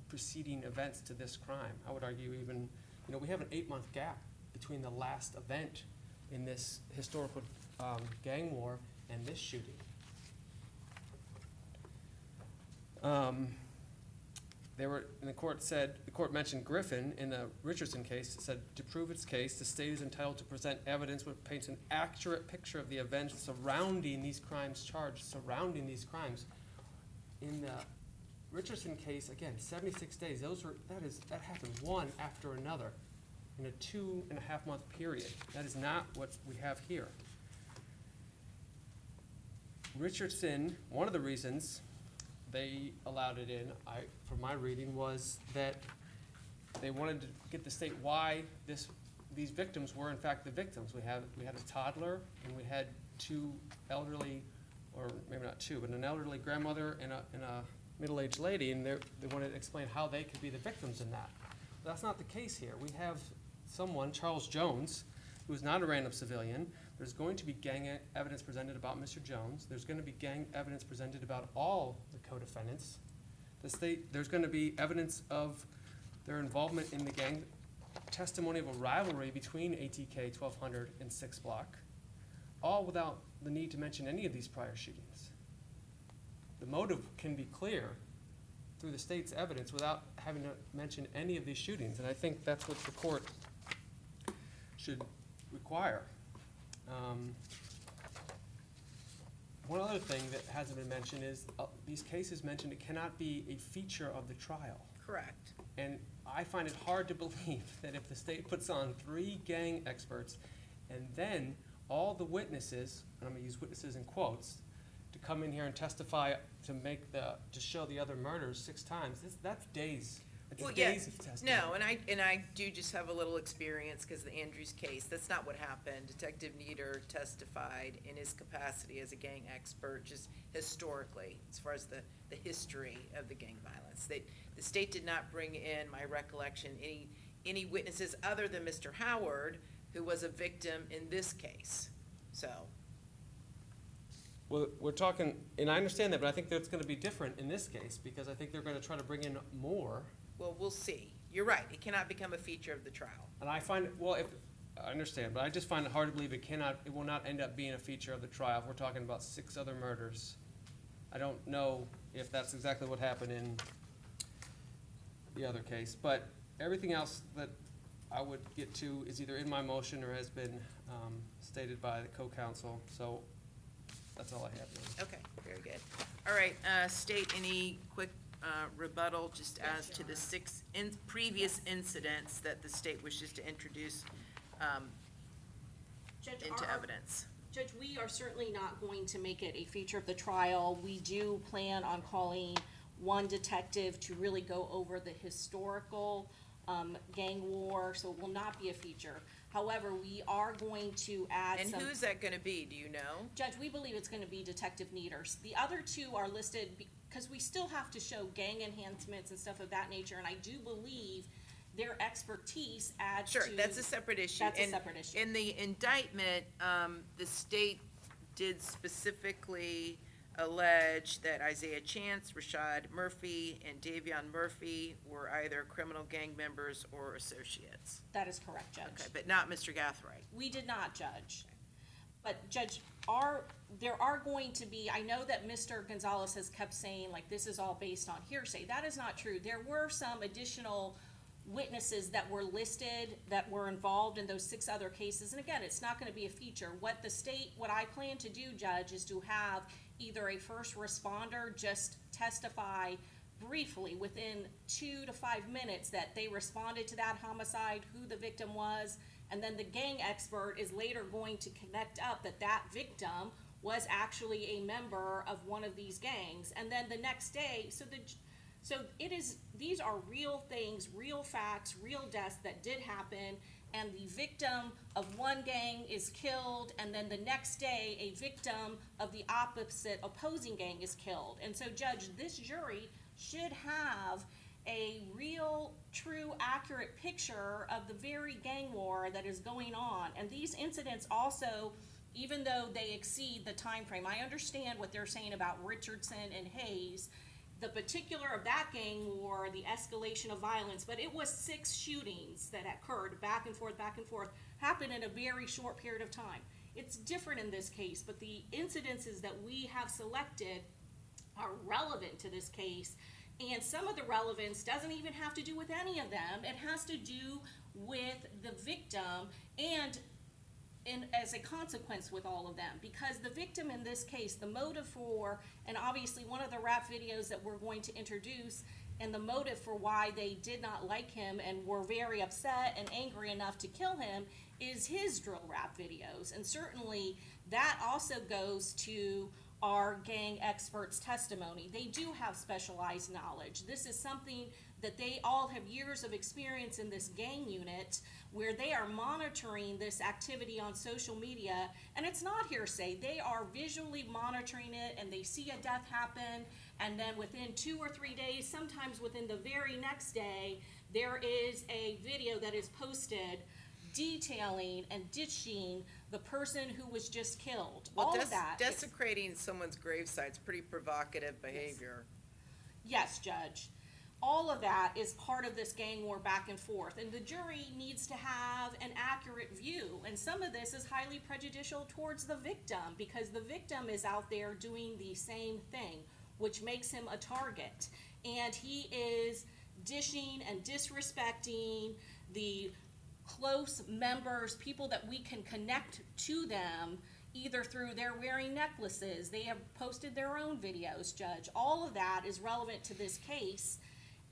Speaker 8: preceding events to this crime. I would argue even, we have an 8-month gap between the last event in this historical gang war and this shooting. The court mentioned Griffin in the Richardson case. It said, to prove its case, the state is entitled to present evidence which paints an accurate picture of the events surrounding these crimes charged, surrounding these crimes. In the Richardson case, again, 76 days, that happened one after another in a 2.5-month period. That is not what we have here. Richardson, one of the reasons they allowed it in, from my reading, was that they wanted to get the state why these victims were in fact the victims. We had a toddler, and we had two elderly, or maybe not two, but an elderly grandmother and a middle-aged lady, and they wanted to explain how they could be the victims in that. But that's not the case here. We have someone, Charles Jones, who is not a random civilian. There's going to be gang evidence presented about Mr. Jones. There's going to be gang evidence presented about all the co-defendants. There's going to be evidence of their involvement in the gang, testimony of a rivalry between ATK 1200 and 6 Block, all without the need to mention any of these prior shootings. The motive can be clear through the state's evidence without having to mention any of these shootings, and I think that's what the court should require. One other thing that hasn't been mentioned is these cases mentioned it cannot be a feature of the trial.
Speaker 1: Correct.
Speaker 8: And I find it hard to believe that if the state puts on 3 gang experts and then all the witnesses, and I'm gonna use witnesses in quotes, to come in here and testify to show the other murders 6 times, that's days. It's
Speaker 1: Well, yeah,
Speaker 8: days of testimony.
Speaker 1: no, and I do just have a little experience because the Andrews case, that's not what happened. Detective Nieder testified in his capacity as a gang expert, just historically, as far as the history of the gang violence. The state did not bring in, my recollection, any witnesses other than Mr. Howard, who was a victim in this case, so.
Speaker 8: Well, we're talking, and I understand that, but I think that's gonna be different in this case, because I think they're gonna try to bring in more.
Speaker 1: Well, we'll see. You're right, it cannot become a feature of the trial.
Speaker 8: And I find, I understand, but I just find it hard to believe it will not end up being a feature of the trial if we're talking about 6 other murders. I don't know if that's exactly what happened in the other case, but everything else that I would get to is either in my motion or has been stated by the co-counsel, so that's all I have now.
Speaker 1: Okay, very good. All right, state any quick rebuttal just as to the 6 previous incidents that the state wishes to introduce
Speaker 2: Judge,
Speaker 1: into evidence.
Speaker 2: Judge, we are certainly not going to make it a feature of the trial. We do plan on calling one detective to really go over the historical gang war, so it will not be a feature. However, we are going to add
Speaker 1: And
Speaker 2: some.
Speaker 1: who's that gonna be, do you know?
Speaker 2: Judge, we believe it's gonna be Detective Nieders. The other 2 are listed because we still have to show gang enhancements and stuff of that nature, and I do believe their expertise adds to.
Speaker 1: Sure, that's a separate issue.
Speaker 2: That's a
Speaker 1: And
Speaker 2: separate issue.
Speaker 1: in the indictment, the state did specifically allege that Isaiah Chance, Rashad Murphy, and Davion Murphy were either criminal gang members or associates.
Speaker 2: That is correct, Judge.
Speaker 1: Okay, but not Mr. Gathright.
Speaker 2: We did not, Judge. But Judge, there are going to be, I know that Mr. Gonzalez has kept saying, like, this is all based on hearsay. That is not true. There were some additional witnesses that were listed that were involved in those 6 other cases. And again, it's not gonna be a feature. What I plan to do, Judge, is to have either a first responder just testify briefly within 2 to 5 minutes that they responded to that homicide, who the victim was, and then the gang expert is later going to connect up that victim was actually a member of one of these gangs. And then the next day, so So these are real things, real facts, real deaths that did happen, and the victim of one gang is killed, and then the next day, a victim of the opposite opposing gang is killed. And so, Judge, this jury should have a real, true, accurate picture of the very gang war that is going on. And these incidents also, even though they exceed the time frame, I understand what they're saying about Richardson and Hayes, the particular of that gang war, the escalation of violence, but it was 6 shootings that occurred back and forth, happened in a very short period of time. It's different in this case, but the incidences that we have selected are relevant to this case, and some of the relevance doesn't even have to do with any of them. It has to do with the victim and as a consequence with all of them, because the victim in this case, the motive for, and obviously one of the rap videos that we're going to introduce, and the motive for why they did not like him and were very upset and angry enough to kill him is his drill rap videos. And certainly that also goes to our gang experts' testimony. They do have specialized knowledge. This is something that they all have years of experience in this gang unit, where they are monitoring this activity on social media, and it's not hearsay. They are visually monitoring it, and they see a death happen, and then within 2 or 3 days, sometimes within the very next day, there is a video that is posted detailing and ditching the person who was just killed.
Speaker 1: Well,
Speaker 2: All of that.
Speaker 1: desecrating someone's gravesite is pretty provocative behavior.
Speaker 2: Yes, Judge. All of that is part of this gang war back and forth, and the jury needs to have an accurate view, and some of this is highly prejudicial towards the victim, because the victim is out there doing the same thing, which makes him a target, and he is dishing and disrespecting the close members, people that we can connect to them, either through their wearing necklaces. They have posted their own videos, Judge. All of that is relevant to this case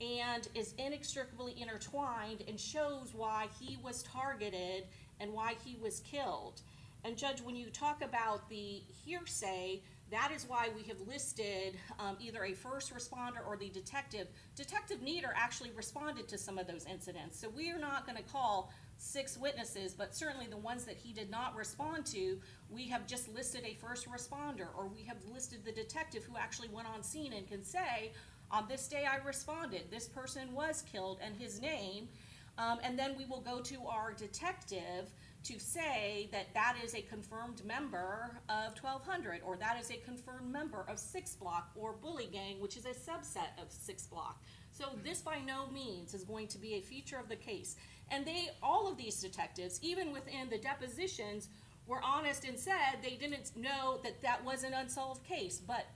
Speaker 2: and is inextricably intertwined and shows why he was targeted and why he was killed. And Judge, when you talk about the hearsay, that is why we have listed either a first responder or the detective. Detective Nieder actually responded to some of those incidents. So we are not going to call 6 witnesses, but certainly the ones that he did not respond to, we have just listed a first responder, or we have listed the detective who actually went on scene and can say, on this day I responded, this person was killed, and his name, and then we will go to our detective to say that that is a confirmed member of 1200, or that is a confirmed member of 6 Block, or Bully Gang, which is a subset of 6 Block. So this by no means is going to be a feature of the case. And all of these detectives, even within the depositions, were honest and said they didn't know that that was an unsolved case. But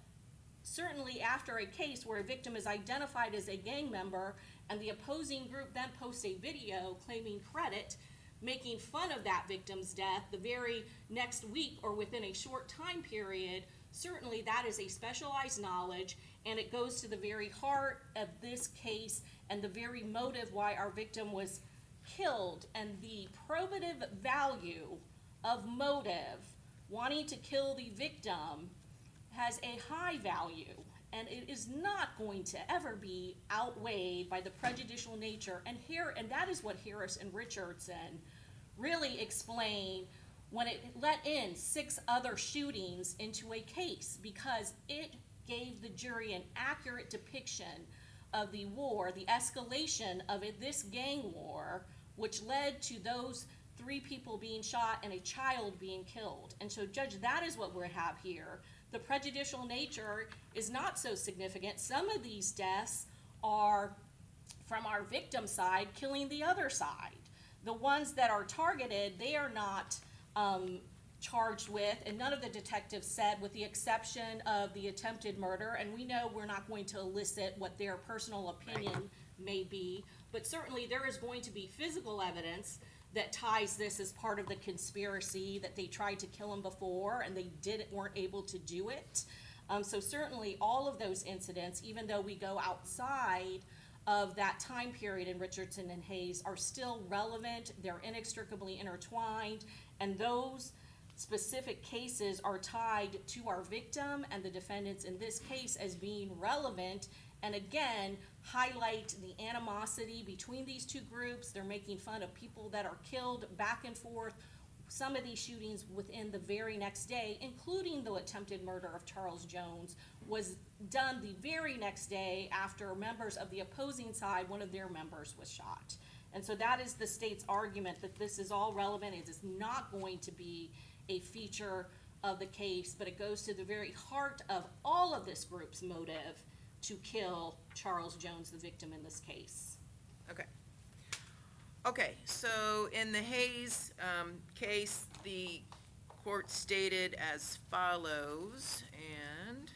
Speaker 2: certainly after a case where a victim is identified as a gang member and the opposing group then posts a video claiming credit, making fun of that victim's death the very next week or within a short time period, certainly that is a specialized knowledge, and it goes to the very heart of this case and the very motive why our victim was killed. And the probative value of motive, wanting to kill the victim, has a high value, and it is not going to ever be outweighed by the prejudicial nature. And that is what Harris and Richardson really explain when it let in 6 other shootings into a case, because it gave the jury an accurate depiction of the war, the escalation of this gang war, which led to those 3 people being shot and a child being killed. And so, Judge, that is what we have here. The prejudicial nature is not so significant. Some of these deaths are from our victim side killing the other side. The ones that are targeted, they are not charged with, and none of the detectives said, with the exception of the attempted murder, and we know we're not going to elicit what their personal opinion may be, but certainly there is going to be physical evidence that ties this as part of the conspiracy, that they tried to kill him before and they weren't able to do it. So certainly all of those incidents, even though we go outside of that time period in Richardson and Hayes, are still relevant. They're inextricably intertwined, and those specific cases are tied to our victim and the defendants in this case as being relevant and again, highlight the animosity between these two groups. They're making fun of people that are killed back and forth. Some of these shootings within the very next day, including the attempted murder of Charles Jones, was done the very next day after members of the opposing side, one of their members was shot. And so that is the state's argument that this is all relevant. It is not going to be a feature of the case, but it goes to the very heart of all of this group's motive to kill Charles Jones, the victim in this case.
Speaker 1: Okay. Okay, so in the Hayes case, the court stated as follows, and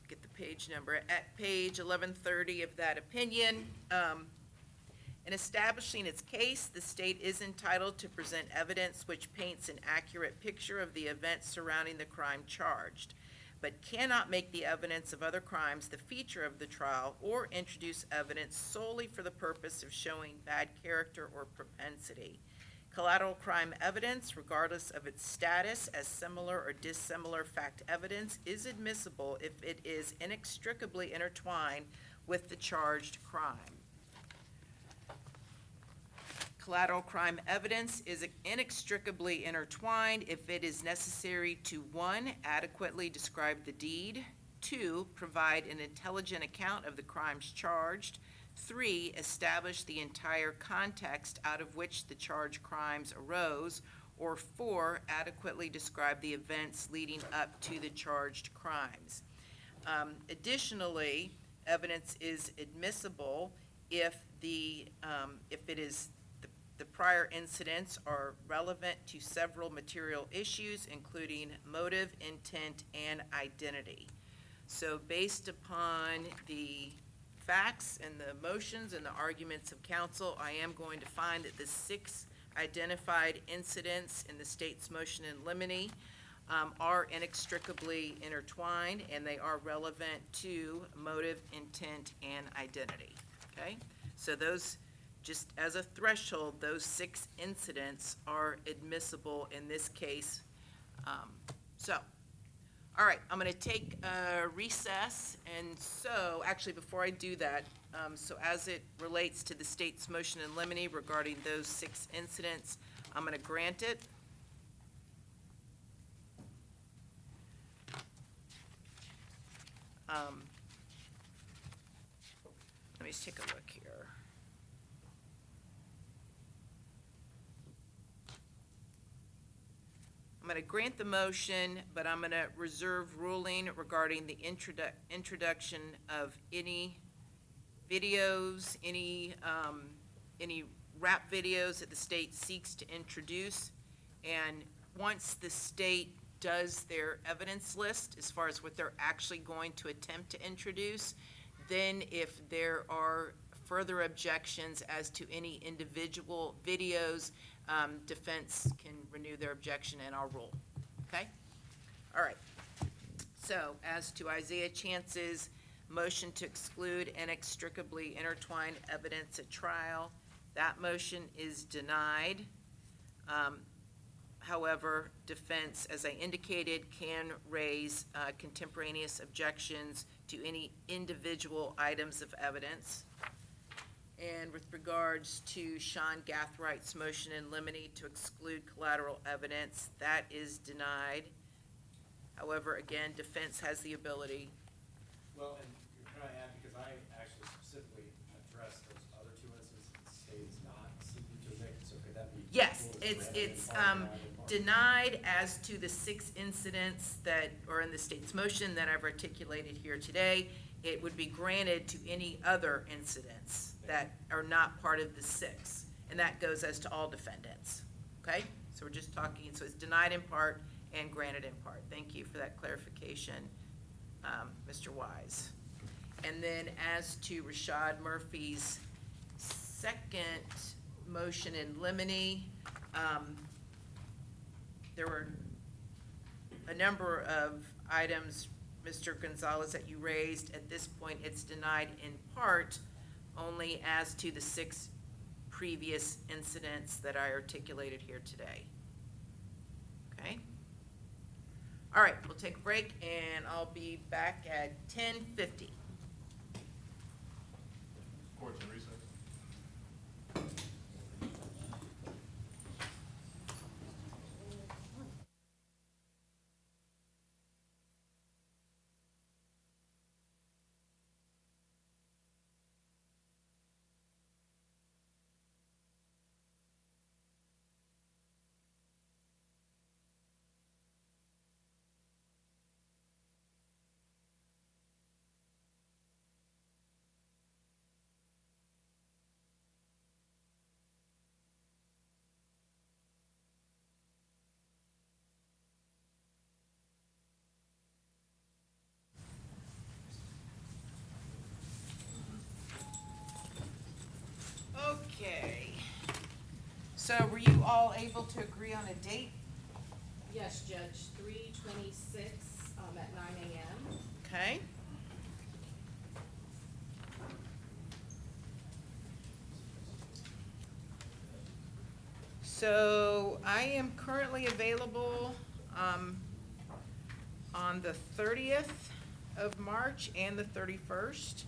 Speaker 1: get the page number. At page 1130 of that opinion, in establishing its case, the state is entitled to present evidence which paints an accurate picture of the events surrounding the crime charged, but cannot make the evidence of other crimes the feature of the trial or introduce evidence solely for the purpose of showing bad character or propensity. Collateral crime evidence, regardless of its status as similar or dissimilar fact evidence, is admissible if it is inextricably intertwined with the charged crime. Collateral crime evidence is inextricably intertwined if it is necessary to, 1, adequately describe the deed, 2, provide an intelligent account of the crimes charged, 3, establish the entire context out of which the charged crimes arose, or 4, adequately describe the events leading up to the charged crimes. Additionally, evidence is admissible if the prior incidents are relevant to several material issues, including motive, intent, and identity. So based upon the facts and the motions and the arguments of counsel, I am going to find that the 6 identified incidents in the state's motion in limine are inextricably intertwined, and they are relevant to motive, intent, and identity, okay? So those, just as a threshold, those 6 incidents are admissible in this case. All right, I'm gonna take a recess, and so, actually, before I do that, so as it relates to the state's motion in limine regarding those 6 incidents, I'm gonna grant it. Let me just take a look here. I'm going to grant the motion, but I'm going to reserve ruling regarding the introduction of any videos, any rap videos that the state seeks to introduce. And once the state does their evidence list, as far as what they're actually going to attempt to introduce, then if there are further objections as to any individual videos, defense can renew their objection and I'll rule, okay? All right, so as to Isaiah Chance's motion to exclude inextricably intertwined evidence at trial, that motion is denied. However, defense, as I indicated, can raise contemporaneous objections to any individual items of evidence. And with regards to Sean Gathright's motion in limine to exclude collateral evidence, that is denied. However, again, defense has the ability.
Speaker 3: Well, and can I add, because I actually specifically addressed those other 2 instances, the state is not seeking to evict, so could that be?
Speaker 1: Yes, it's denied as to the 6 incidents that are in the state's motion that I've articulated here today. It would be granted to any other incidents that are not part of the 6, and that goes as to all defendants, okay? So we're just talking, so it's denied in part and granted in part. Thank you for that clarification, Mr. Wise. And then as to Rashad Murphy's second motion in limine, there were a number of items, Mr. Gonzalez, that you raised. At this point, it's denied in part only as to the 6 previous incidents that I articulated here today. Okay? All right, we'll take a break, and I'll be back at 10:50.
Speaker 6: Court's in recess.
Speaker 1: Okay. So were you all able to agree on a date?
Speaker 2: Yes, Judge, 3/26, at 9 a.m.
Speaker 1: Okay. So I am currently available on the 30th of March and the 31st.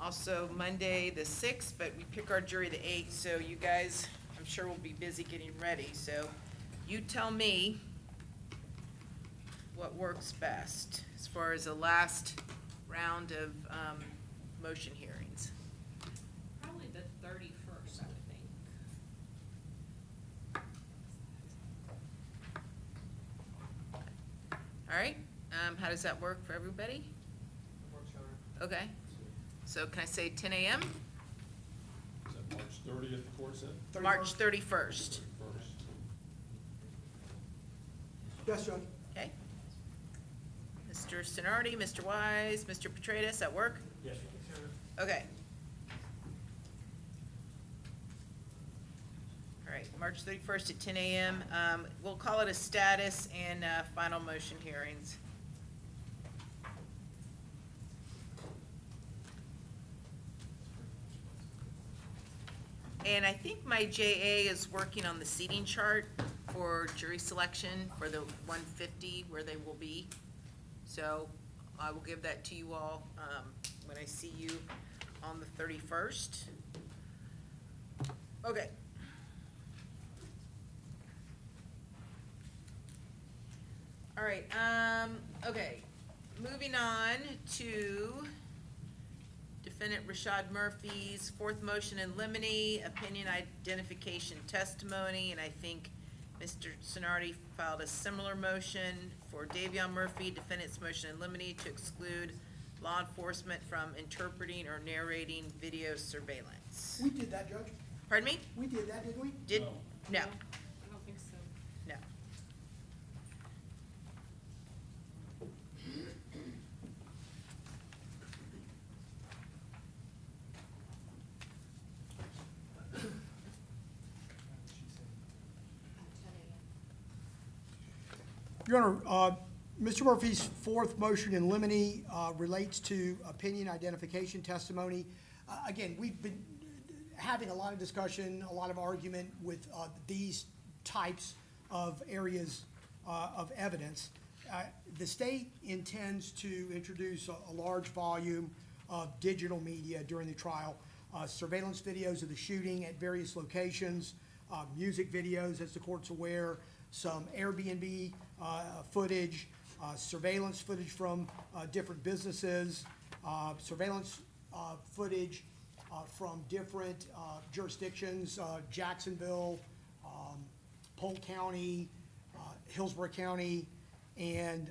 Speaker 1: Also Monday, the 6th, but we pick our jury the 8th, so you guys, I'm sure will be busy getting ready. So you tell me what works best as far as the last round of motion hearings.
Speaker 2: Probably the 31st, I would think.
Speaker 1: All right, how does that work for everybody? Okay, so can I say 10 a.m.?
Speaker 6: Is that March 30th, the court said?
Speaker 1: March 31st,
Speaker 6: First.
Speaker 4: Yes, Judge.
Speaker 1: okay? Mr. Sonardi, Mr. Wise, Mr. Petratus, at work?
Speaker 7: Yes.
Speaker 1: Okay. All right, March 31st at 10 a.m. We'll call it a status and final motion hearings. And I think my JA is working on the seating chart for jury selection for the 150 where they will be. So I will give that to you all when I see you on the 31st. Okay. All right, okay, moving on to defendant Rashad Murphy's fourth motion in limine, opinion identification testimony, and I think Mr. Sonardi filed a similar motion for Davion Murphy, defendant's motion in limine to exclude law enforcement from interpreting or narrating video surveillance.
Speaker 4: We did that, Judge.
Speaker 1: Pardon me?
Speaker 4: We did that, didn't we?
Speaker 1: Did, no,
Speaker 2: I don't think so.
Speaker 1: no.
Speaker 4: Your Honor, Mr. Murphy's fourth motion in limine relates to opinion identification testimony. Again, we've been having a lot of discussion, a lot of argument with these types of areas of evidence. The state intends to introduce a large volume of digital media during the trial, surveillance videos of the shooting at various locations, music videos, as the court's aware, some Airbnb footage, surveillance footage from different businesses, surveillance footage from different jurisdictions, Jacksonville, Polk County, Hillsborough County, and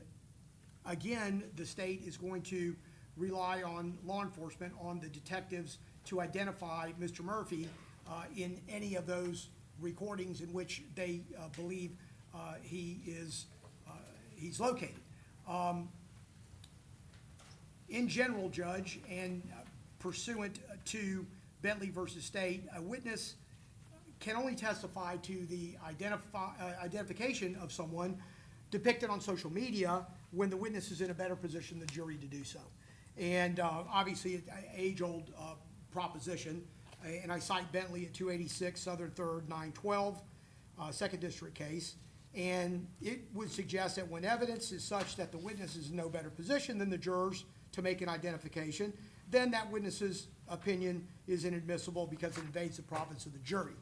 Speaker 4: again, the state is going to rely on law enforcement, on the detectives to identify Mr. Murphy in any of those recordings in which they believe he's located. In general, Judge, and pursuant to Bentley versus State, a witness can only testify to the identification of someone depicted on social media when the witness is in a better position than the jury to do so. And obviously, it's an age-old proposition, and I cite Bentley at 286 Southern 3rd 912, second district case. And it would suggest that when evidence is such that the witness is in no better position than the jurors to make an identification, then that witness's opinion is inadmissible because it invades the province of the jury.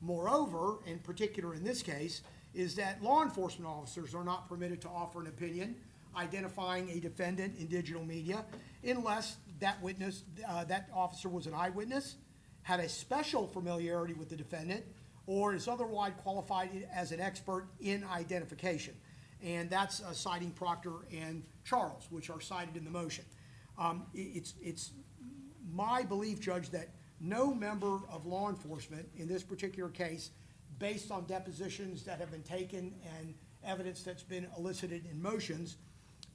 Speaker 4: Moreover, in particular in this case, is that law enforcement officers are not permitted to offer an opinion identifying a defendant in digital media unless that witness, that officer was an eyewitness, had a special familiarity with the defendant, or is otherwise qualified as an expert in identification. And that's citing Proctor and Charles, which are cited in the motion. It's my belief, Judge, that no member of law enforcement in this particular case, based on depositions that have been taken and evidence that's been elicited in motions,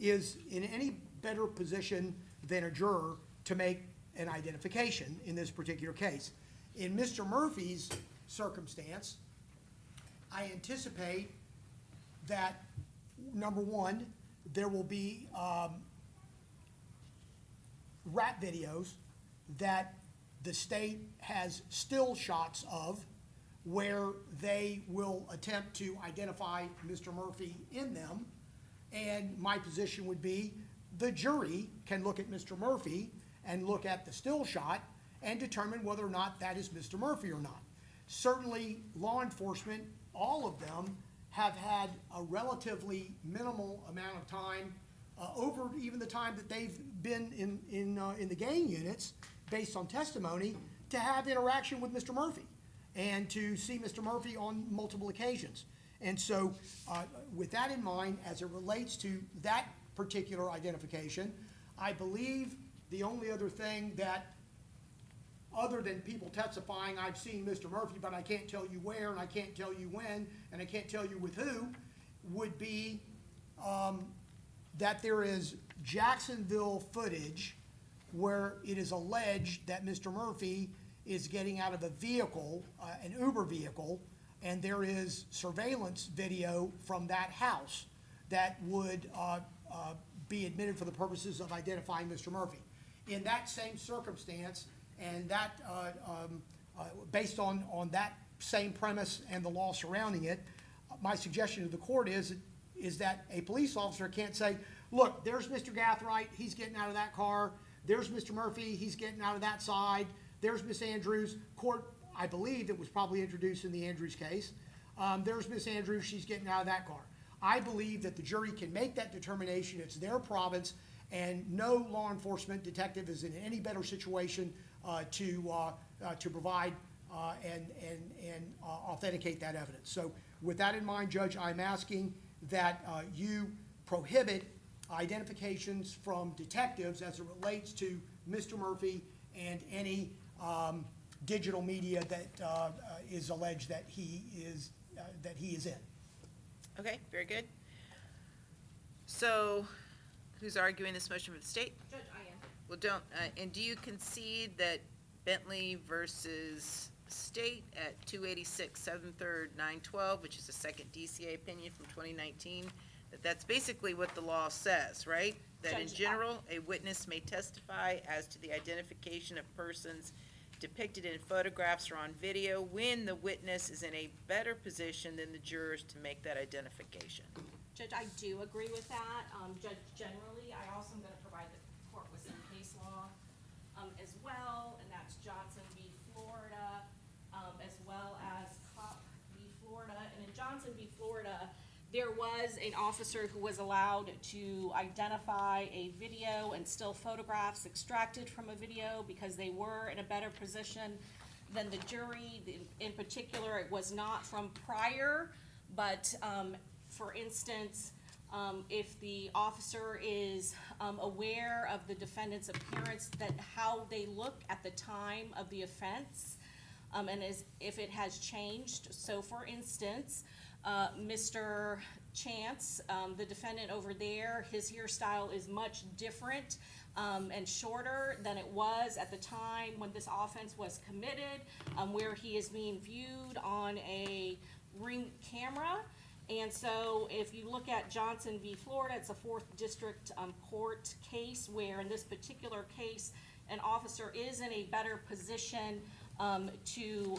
Speaker 4: is in any better position than a juror to make an identification in this particular case. In Mr. Murphy's circumstance, I anticipate that, number one, there will be rap videos that the state has still shots of where they will attempt to identify Mr. Murphy in them. And my position would be the jury can look at Mr. Murphy and look at the still shot and determine whether or not that is Mr. Murphy or not. Certainly, law enforcement, all of them, have had a relatively minimal amount of time, over even the time that they've been in the gang units, based on testimony, to have interaction with Mr. Murphy and to see Mr. Murphy on multiple occasions. And so, with that in mind, as it relates to that particular identification, I believe the only other thing that, other than people testifying, I've seen Mr. Murphy, but I can't tell you where, and I can't tell you when, and I can't tell you with who, would be that there is Jacksonville footage where it is alleged that Mr. Murphy is getting out of a vehicle, an Uber vehicle, and there is surveillance video from that house that would be admitted for the purposes of identifying Mr. Murphy. In that same circumstance, and that, based on that same premise and the law surrounding it, my suggestion to the court is that a police officer can't say, look, there's Mr. Gathright, he's getting out of that car, there's Mr. Murphy, he's getting out of that side, there's Miss Andrews. Court, I believe it was probably introduced in the Andrews case. There's Miss Andrews, she's getting out of that car. I believe that the jury can make that determination. It's their province, and no law enforcement detective is in any better situation to provide and authenticate that evidence. So with that in mind, Judge, I'm asking that you prohibit identifications from detectives as it relates to Mr. Murphy and any digital media that is alleged that he is in.
Speaker 1: Okay, very good. So, who's arguing this motion for the state?
Speaker 2: Judge, I am.
Speaker 1: Well, don't, and do you concede that Bentley versus State at 286 7th 3rd 912, which is a second DCA opinion from 2019, that's basically what the law says, right? That in
Speaker 2: Judge,
Speaker 1: general, a witness may testify as to the identification of persons depicted in photographs or on video when the witness is in a better position than the jurors to make that identification.
Speaker 2: Judge, I do agree with that. Judge, generally, I also am going to provide the court with some case law as well, and that's Johnson v. Florida, as well as Kopp v. Florida. And in Johnson v. Florida, there was an officer who was allowed to identify a video and still photographs extracted from a video because they were in a better position than the jury. In particular, it was not from prior, but for instance, if the officer is aware of the defendant's appearance, that how they look at the time of the offense, and if it has changed. So for instance, Mr. Chance, the defendant over there, his hairstyle is much different and shorter than it was at the time when this offense was committed, where he is being viewed on a Ring camera. And so if you look at Johnson v. Florida, it's a 4th District court case where in this particular case, an officer is in a better position to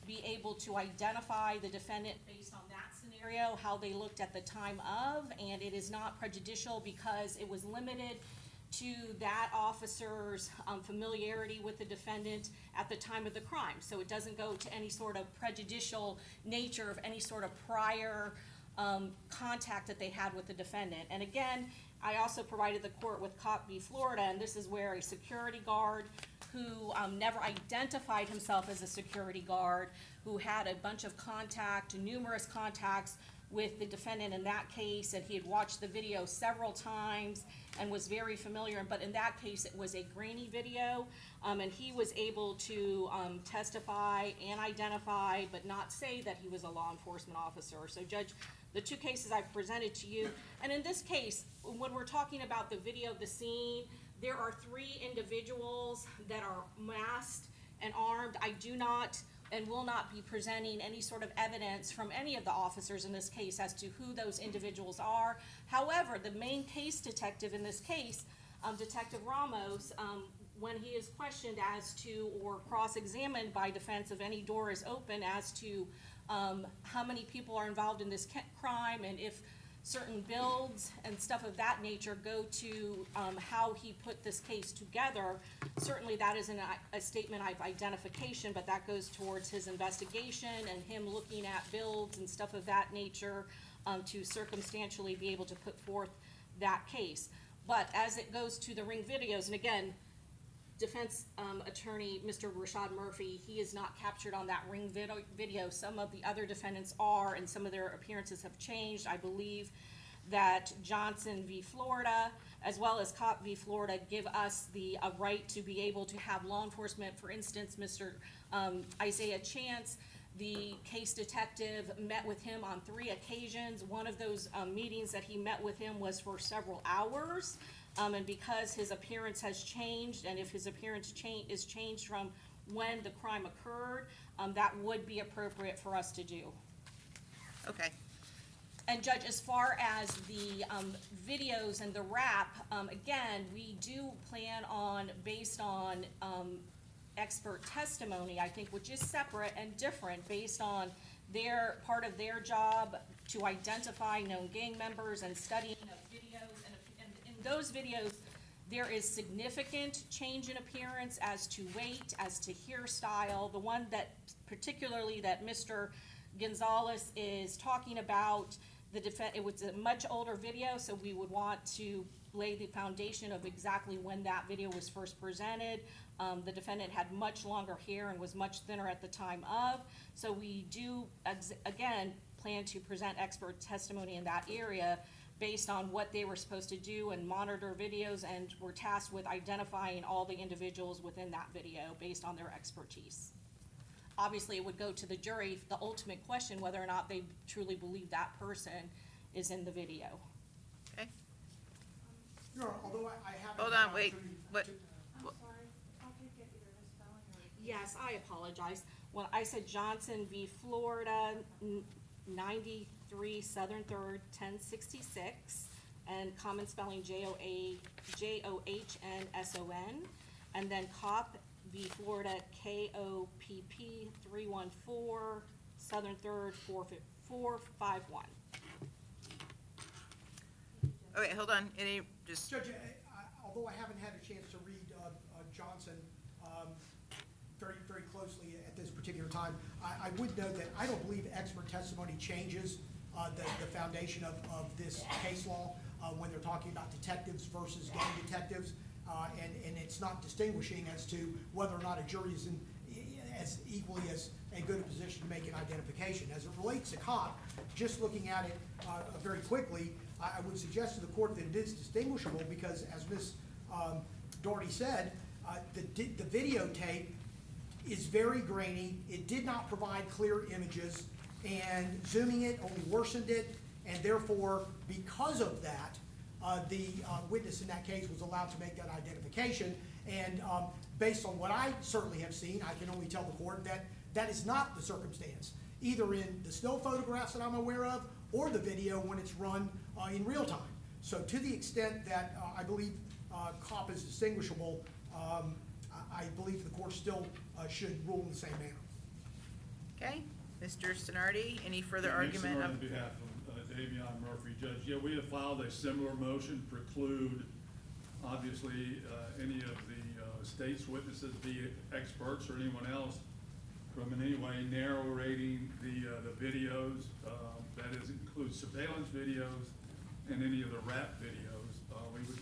Speaker 2: be able to identify the defendant based on that scenario. scenario, how they looked at the time of, and it is not prejudicial because it was limited to that officer's familiarity with the defendant at the time of the crime. So it doesn't go to any sort of prejudicial nature of any sort of prior contact that they had with the defendant. And again, I also provided the court with Cop v. Florida, and this is where a security guard who never identified himself as a security guard, who had a bunch of numerous contacts with the defendant in that case, and he had watched the video several times and was very familiar, but in that case, it was a grainy video, and he was able to testify and identify, but not say that he was a law enforcement officer. So Judge, the two cases I've presented to you, and in this case, when we're talking about the video of the scene, there are 3 individuals that are masked and armed. I do not and will not be presenting any sort of evidence from any of the officers in this case as to who those individuals are. However, the main case detective in this case, Detective Ramos, when he is questioned as to or cross-examined by defense if any door is open as to how many people are involved in this crime and if certain builds and stuff of that nature go to how he put this case together. Certainly that isn't a statement of identification, but that goes towards his investigation and him looking at builds and stuff of that nature to circumstantially be able to put forth that case. But as it goes to the ring videos, and again, defense attorney, Mr. Rashad Murphy, he is not captured on that ring video. Some of the other defendants are, and some of their appearances have changed. I believe that Johnson v. Florida, as well as Cop v. Florida, give us the right to be able to have law enforcement. For instance, Mr. Isaiah Chance, the case detective, met with him on 3 occasions. One of those meetings that he met with him was for several hours. And because his appearance has changed, and if his appearance is changed from when the crime occurred, that would be appropriate for us to do.
Speaker 1: Okay.
Speaker 2: And Judge, as far as the videos and the wrap, again, we do plan on, based on expert testimony, I think, which is separate and different based on part of their job to identify known gang members and studying of videos. And in those videos, there is significant change in appearance as to weight, as to hairstyle. The one that particularly that Mr. Gonzalez is talking about, it was a much older video, so we would want to lay the foundation of exactly when that video was first presented. The defendant had much longer hair and was much thinner at the time of, so we do, again, plan to present expert testimony in that area based on what they were supposed to do and monitor videos, and were tasked with identifying all the individuals within that video based on their expertise. Obviously, it would go to the jury, the ultimate question, whether or not they truly believe that person is in the video.
Speaker 1: Okay.
Speaker 4: Your Honor, although I haven't.
Speaker 1: Hold on, wait. What?
Speaker 9: I'm sorry, how did you get either misspelling or?
Speaker 2: Yes, I apologize. When I said Johnson v. Florida, 93 Southern 3rd, 1066, and common spelling Johnsson, and then Kopp v. Florida, KOPP 314 Southern 3rd, 451.
Speaker 1: Okay, hold on.
Speaker 4: Judge, although I haven't had a chance to read Johnson very, very closely at this particular time, I would note that I don't believe expert testimony changes the foundation of this case law when they're talking about detectives versus gang detectives, and it's not distinguishing as to whether or not a jury is in as equally as a good position to make an identification. As it relates to Kopp, just looking at it very quickly, I would suggest to the court that it is distinguishable because, as Ms. Doherty said, the videotape is very grainy. It did not provide clear images, and zooming it only worsened it, and therefore, because of that, the witness in that case was allowed to make that identification. And based on what I certainly have seen, I can only tell the court that that is not the circumstance, either in the still photographs that I'm aware of or the video when it's run in real time. So to the extent that I believe Kopp is distinguishable, I believe the court still should rule in the same manner.
Speaker 1: Okay. Mr. Sonardi, any further
Speaker 6: Nick
Speaker 1: argument?
Speaker 6: Sonardi on behalf of Davion Murphy, Judge. Yeah, we have filed a similar motion, preclude, obviously, any of the state's witnesses, be it experts or anyone else, from in any way narrating the videos. That is, includes surveillance videos and any of the rap videos. We would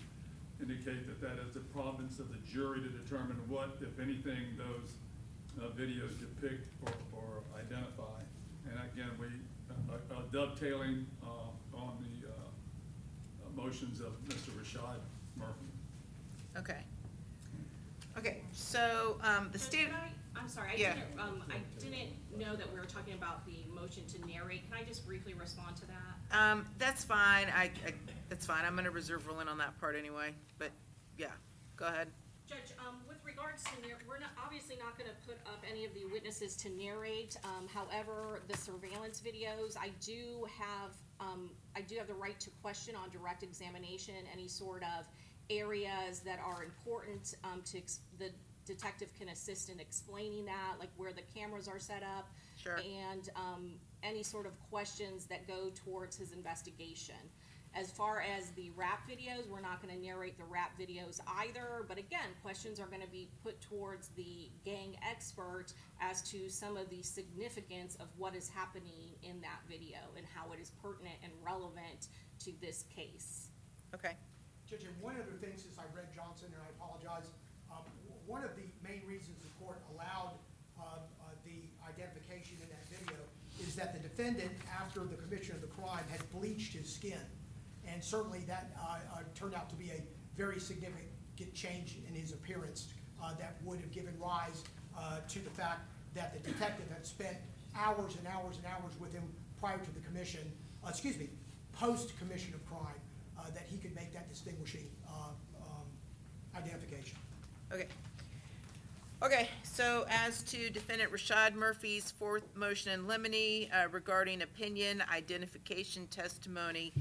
Speaker 6: indicate that that is the province of the jury to determine what, if anything, those videos depict or identify. And again, we dovetailing on the motions of Mr. Rashad Murphy.
Speaker 1: Okay. Okay, so, the
Speaker 2: Judge,
Speaker 1: state,
Speaker 2: I'm sorry, I
Speaker 1: Yeah.
Speaker 2: didn't know that we were talking about the motion to narrate. Can I just briefly respond to that?
Speaker 1: that's fine, that's fine, I'm gonna reserve ruling on that part anyway, but, yeah, go ahead.
Speaker 2: Judge, with regards to we're not, obviously not gonna put up any of the witnesses to narrate. However, the surveillance videos, I do have the right to question on direct examination, any sort of areas that are important, the detective can assist in explaining that, like where the cameras are set up.
Speaker 1: Sure.
Speaker 2: And, any sort of questions that go towards his investigation. As far as the rap videos, we're not gonna narrate the rap videos either, but again, questions are gonna be put towards the gang expert as to some of the significance of what is happening in that video and how it is pertinent and relevant to this case.
Speaker 1: Okay,
Speaker 4: Judge, and one other thing, since I read Johnson, and I apologize, one of the main reasons the court allowed the identification in that video is that the defendant, after the commission of the crime, had bleached his skin. And certainly that turned out to be a very significant change in his appearance that would have given rise to the fact that the detective had spent hours and hours and hours with him prior to the commission, post-commission of crime, that he could make that distinguishing identification.
Speaker 1: okay. Okay, so as to defendant Rashad Murphy's fourth motion in limine regarding opinion, identification, testimony,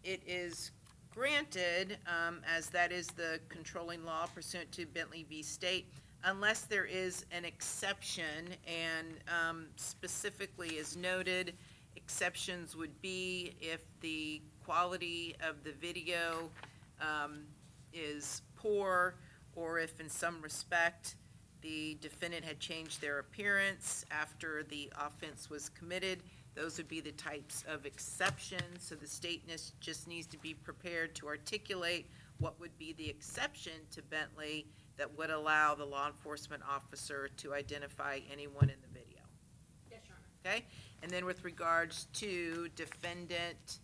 Speaker 1: it is granted, as that is the controlling law pursuant to Bentley v. State, unless there is an exception, and specifically as noted, exceptions would be if the quality of the video is poor, or if in some respect the defendant had changed their appearance after the offense was committed. Those would be the types of exceptions, so the state just needs to be prepared to articulate what would be the exception to Bentley that would allow the law enforcement officer to identify anyone in the video.
Speaker 2: Yes, Your Honor.
Speaker 1: Okay, and then with regards to defendant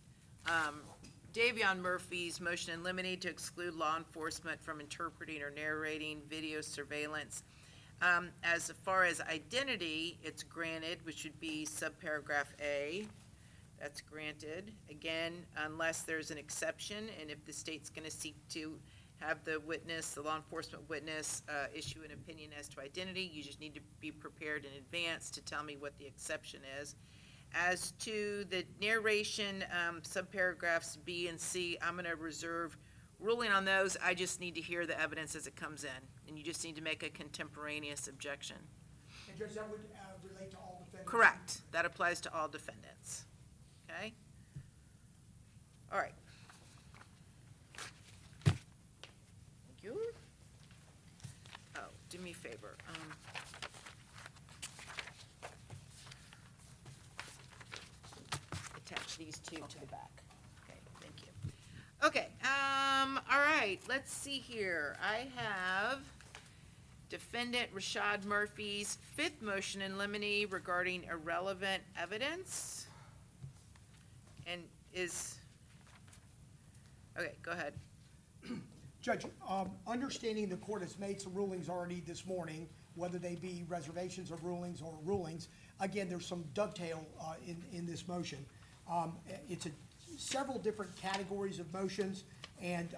Speaker 1: Davion Murphy's motion in limine to exclude law enforcement from interpreting or narrating video surveillance, as far as identity, it's granted, which would be subparagraph A. That's granted, again, unless there's an exception, and if the state's gonna seek to have the witness, the law enforcement witness, issue an opinion as to identity, you just need to be prepared in advance to tell me what the exception is. As to the narration, subparagraphs B and C, I'm gonna reserve ruling on those. I just need to hear the evidence as it comes in, and you just need to make a contemporaneous objection.
Speaker 4: And Judge, that would relate to all defendants?
Speaker 1: Correct, that applies to all defendants, okay? All right. Thank you. Oh, do me a favor, attach these two to the back. Okay, thank you. Okay, all right, let's see here. I have defendant Rashad Murphy's fifth motion in limine regarding irrelevant evidence. And okay, go ahead.
Speaker 4: Judge, understanding the court has made some rulings already this morning, whether they be reservations of rulings or rulings, again, there's some dovetail in this motion. It's several different categories of motions, and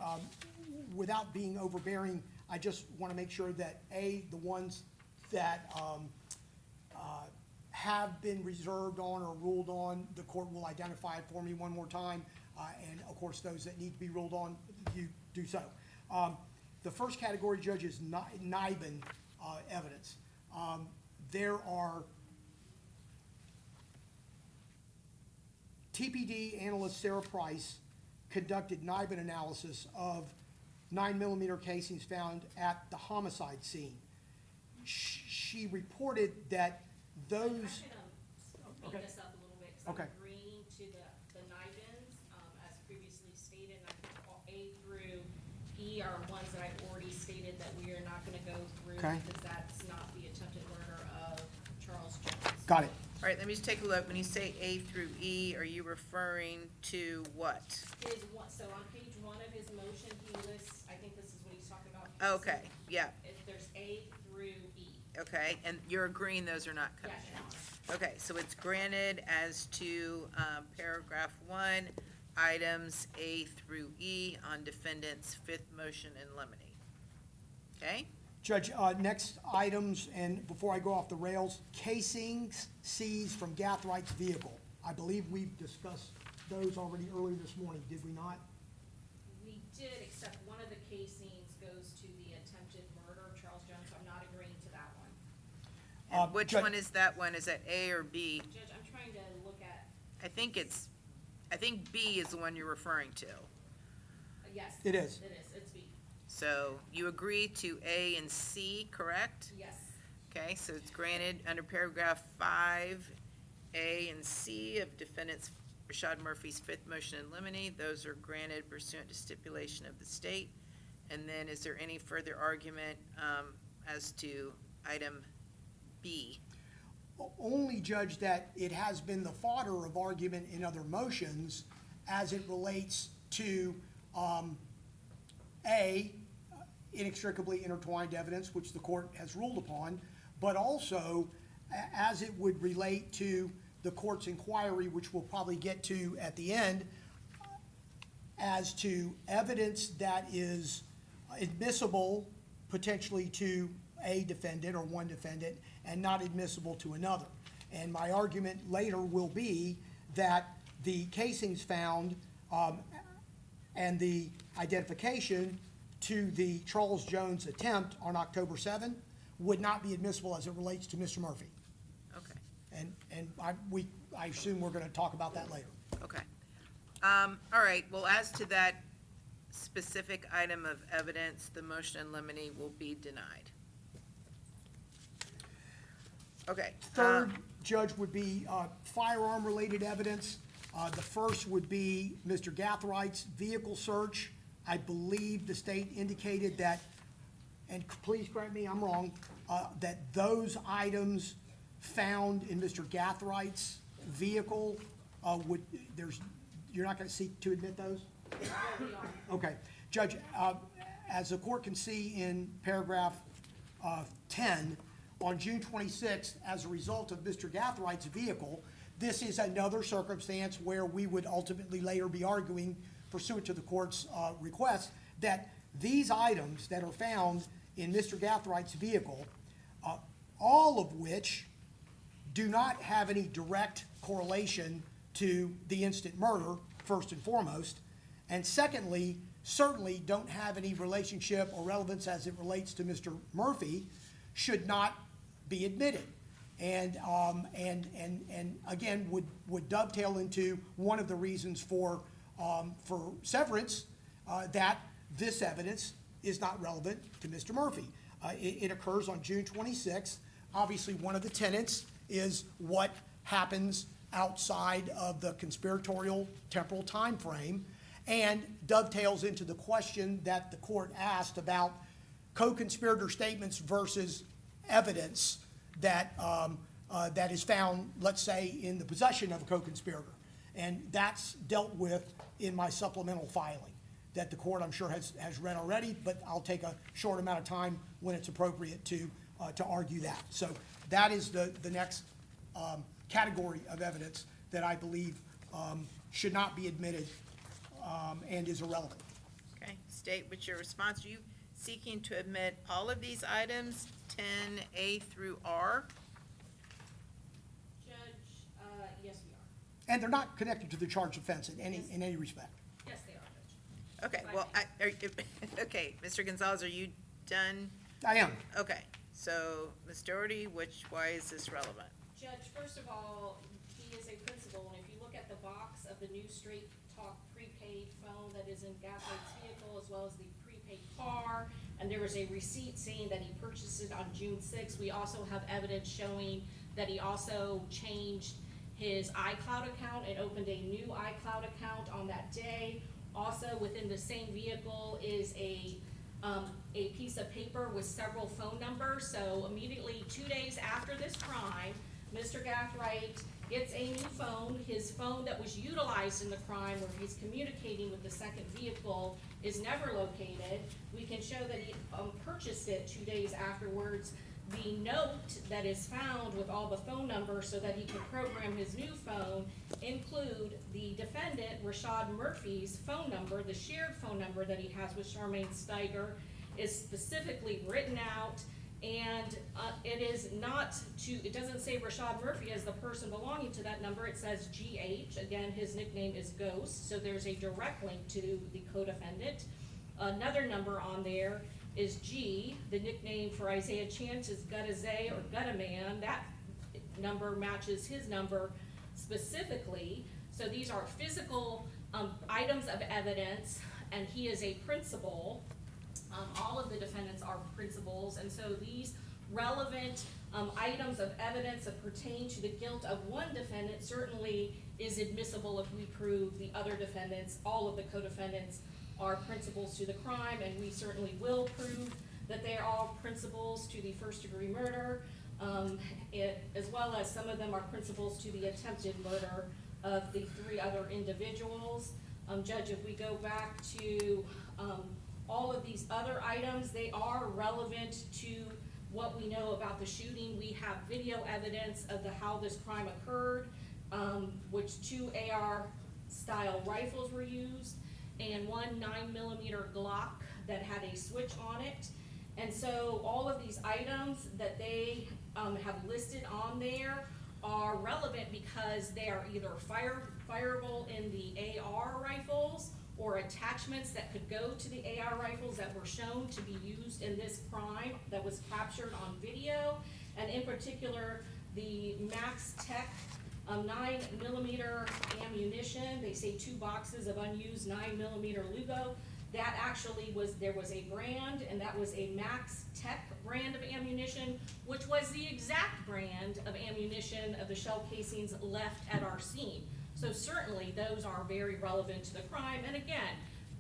Speaker 4: without being overbearing, I just want to make sure that, A, the ones that have been reserved on or ruled on, the court will identify it for me one more time, and of course, those that need to be ruled on, you do so. The first category, Judge, is NIBIN evidence. There are TPD analyst Sarah Price conducted NIBIN analysis of 9mm casings found at the homicide scene. She reported that
Speaker 2: I
Speaker 4: those,
Speaker 2: can, speed
Speaker 4: Okay.
Speaker 2: this up a little bit, because
Speaker 4: Okay.
Speaker 2: I'm agreeing to the NIBINs, as previously stated, and I think all A through E are ones that I've already stated that we are not gonna go through,
Speaker 4: Okay.
Speaker 2: because that's not the attempted murder of Charles Jones.
Speaker 4: got it.
Speaker 1: All right, let me just take a look. When you say A through E, are you referring to what?
Speaker 2: His one, so on page 1 of his motion, he lists, I think this is what he's talking about.
Speaker 1: Okay, yeah,
Speaker 2: If there's A through E.
Speaker 1: okay, and you're agreeing those are not coming
Speaker 2: Yes,
Speaker 1: in?
Speaker 2: Your Honor.
Speaker 1: Okay, so it's granted as to paragraph 1, items A through E on defendant's fifth motion in limine. Okay?
Speaker 4: Judge, next items, and before I go off the rails, casings seized from Gathright's vehicle. I believe we've discussed those already earlier this morning, did we not?
Speaker 2: We did, except one of the casings goes to the attempted murder of Charles Jones, so I'm not agreeing to that one.
Speaker 1: And which
Speaker 4: Judge-
Speaker 1: one is that one? Is that A or B?
Speaker 2: Judge, I'm trying to look at,
Speaker 1: I think B is the one you're referring to.
Speaker 2: yes.
Speaker 4: It is.
Speaker 2: It is, it's B.
Speaker 1: So you agree to A and C, correct?
Speaker 2: Yes.
Speaker 1: Okay, so it's granted under paragraph 5, A and C of defendant's Rashad Murphy's fifth motion in limine. Those are granted pursuant to stipulation of the state. And then is there any further argument as to item B?
Speaker 4: Only, Judge, that it has been the fodder of argument in other motions as it relates to, A, inextricably intertwined evidence, which the court has ruled upon, but also as it would relate to the court's inquiry, which we'll probably get to at the end, as to evidence that is admissible potentially to a defendant or one defendant and not admissible to another. And my argument later will be that the casings found and the identification to the Charles Jones attempt on October 7 would not be admissible as it relates to Mr. Murphy.
Speaker 1: Okay,
Speaker 4: And I assume we're gonna talk about that later.
Speaker 1: okay. All right, well, as to that specific item of evidence, the motion in limine will be denied. Okay.
Speaker 4: Third, Judge, would be firearm-related evidence. The first would be Mr. Gathright's vehicle search. I believe the state indicated that, and please correct me, I'm wrong, that those items found in Mr. Gathright's vehicle you're not gonna seek to admit those?
Speaker 2: We are.
Speaker 4: Okay. Judge, as the court can see in paragraph 10, on June 26th, as a result of Mr. Gathright's vehicle, this is another circumstance where we would ultimately later be arguing pursuant to the court's request that these items that are found in Mr. Gathright's vehicle, all of which do not have any direct correlation to the instant murder, first and foremost, and secondly, certainly don't have any relationship or relevance as it relates to Mr. Murphy, should not be admitted. And again, would dovetail into one of the reasons for severance, that this evidence is not relevant to Mr. Murphy. It occurs on June 26th. Obviously, one of the tenets is what happens outside of the conspiratorial temporal time frame, and dovetails into the question that the court asked about co-conspirator statements versus evidence that is found, let's say, in the possession of a co-conspirator. And that's dealt with in my supplemental filing that the court, I'm sure, has read already, but I'll take a short amount of time when it's appropriate to argue that. So that is the next category of evidence that I believe should not be admitted and is irrelevant.
Speaker 1: Okay, state what's your response. Are you seeking to admit all of these items, 10A through R?
Speaker 2: Judge, yes, we are.
Speaker 4: And they're not connected to the charged offense in any respect.
Speaker 2: Yes, they are, Judge.
Speaker 1: Okay, well, okay, Mr. Gonzalez, are you done?
Speaker 4: I am.
Speaker 1: Okay, so, Ms. Doherty, why is this relevant?
Speaker 2: Judge, first of all, he is a principal, and if you look at the box of the new Straight Talk prepaid phone that is in Gaathright's vehicle, as well as the prepaid car. And there was a receipt saying that he purchased it on June 6th. We also have evidence showing that he also changed his iCloud account and opened a new iCloud account on that day. Also, within the same vehicle is a piece of paper with several phone numbers. So immediately 2 days after this crime, Mr. Gathright gets a new phone. His phone that was utilized in the crime, where he's communicating with the second vehicle, is never located. We can show that he purchased it 2 days afterwards. The note that is found with all the phone numbers so that he could program his new phone include the defendant, Rashad Murphy's phone number. The shared phone number that he has with Charmaine Steiger is specifically written out, and it doesn't say Rashad Murphy as the person belonging to that number. It says GH. Again, his nickname is Ghost, so there's a direct link to the co-defendant. Another number on there is G. The nickname for Isaiah Chance is Gutta-Zay or Gutta-Man. That number matches his number specifically. So these are physical items of evidence, and he is a principal. All of the defendants are principals, and so these relevant items of evidence that pertain to the guilt of one defendant certainly is admissible if we prove the other defendants, all of the co-defendants, are principals to the crime, and we certainly will prove that they are all principals to the first-degree murder, as well as some of them are principals to the attempted murder of the 3 other individuals. Judge, if we go back to all of these other items, they are relevant to what we know about the shooting. We have video evidence of how this crime occurred, which 2 AR-style rifles were used, and 1 9mm Glock that had a switch on it. And so all of these items that they have listed on there are relevant because they are either fireable in the AR rifles or attachments that could go to the AR rifles that were shown to be used in this crime that was captured on video. And in particular, the Max Tech 9mm ammunition. They say 2 boxes of unused 9mm Lugo. That actually there was a brand, and that was a Max Tech brand of ammunition, which was the exact brand of ammunition of the shell casings left at our scene. So certainly those are very relevant to the crime. And again,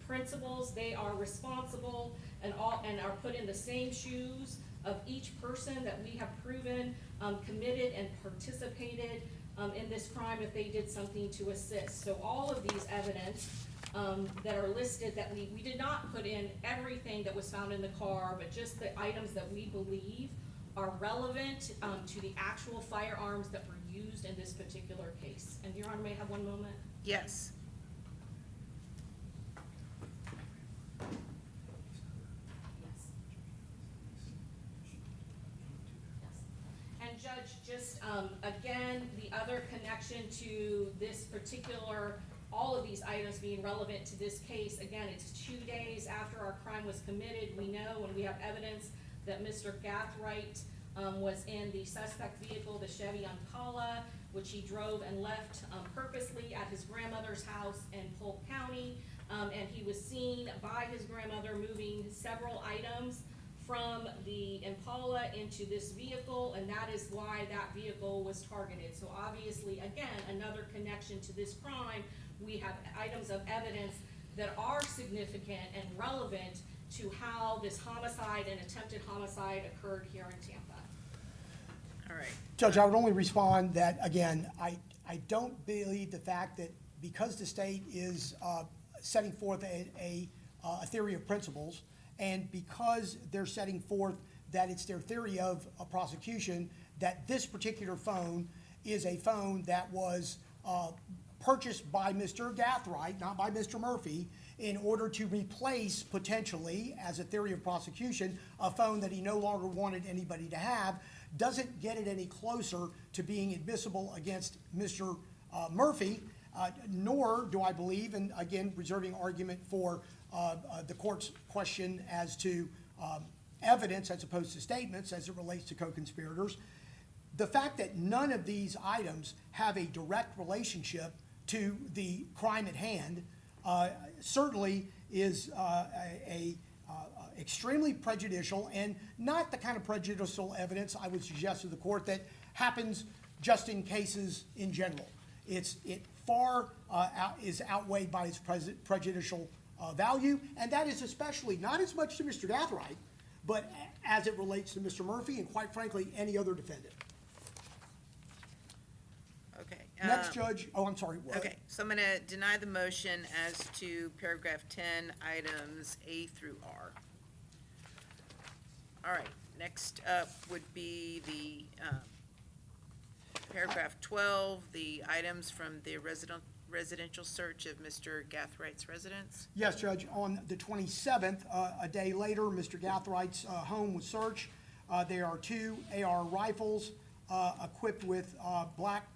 Speaker 2: principals, they are responsible and are put in the same shoes of each person that we have proven committed and participated in this crime if they did something to assist. So all of these evidence that are listed, that we did not put in everything that was found in the car, but just the items that we believe are relevant to the actual firearms that were used in this particular case. And Your Honor, may I have one moment?
Speaker 1: Yes.
Speaker 2: And Judge, just again, the other connection to this particular, all of these items being relevant to this case, again, it's 2 days after our crime was committed. We know, and we have evidence, that Mr. Gathright was in the suspect vehicle, the Chevy Impala, which he drove and left purposely at his grandmother's house in Polk County. And he was seen by his grandmother moving several items from the Impala into this vehicle, and that is why that vehicle was targeted. So obviously, again, another connection to this crime. We have items of evidence that are significant and relevant to how this homicide and attempted homicide occurred here in Tampa.
Speaker 1: All right.
Speaker 4: Judge, I would only respond that, again, I don't believe the fact that because the state is setting forth a theory of principles, and because they're setting forth that it's their theory of a prosecution, that this particular phone is a phone that was purchased by Mr. Gathright, not by Mr. Murphy, in order to replace, potentially, as a theory of prosecution, a phone that he no longer wanted anybody to have, doesn't get it any closer to being admissible against Mr. Murphy, nor do I believe, and again, reserving argument for the court's question as to evidence as opposed to statements as it relates to co-conspirators, the fact that none of these items have a direct relationship to the crime at hand, certainly is extremely prejudicial, and not the kind of prejudicial evidence I would suggest to the court that happens just in cases in general. It far is outweighed by its prejudicial value, and that is especially not as much to Mr. Gathright, but as it relates to Mr. Murphy and, quite frankly, any other defendant.
Speaker 1: Okay.
Speaker 4: Next, Judge, oh, I'm sorry.
Speaker 1: Okay, so I'm gonna deny the motion as to paragraph 10, items A through R. All right, next up would be the, paragraph 12, the items from the residential search of Mr.Gathright's residence.
Speaker 4: Yes, Judge. On the 27th, a day later, Mr. Gathright's home was searched. There are 2 AR rifles equipped with black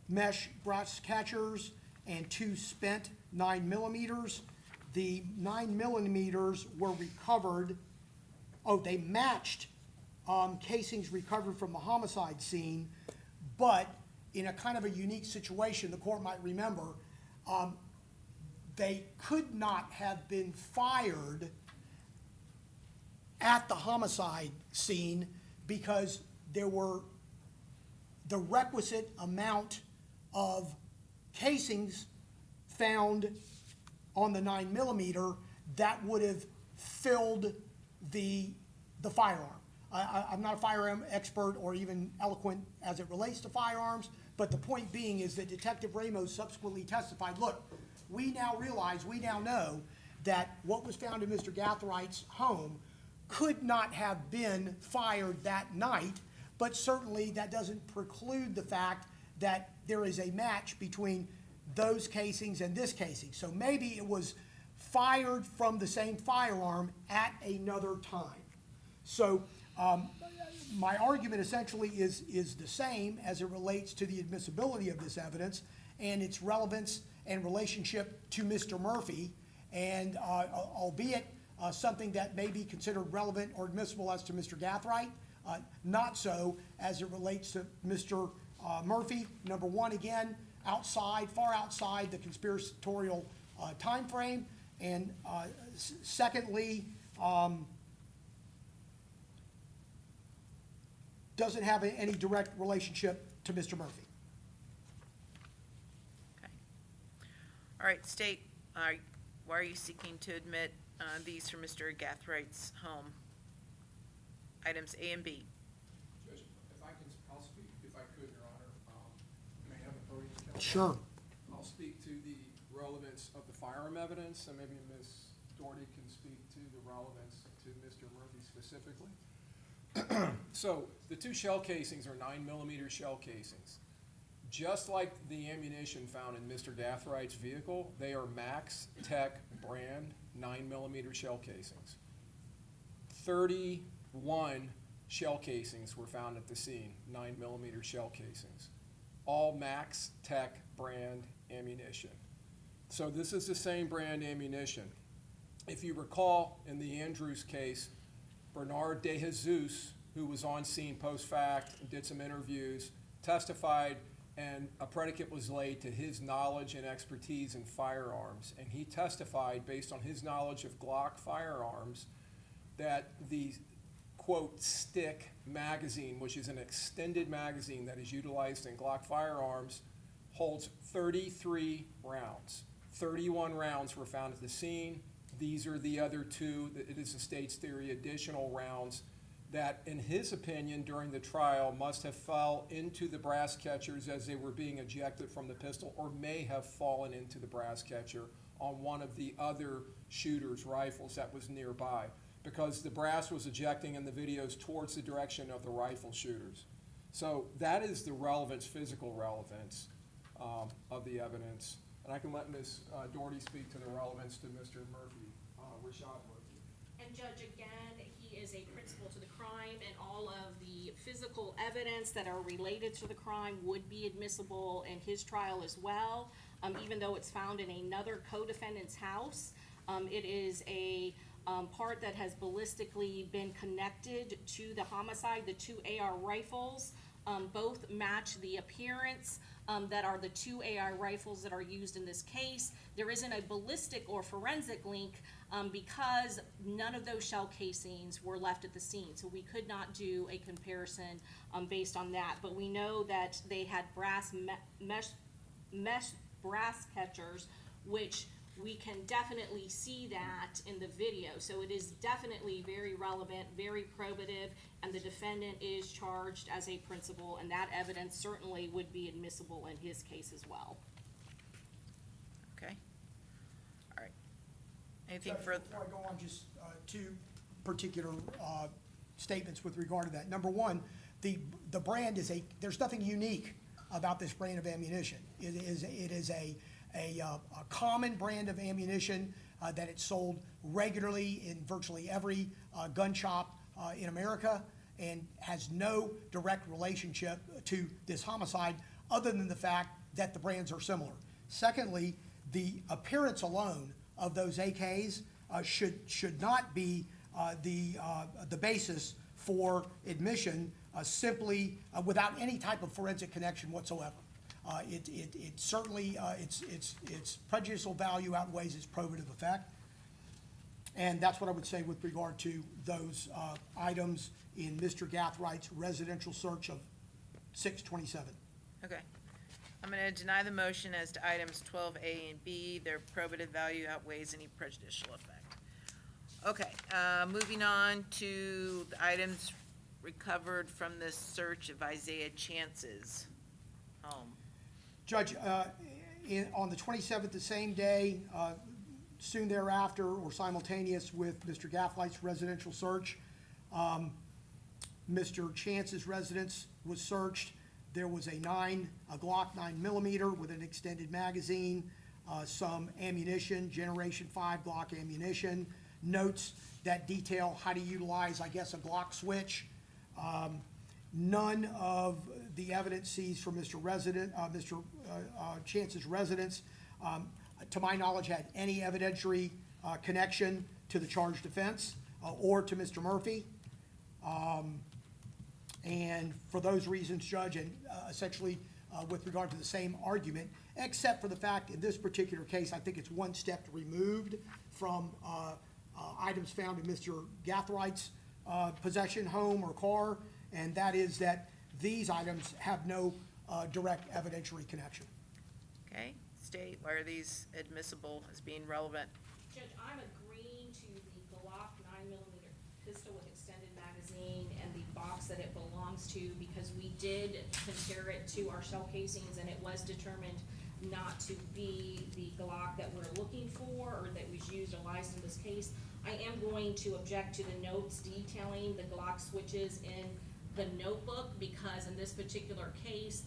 Speaker 4: mesh brass catchers and 2 spent 9mm. The 9mm were recovered. Oh, they matched casings recovered from the homicide scene, but in a kind of a unique situation, the court might remember, they could not have been fired at the homicide scene because there were the requisite amount of casings found on the 9mm that would have filled the firearm. I'm not a firearm expert or even eloquent as it relates to firearms, but the point being is that Detective Ramos subsequently testified, look, we now know that what was found in Mr. Gathright's home could not have been fired that night, but certainly that doesn't preclude the fact that there is a match between those casings and this casing. So maybe it was fired from the same firearm at another time. So my argument essentially is the same as it relates to the admissibility of this evidence and its relevance and relationship to Mr. Murphy, and albeit something that may be considered relevant or admissible as to Mr. Gathright, not so as it relates to Mr. Murphy. Number one, again, far outside the conspiratorial time frame, and secondly, doesn't have any direct relationship to Mr. Murphy.
Speaker 1: Okay. All right, State, why are you seeking to admit these from Mr. Gathright's home? Items A and B.
Speaker 10: Judge, I'll speak, if I could, Your Honor. May I have a podium, counsel?
Speaker 4: Sure.
Speaker 10: I'll speak to the relevance of the firearm evidence, and maybe Ms. Doherty can speak to the relevance to Mr. Murphy specifically. So, the 2 shell casings are 9mm shell casings. Just like the ammunition found in Mr. Gathright's vehicle, they are Max Tech brand 9mm shell casings. 31 shell casings were found at the scene, 9mm shell casings. All Max Tech brand ammunition. So this is the same brand ammunition. If you recall, in the Andrews case, Bernard De Jesus, who was on scene post-fact and did some interviews, testified, and a predicate was laid to his knowledge and expertise in firearms. And he testified, based on his knowledge of Glock firearms, that the, quote, stick magazine, which is an extended magazine that is utilized in Glock firearms, holds 33 rounds. 31 rounds were found at the scene. These are the other 2, it is the state's theory, additional rounds that, in his opinion, during the trial must have fell into the brass catchers as they were being ejected from the pistol, or may have fallen into the brass catcher on one of the other shooter's rifles that was nearby, because the brass was ejecting in the videos towards the direction of the rifle shooters. So that is the relevance, physical relevance of the evidence. And I can let Ms. Doherty speak to the relevance to Mr. Murphy, Rashad Murphy.
Speaker 2: And Judge, again, he is a principal to the crime, and all of the physical evidence that are related to the crime would be admissible in his trial as well, even though it's found in another co-defendant's house. It is a part that has ballistically been connected to the homicide. The 2 AR rifles both match the appearance, that are the two AI rifles that are used in this case. There isn't a ballistic or forensic link, because none of those shell casings were left at the scene. So we could not do a comparison, based on that. But we know that they had mesh brass catchers, which we can definitely see that in the video. So it is definitely very relevant, very probative, and the defendant is charged as a principal, and that evidence certainly would be admissible in his case as well.
Speaker 1: Okay. All right. Anything
Speaker 4: Judge,
Speaker 1: further?
Speaker 4: Before I go on, just two particular statements with regard to that. Number one, the brand is there's nothing unique about this brand of ammunition. It is a common brand of ammunition that it's sold regularly in virtually every gun shop in America, and has no direct relationship to this homicide other than the fact that the brands are similar. Secondly, the appearance alone of those AKs should not be the basis for admission simply without any type of forensic connection whatsoever. It certainly, its prejudicial value outweighs its probative effect. And that's what I would say with regard to those items in Mr. Gathright's residential search of 627.
Speaker 1: Okay. I'm going to deny the motion as to items 12A and B. Their probative value outweighs any prejudicial effect. Okay, moving on to the items recovered from the search of Isaiah Chance's home.
Speaker 4: Judge, on the 27th, the same day, soon thereafter, or simultaneous with Mr. Gathright's residential search, Mr. Chance's residence was searched. There was a Glock 9mm with an extended magazine, some ammunition, Generation 5 Glock ammunition, notes that detail how to utilize, I guess, a Glock switch. None of the evidence seized from Mr. Chance's residence, to my knowledge, had any evidentiary connection to the charged offense or to Mr. Murphy. And for those reasons, Judge, and essentially with regard to the same argument, except for the fact in this particular case, I think it's one step removed from items found in Mr. Gathright's possession, home, or car, and that is that these items have no direct evidentiary connection.
Speaker 1: Okay, state, why are these admissible as being relevant?
Speaker 2: Judge, I'm agreeing to the Glock 9mm pistol with extended magazine and the box that it belongs to, because we did compare it to our shell casings, and it was determined not to be the Glock that we're looking for or that was used or licensed in this case. I am going to object to the notes detailing the Glock switches in the notebook, because in this particular case,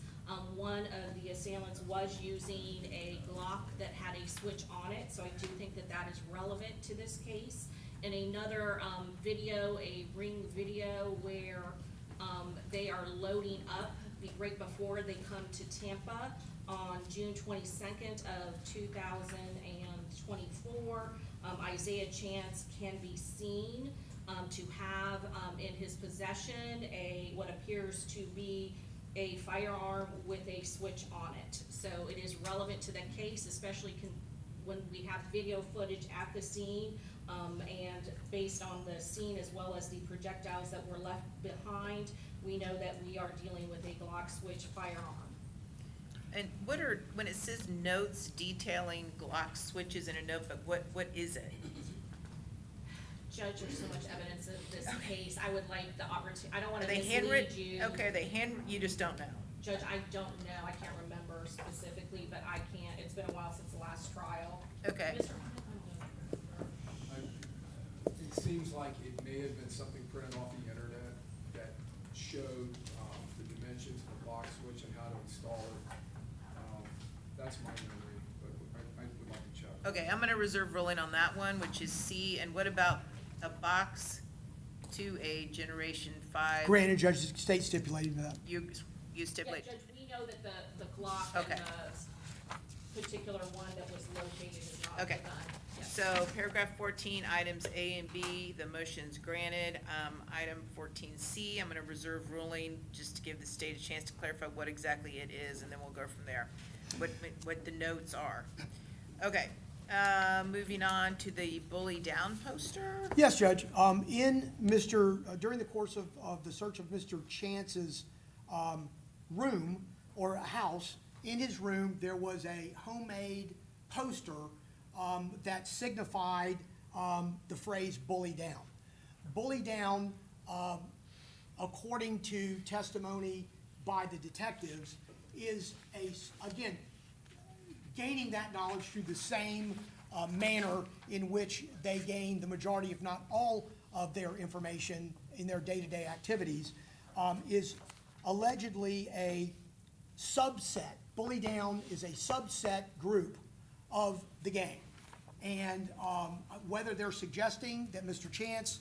Speaker 2: one of the assailants was using a Glock that had a switch on it, so I do think that that is relevant to this case. In another video, a ring video where they are loading up right before they come to Tampa on June 22nd of 2024, Isaiah Chance can be seen to have in his possession what appears to be a firearm with a switch on it. So it is relevant to the case, especially when we have video footage at the scene, and based on the scene as well as the projectiles that were left behind, we know that we are dealing with a Glock switch firearm.
Speaker 1: And when it says notes detailing Glock switches in a notebook, what is it?
Speaker 2: Judge, there's so much evidence of this case. I would like the opportunity, I don't want
Speaker 1: Are
Speaker 2: to
Speaker 1: they
Speaker 2: mislead
Speaker 1: handwritten?
Speaker 2: you.
Speaker 1: Okay, you just don't know.
Speaker 2: Judge, I don't know, I can't remember specifically, but I can't, it's been a while since the last trial.
Speaker 1: Okay.
Speaker 2: Mr.
Speaker 10: It seems like it may have been something printed off the internet that showed the dimensions of the Glock switch and how to install it. That's my memory, but I would like to check.
Speaker 1: Okay, I'm gonna reserve ruling on that one, which is C, and what about a box to a Generation 5?
Speaker 4: Granted, Judge, the state stipulated that.
Speaker 1: You stipulate?
Speaker 2: Yeah, Judge, we know that the Glock
Speaker 1: Okay.
Speaker 2: and the particular one that was located is not the
Speaker 1: Okay.
Speaker 2: gun. Yes.
Speaker 1: So paragraph 14, items A and B, the motion's granted. Item 14C, I'm going to reserve ruling just to give the state a chance to clarify what exactly it is, and then we'll go from there, what the notes are. Okay, moving on to the bully down poster.
Speaker 4: Yes, Judge. During the course of the search of Mr. Chance's room or a house, in his room, there was a homemade poster that signified the phrase bully down. Bully down, according to testimony by the detectives, is again, gaining that knowledge through the same manner in which they gain the majority, if not all, of their information in their day-to-day activities, is allegedly a subset. Bully down is a subset group of the gang. And whether they're suggesting that Mr. Chance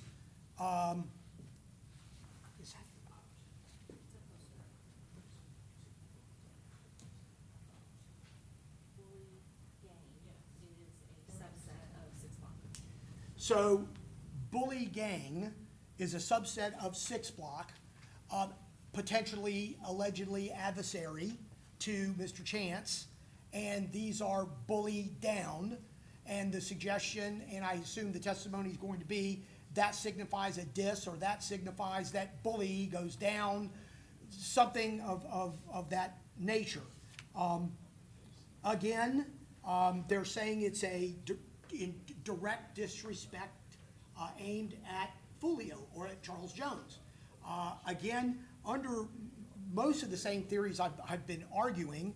Speaker 4: is
Speaker 2: Bully gang is a subset of 6 Block.
Speaker 4: So, bully gang is a subset of 6 Block, potentially, allegedly adversary to Mr. Chance, and these are bully down. And the suggestion, and I assume the testimony is going to be, that signifies a diss, or that signifies that bully goes down, something of that nature. Again, they're saying it's in direct disrespect aimed at Foolio or at Charles Jones. Again, under most of the same theories I've been arguing,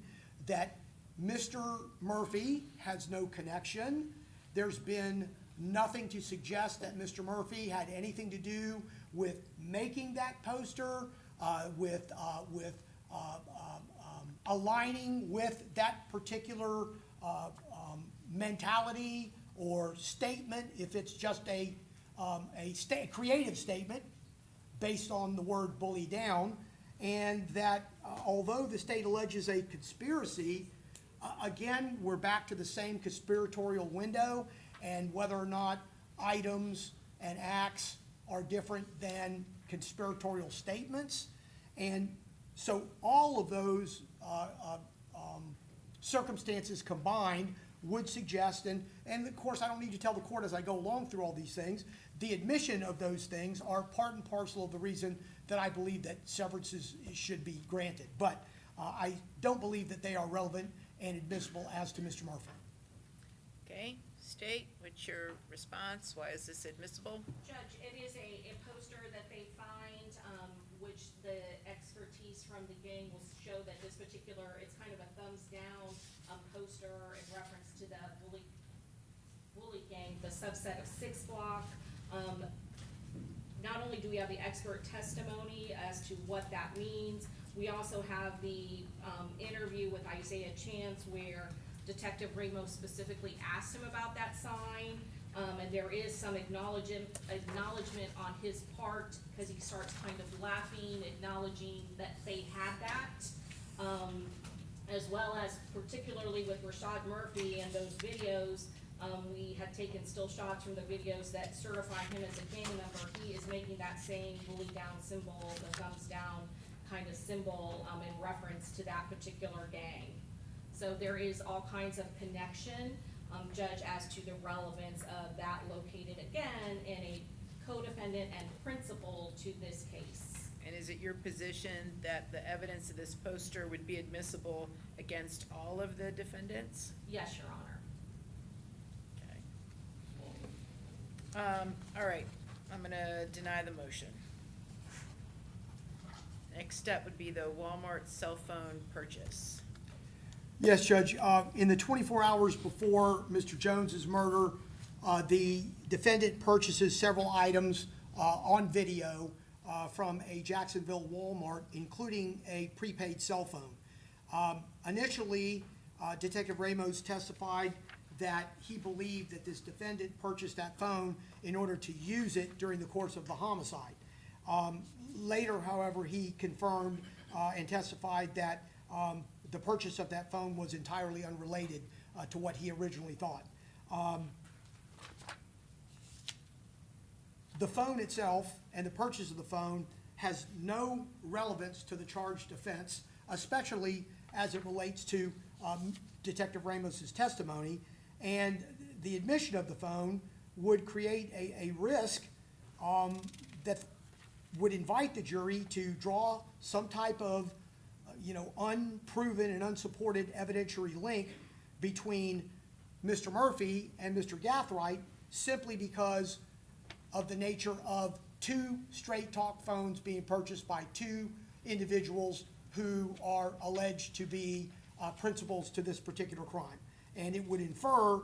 Speaker 4: that Mr. Murphy has no connection. There's been nothing to suggest that Mr. Murphy had anything to do with making that poster, with aligning with that particular mentality or statement, if it's just a creative statement based on the word bully down, and that although the state alleges a conspiracy, again, we're back to the same conspiratorial window, and whether or not items and acts are different than conspiratorial statements. And so all of those circumstances combined would suggest, and of course I don't need to tell the court as I go along through all these things, the admission of those things are part and parcel of the reason that I believe that severances should be granted. But I don't believe that they are relevant and admissible as to Mr. Murphy.
Speaker 1: Okay, state, what's your response? Why is this admissible?
Speaker 2: Judge, it is a poster that they find, which the expertise from the gang will show that this particular, it's kind of a thumbs down poster in reference to the bully gang, the subset of 6 Block. Not only do we have the expert testimony as to what that means, we also have the interview with Isaiah Chance where Detective Ramos specifically asked him about that sign, and there is some acknowledgement on his part, because he starts kind of laughing, acknowledging that they had that, as well as particularly with Rashad Murphy and those videos. We had taken still shots from the videos that certify him as a gang member. He is making that same bully down symbol, the thumbs down kind of symbol, in reference to that particular gang. So there is all kinds of connection, Judge, as to the relevance of that located again in a co-defendant and principal to this case.
Speaker 1: And is it your position that the evidence of this poster would be admissible against all of the defendants?
Speaker 2: Yes, Your Honor.
Speaker 1: Okay. All right, I'm gonna deny the motion. Next step would be the Walmart cell phone purchase.
Speaker 4: Yes, Judge. In the 24 hours before Mr. Jones's murder, the defendant purchases several items on video from a Jacksonville Walmart, including a prepaid cell phone. Initially, Detective Ramos testified that he believed that this defendant purchased that phone in order to use it during the course of the homicide. Later, however, he confirmed and testified that the purchase of that phone was entirely unrelated to what he originally thought. The phone itself and the purchase of the phone has no relevance to the charged offense, especially as it relates to Detective Ramos's testimony. And the admission of the phone would create a risk that would invite the jury to draw some type of, unproven and unsupported evidentiary link between Mr. Murphy and Mr. Gathright simply because of the nature of two straight talk phones being purchased by two individuals who are alleged to be principals to this particular crime. And it would infer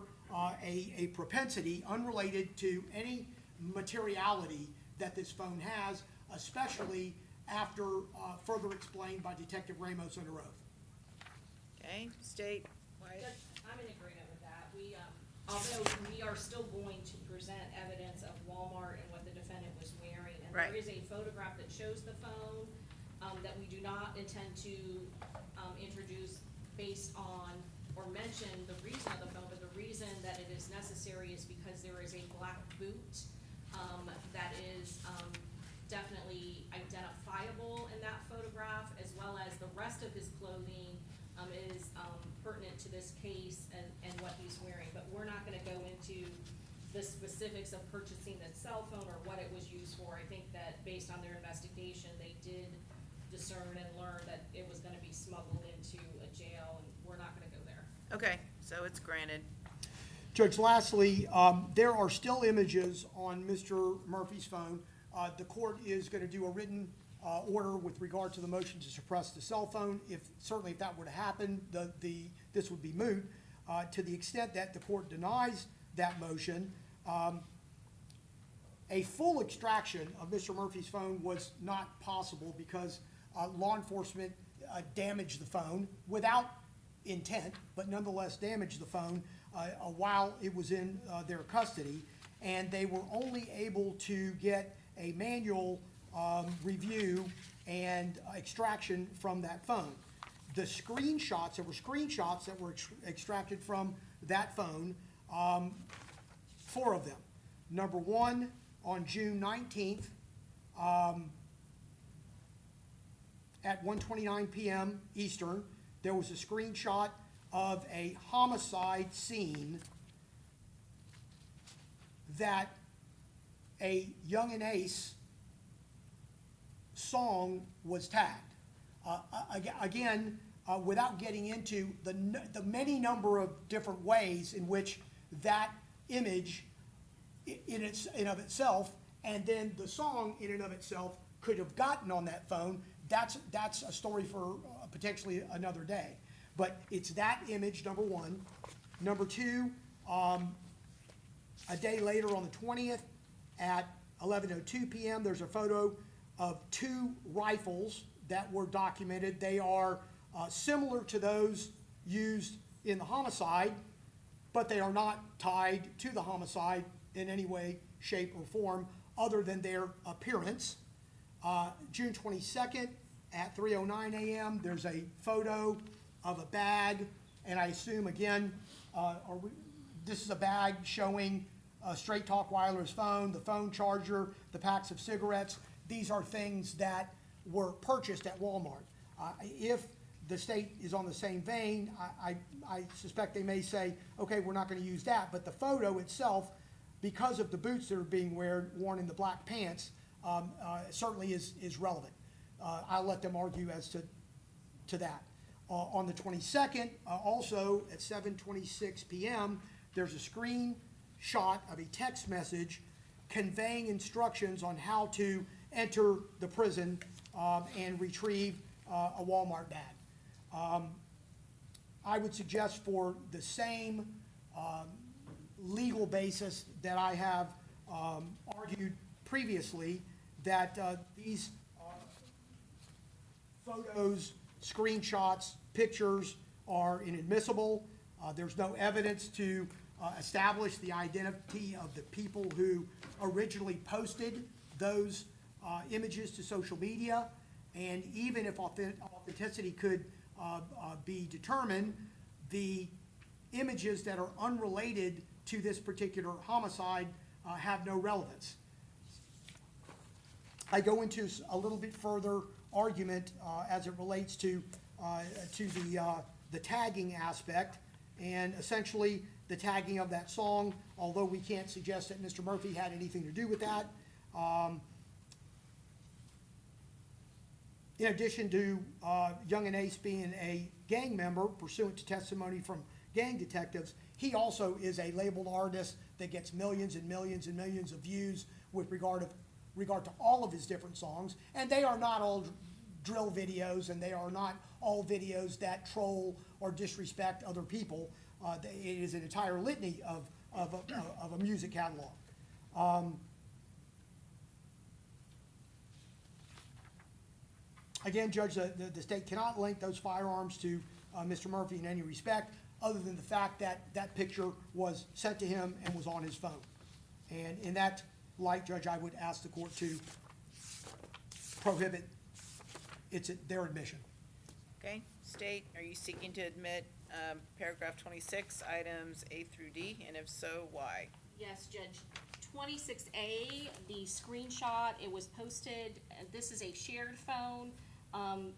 Speaker 4: a propensity unrelated to any materiality that this phone has, especially after further explained by Detective Ramos under oath.
Speaker 1: Okay, State, White.
Speaker 2: I'm in agreement with that. Although we are still going to present evidence of Walmart and what the defendant was wearing. And
Speaker 1: Right.
Speaker 2: there is a photograph that shows the phone, that we do not intend to, introduce based on or mention the reason of the phone, but the reason that it is necessary is because there is a black boot, that is, definitely identifiable in that photograph, as well as the rest of his clothing, is, pertinent to this case and what he's wearing. But we're not gonna go into the specifics of purchasing the cell phone or what it was used for. I think that based on their investigation, they did discern and learn that it was gonna be smuggled into a jail, and we're not gonna go there.
Speaker 1: Okay, so it's granted.
Speaker 4: Judge, lastly, there are still images on Mr. Murphy's phone. The court is going to do a written order with regard to the motion to suppress the cell phone. Certainly if that were to happen, this would be moot. To the extent that the court denies that motion, a full extraction of Mr. Murphy's phone was not possible because law enforcement damaged the phone without intent, but nonetheless damaged the phone while it was in their custody. And they were only able to get a manual review and extraction from that phone. The screenshots, there were screenshots that were extracted from that phone, 4 of them. Number one, on June 19th, at 1:29 p.m. Eastern, there was a screenshot of a homicide scene that a Young and Ace song was tagged. Again, without getting into the many number of different ways in which that image in and of itself, and then the song in and of itself could have gotten on that phone, that's a story for potentially another day. But it's that image, number one. Number two, a day later on the 20th at 11:02 p.m., there's a photo of 2 rifles that were documented. They are similar to those used in the homicide, but they are not tied to the homicide in any way, shape, or form other than their appearance. June 22nd at 3:09 a.m., there's a photo of a bag, and I assume, again, this is a bag showing a Straight Talk wireless phone, the phone charger, the packs of cigarettes. These are things that were purchased at Walmart. If the state is on the same vein, I suspect they may say, okay, we're not going to use that, but the photo itself, because of the boots that are being worn in the black pants, certainly is relevant. I'll let them argue as to that. On the 22nd, also at 7:26 p.m., there's a screenshot of a text message conveying instructions on how to enter the prison and retrieve a Walmart bag. I would suggest for the same legal basis that I have argued previously that these photos, screenshots, pictures are inadmissible. There's no evidence to establish the identity of the people who originally posted those images to social media. And even if authenticity could be determined, the images that are unrelated to this particular homicide have no relevance. I go into a little bit further argument as it relates to the tagging aspect, and essentially the tagging of that song, although we can't suggest that Mr. Murphy had anything to do with that. In addition to Young and Ace being a gang member pursuant to testimony from gang detectives, he also is a labeled artist that gets millions and millions and millions of views with regard to all of his different songs. And they are not all drill videos, and they are not all videos that troll or disrespect other people. It is an entire litany of a music catalog. Again, Judge, the state cannot link those firearms to Mr. Murphy in any respect, other than the fact that that picture was sent to him and was on his phone. And in that light, Judge, I would ask the court to prohibit their admission.
Speaker 1: Okay, state, are you seeking to admit paragraph 26, items A through D, and if so, why?
Speaker 2: Yes, Judge. 26A, the screenshot, it was posted, this is a shared phone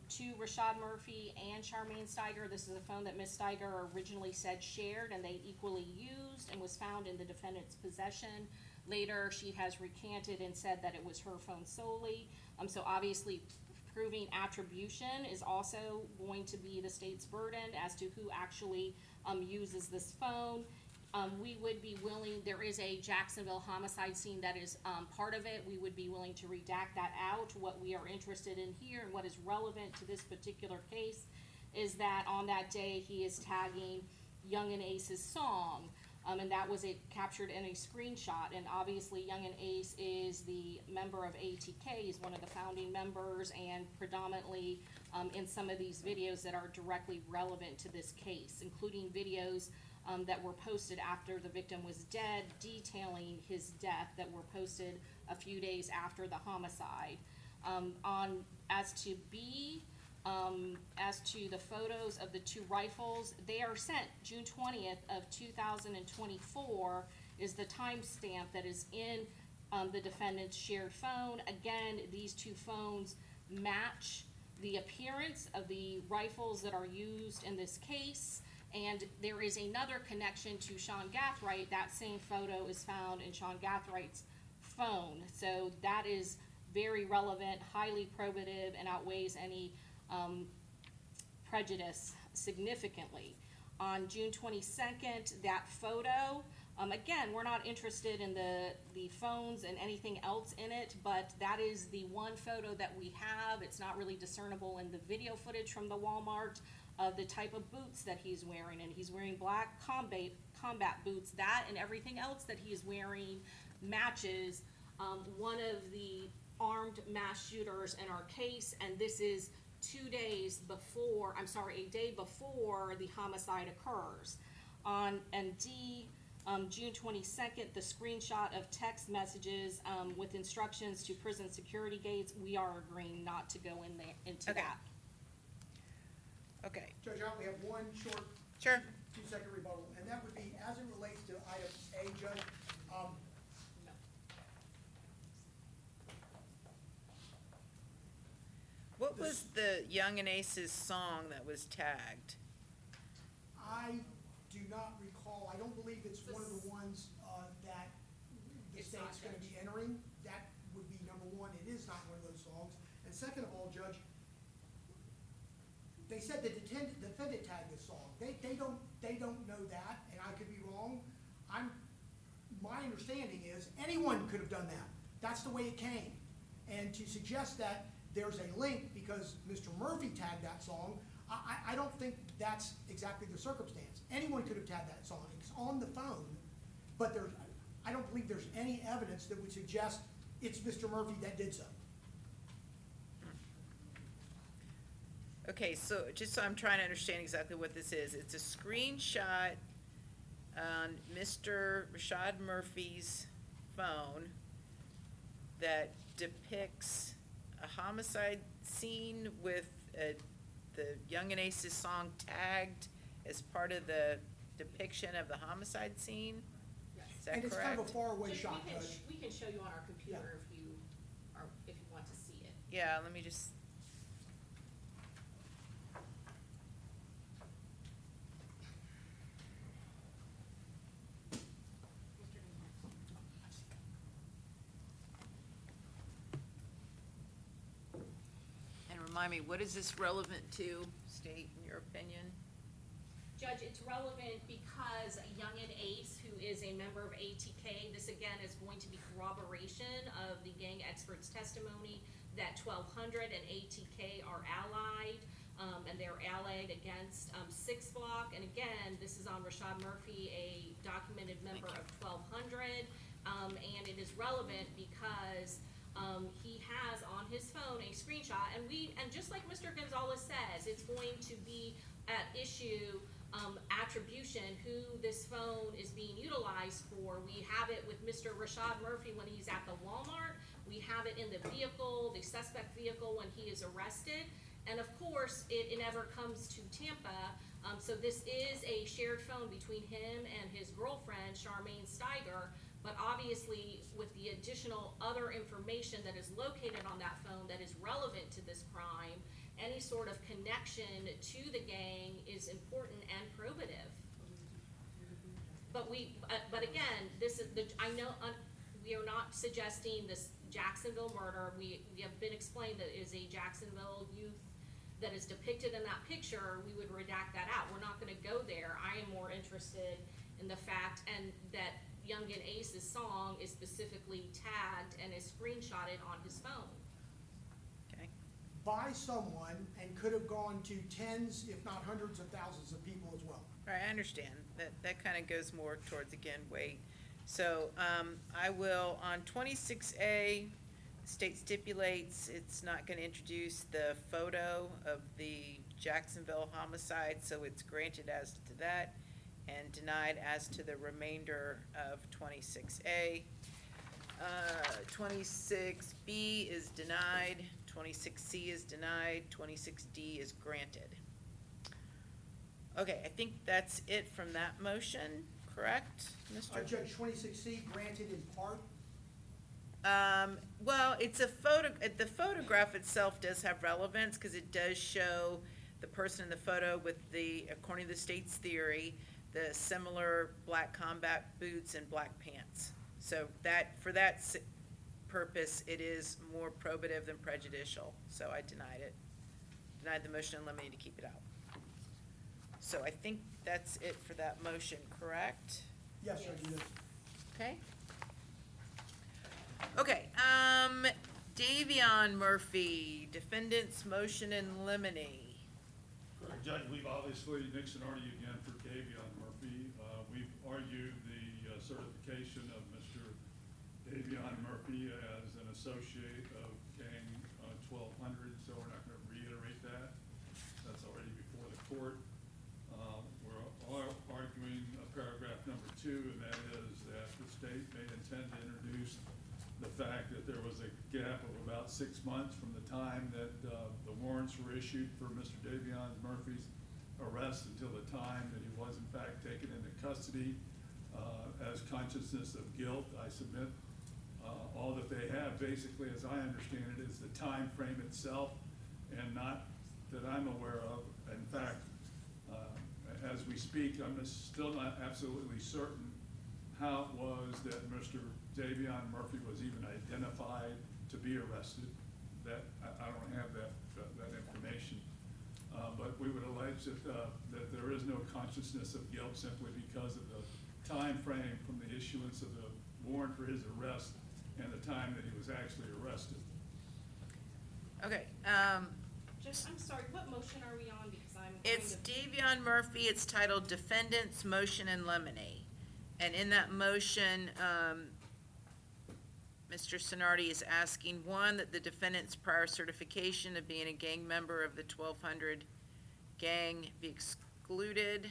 Speaker 2: to Rashad Murphy and Charmaine Steiger. This is a phone that Ms. Steiger originally said shared, and they equally used, and was found in the defendant's possession. Later, she has recanted and said that it was her phone solely. So obviously, proving attribution is also going to be the state's burden as to who actually uses this phone. We would be willing, there is a Jacksonville homicide scene that is part of it. We would be willing to redact that out. What we are interested in here and what is relevant to this particular case is that on that day he is tagging Young and Ace's song. And that was captured in a screenshot. And obviously Young and Ace is the member of ATK. He's one of the founding members, and predominantly in some of these videos that are directly relevant to this case, including videos that were posted after the victim was dead, detailing his death, that were posted a few days after the homicide. As to B, as to the photos of the two rifles, they are sent June 20th of 2024 is the timestamp that is in the defendant's shared phone. Again, these two phones match the appearance of the rifles that are used in this case. And there is another connection to Sean Gathright. That same photo is found in Sean Gathright's phone. So that is very relevant, highly probative, and outweighs any prejudice significantly. On June 22nd, that photo, again, we're not interested in the phones and anything else in it, but that is the one photo that we have. It's not really discernible in the video footage from the Walmart of the type of boots that he's wearing, and he's wearing black combat boots. That and everything else that he's wearing matches one of the armed mass shooters in our case, and this is a day before the homicide occurs. And D, June 22nd, the screenshot of text messages with instructions to prison security gates, we are agreeing not to go into
Speaker 1: Okay.
Speaker 2: that.
Speaker 1: Okay,
Speaker 4: Judge, I only have one short
Speaker 1: sure.
Speaker 4: 2-second rebuttal, and that would be as it relates to item A, Judge.
Speaker 1: What was the Young and Aces song that was tagged?
Speaker 4: I do not recall, I don't believe it's one of the ones that the
Speaker 2: It's not,
Speaker 4: state's gonna be
Speaker 2: Judge.
Speaker 4: entering. That would be number one, it is not one of those songs. And second of all, Judge, they said the defendant tagged this song. They don't know that, and I could be wrong. My understanding is anyone could have done that. That's the way it came. And to suggest that there's a link because Mr. Murphy tagged that song, I don't think that's exactly the circumstance. Anyone could have tagged that song. It's on the phone, but I don't believe there's any evidence that would suggest it's Mr. Murphy that did so.
Speaker 1: Okay, so just so I'm trying to understand exactly what this is, it's a screenshot on Mr. Rashad Murphy's phone that depicts a homicide scene with the Young and Aces song tagged as part of the depiction of the homicide scene?
Speaker 2: Yes.
Speaker 1: Is that
Speaker 4: And it's kind of a
Speaker 1: correct?
Speaker 4: faraway
Speaker 2: Judge,
Speaker 4: shot, Judge.
Speaker 2: we can show you on our computer if you want to
Speaker 1: yeah, let me just. And remind me, what is this relevant to, state, in your opinion?
Speaker 2: Judge, it's relevant because Youngin Ace, who is a member of ATK, this again is going to be corroboration of the gang expert's testimony that 1200 and ATK are allied, and they're allied against 6 Block. And again, this is on Rashad Murphy, a documented member of 1200, and it is relevant because he has on his phone a screenshot, and just like Mr. Gonzalez says, it's going to be at issue attribution, who this phone is being utilized for. We have it with Mr. Rashad Murphy when he's at the Walmart. We have it in the vehicle, the suspect vehicle, when he is arrested. And of course, it never comes to Tampa. So this is a shared phone between him and his girlfriend, Charmaine Steiger. But obviously, with the additional other information that is located on that phone that is relevant to this crime, any sort of connection to the gang is important and probative. But again, this is I know we are not suggesting this Jacksonville murder. We have been explained that it is a Jacksonville youth that is depicted in that picture. We would redact that out. We're not going to go there. I am more interested in the fact and that Youngin Ace's song is specifically tagged and is screenshotted on his phone.
Speaker 4: By someone and could have gone to tens, if not hundreds of thousands of people as well.
Speaker 1: All right, I understand. That kind of goes more towards, again, weight. So, I will, on 26A, state stipulates it's not gonna introduce the photo of the Jacksonville homicide, so it's granted as to that and denied as to the remainder of 26A. 26B is denied, 26C is denied, 26D is granted. Okay, I think that's it from that motion, correct, Mr.?
Speaker 4: Judge, 26C granted in part.
Speaker 1: Well, it's a the photograph itself does have relevance, because it does show the person in the photo with the, according to the state's theory, the similar black combat boots and black pants. So for that purpose, it is more probative than prejudicial, so I denied it. Denied the motion and limine to keep it out. So I think that's it for that motion, correct?
Speaker 4: Yes, Judge, it is.
Speaker 1: Okay. Okay, Davion Murphy, defendant's motion in limine.
Speaker 6: Correct, Judge, we've obviously, Nick Sonardi again for Davion Murphy. We've argued the certification of Mr. Davion Murphy as an associate of gang 1200, so we're not gonna reiterate that. That's already before the court. We're arguing paragraph number 2, and that is that the state may intend to introduce the fact that there was a gap of about 6 months from the time that the warrants were issued for Mr. Davion Murphy's arrest until the time that he was in fact taken into custody as consciousness of guilt. I submit all that they have, basically, as I understand it, is the time frame itself, and not that I'm aware of. In fact, as we speak, I'm still not absolutely certain how it was that Mr. Davion Murphy was even identified to be arrested. That I don't have that information. But we would allege that there is no consciousness of guilt simply because of the time frame from the issuance of the warrant for his arrest and the time that he was actually arrested.
Speaker 1: Okay,
Speaker 2: Just, I'm sorry, what motion are we on, because I'm
Speaker 1: it's
Speaker 2: kind
Speaker 1: Davion Murphy, it's titled Defendant's Motion in Limine. And in that motion, Mr. Sonardi is asking, 1, that the defendant's prior certification of being a gang member of the 1200 gang be excluded.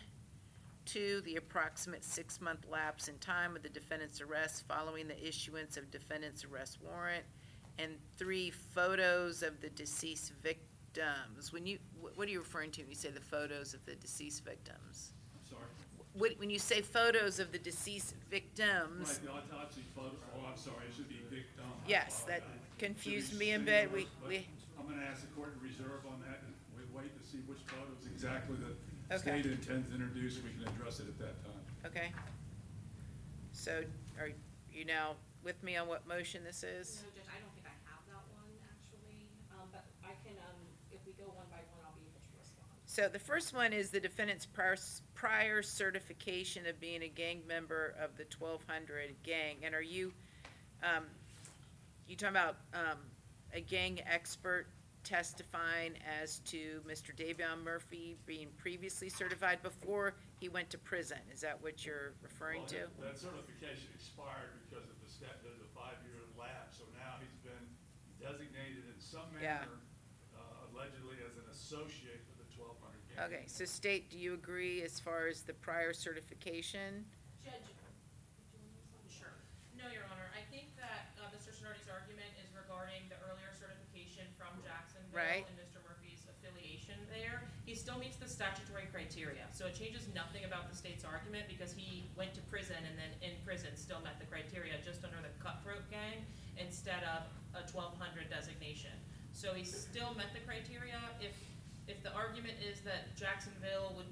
Speaker 1: 2, the approximate 6-month lapse in time of the defendant's arrest following the issuance of defendant's arrest warrant. And 3, photos of the deceased victims. What are you referring to when you say the photos of the deceased victims?
Speaker 6: I'm sorry.
Speaker 1: When you say photos of the deceased victims,
Speaker 6: Right, the autopsy photo, oh, I'm sorry, it should be victim. I
Speaker 1: yes,
Speaker 6: apologize.
Speaker 1: confused me a bit. We,
Speaker 6: I'm gonna ask the court to reserve on that, and we wait to see which photos exactly the
Speaker 1: Okay.
Speaker 6: state intends to introduce, and we can address it at that time.
Speaker 1: okay. So are you now with me on what motion this is?
Speaker 2: No, Judge, I don't think I have that one, actually, but I can, if we go one by one, I'll be able to respond.
Speaker 1: So the first one is the defendant's prior certification of being a gang member of the 1200 gang. And are you, you talking about a gang expert testifying as to Mr. Davion Murphy being previously certified before he went to prison? Is that what you're referring to?
Speaker 6: Well, that certification expired because of there's a 5-year lapse, so now he's been designated in some
Speaker 1: Yeah.
Speaker 6: manner, allegedly as an associate with the 1200 gang.
Speaker 1: Okay, so State, do you agree as far as the prior certification?
Speaker 2: Judge,
Speaker 5: Sure. No, Your Honor, I think that Mr. Sonardi's argument is regarding the earlier certification from Jacksonville
Speaker 1: Right.
Speaker 5: and Mr. Murphy's affiliation there. He still meets the statutory criteria, so it changes nothing about the state's argument because he went to prison and then in prison still met the criteria just under the Cutthroat Gang instead of a 1200 designation. So he still met the criteria. If the argument is that Jacksonville would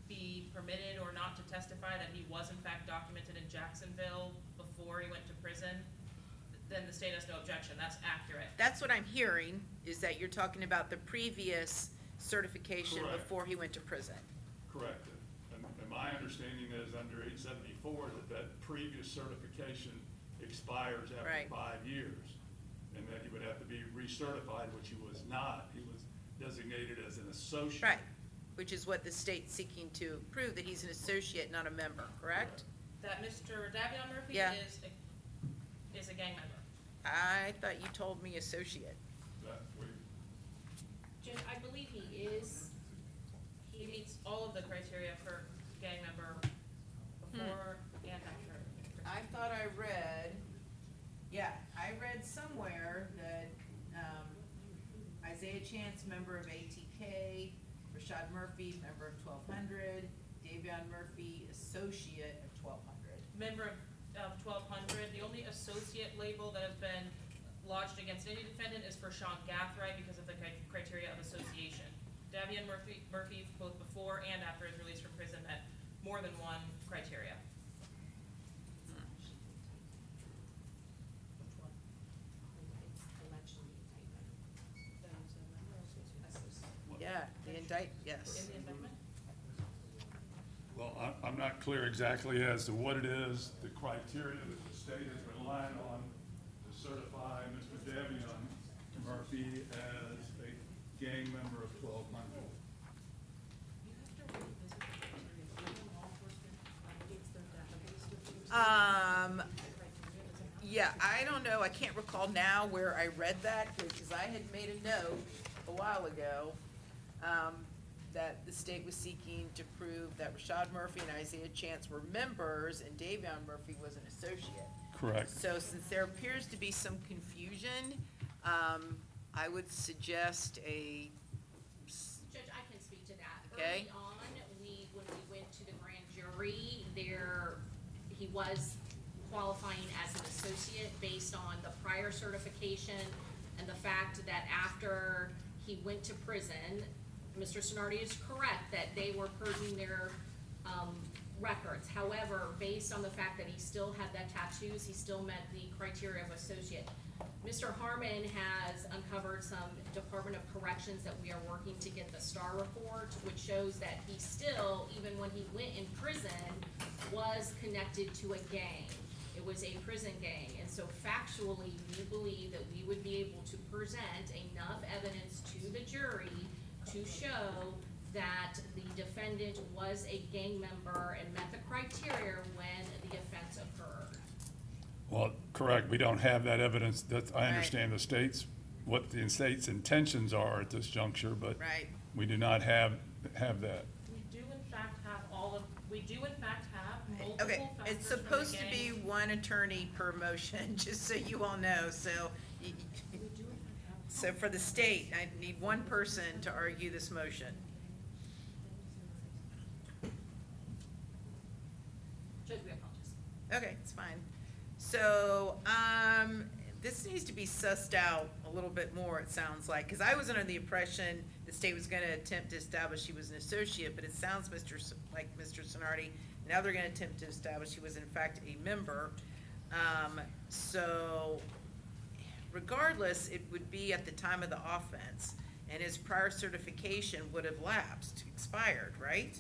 Speaker 5: be permitted or not to testify that he was in fact documented in Jacksonville before he went to prison, then the state has no objection. That's accurate.
Speaker 1: That's what I'm hearing, is that you're talking about the previous certification
Speaker 6: Correct.
Speaker 1: before he went to prison.
Speaker 6: Correct. And my understanding is under 874 that previous certification expires after
Speaker 1: Right.
Speaker 6: 5 years. And that he would have to be recertified, which he was not. He was designated as an associate.
Speaker 1: Right, which is what the state's seeking to prove, that he's an associate, not a member, correct?
Speaker 5: That Mr. Davion Murphy
Speaker 1: Yeah.
Speaker 5: is a gang member.
Speaker 1: I thought you told me associate.
Speaker 6: That we,
Speaker 2: Judge, I believe he is.
Speaker 5: He meets all of the criteria for gang member before and after.
Speaker 1: I thought I read, I read somewhere that, Isaiah Chance, member of ATK, Rashad Murphy, member of 1200, Davion Murphy, associate of 1200.
Speaker 5: Member of 1200, the only associate label that has been lodged against any defendant is for Sean Gathright because of the criteria of association. Davion Murphy, both before and after his release from prison, met more than one criteria.
Speaker 1: Yeah, the yes.
Speaker 5: In the indictment?
Speaker 6: well, I'm not clear exactly as to what it is, the criteria that the state is relying on to certify Mr. Davion Murphy as a gang member of 1200.
Speaker 1: Yeah, I don't know, I can't recall now where I read that, because I had made a note a while ago, that the state was seeking to prove that Rashad Murphy and Isaiah Chance were members and Davion Murphy was an associate.
Speaker 6: Correct.
Speaker 1: So since there appears to be some confusion, I would suggest a,
Speaker 2: Judge, I can speak to that.
Speaker 1: Okay.
Speaker 2: Early on, when we went to the grand jury, he was qualifying as an associate based on the prior certification and the fact that after he went to prison, Mr. Sonardi is correct that they were purging their, records. However, based on the fact that he still had that tattoos, he still met the criteria of associate. Mr. Harmon has uncovered some Department of Corrections that we are working to get the STAR report, which shows that he still, even when he went in prison, was connected to a gang. It was a prison gang, and so factually, we believe that we would be able to present enough evidence to the jury to show that the defendant was a gang member and met the criteria when the offense occurred.
Speaker 6: Well, correct, we don't have that evidence, that, I
Speaker 1: Right.
Speaker 6: understand what the state's intentions are at this juncture, but
Speaker 1: right?
Speaker 6: we do not have that.
Speaker 5: We do in fact have multiple
Speaker 1: Okay,
Speaker 5: factors
Speaker 1: it's
Speaker 5: from the
Speaker 1: supposed to be
Speaker 5: gang.
Speaker 1: one attorney per motion, just so you all know, so. So for the state, I need one person to argue this motion.
Speaker 2: Judge, we apologize.
Speaker 1: Okay, it's fine. So, this needs to be sussed out a little bit more, it sounds like, because I was under the impression the state was gonna attempt to establish he was an associate, but it sounds, like Mr. Sonardi, now they're gonna attempt to establish he was in fact a member. So regardless, it would be at the time of the offense, and his prior certification would have lapsed, expired, right?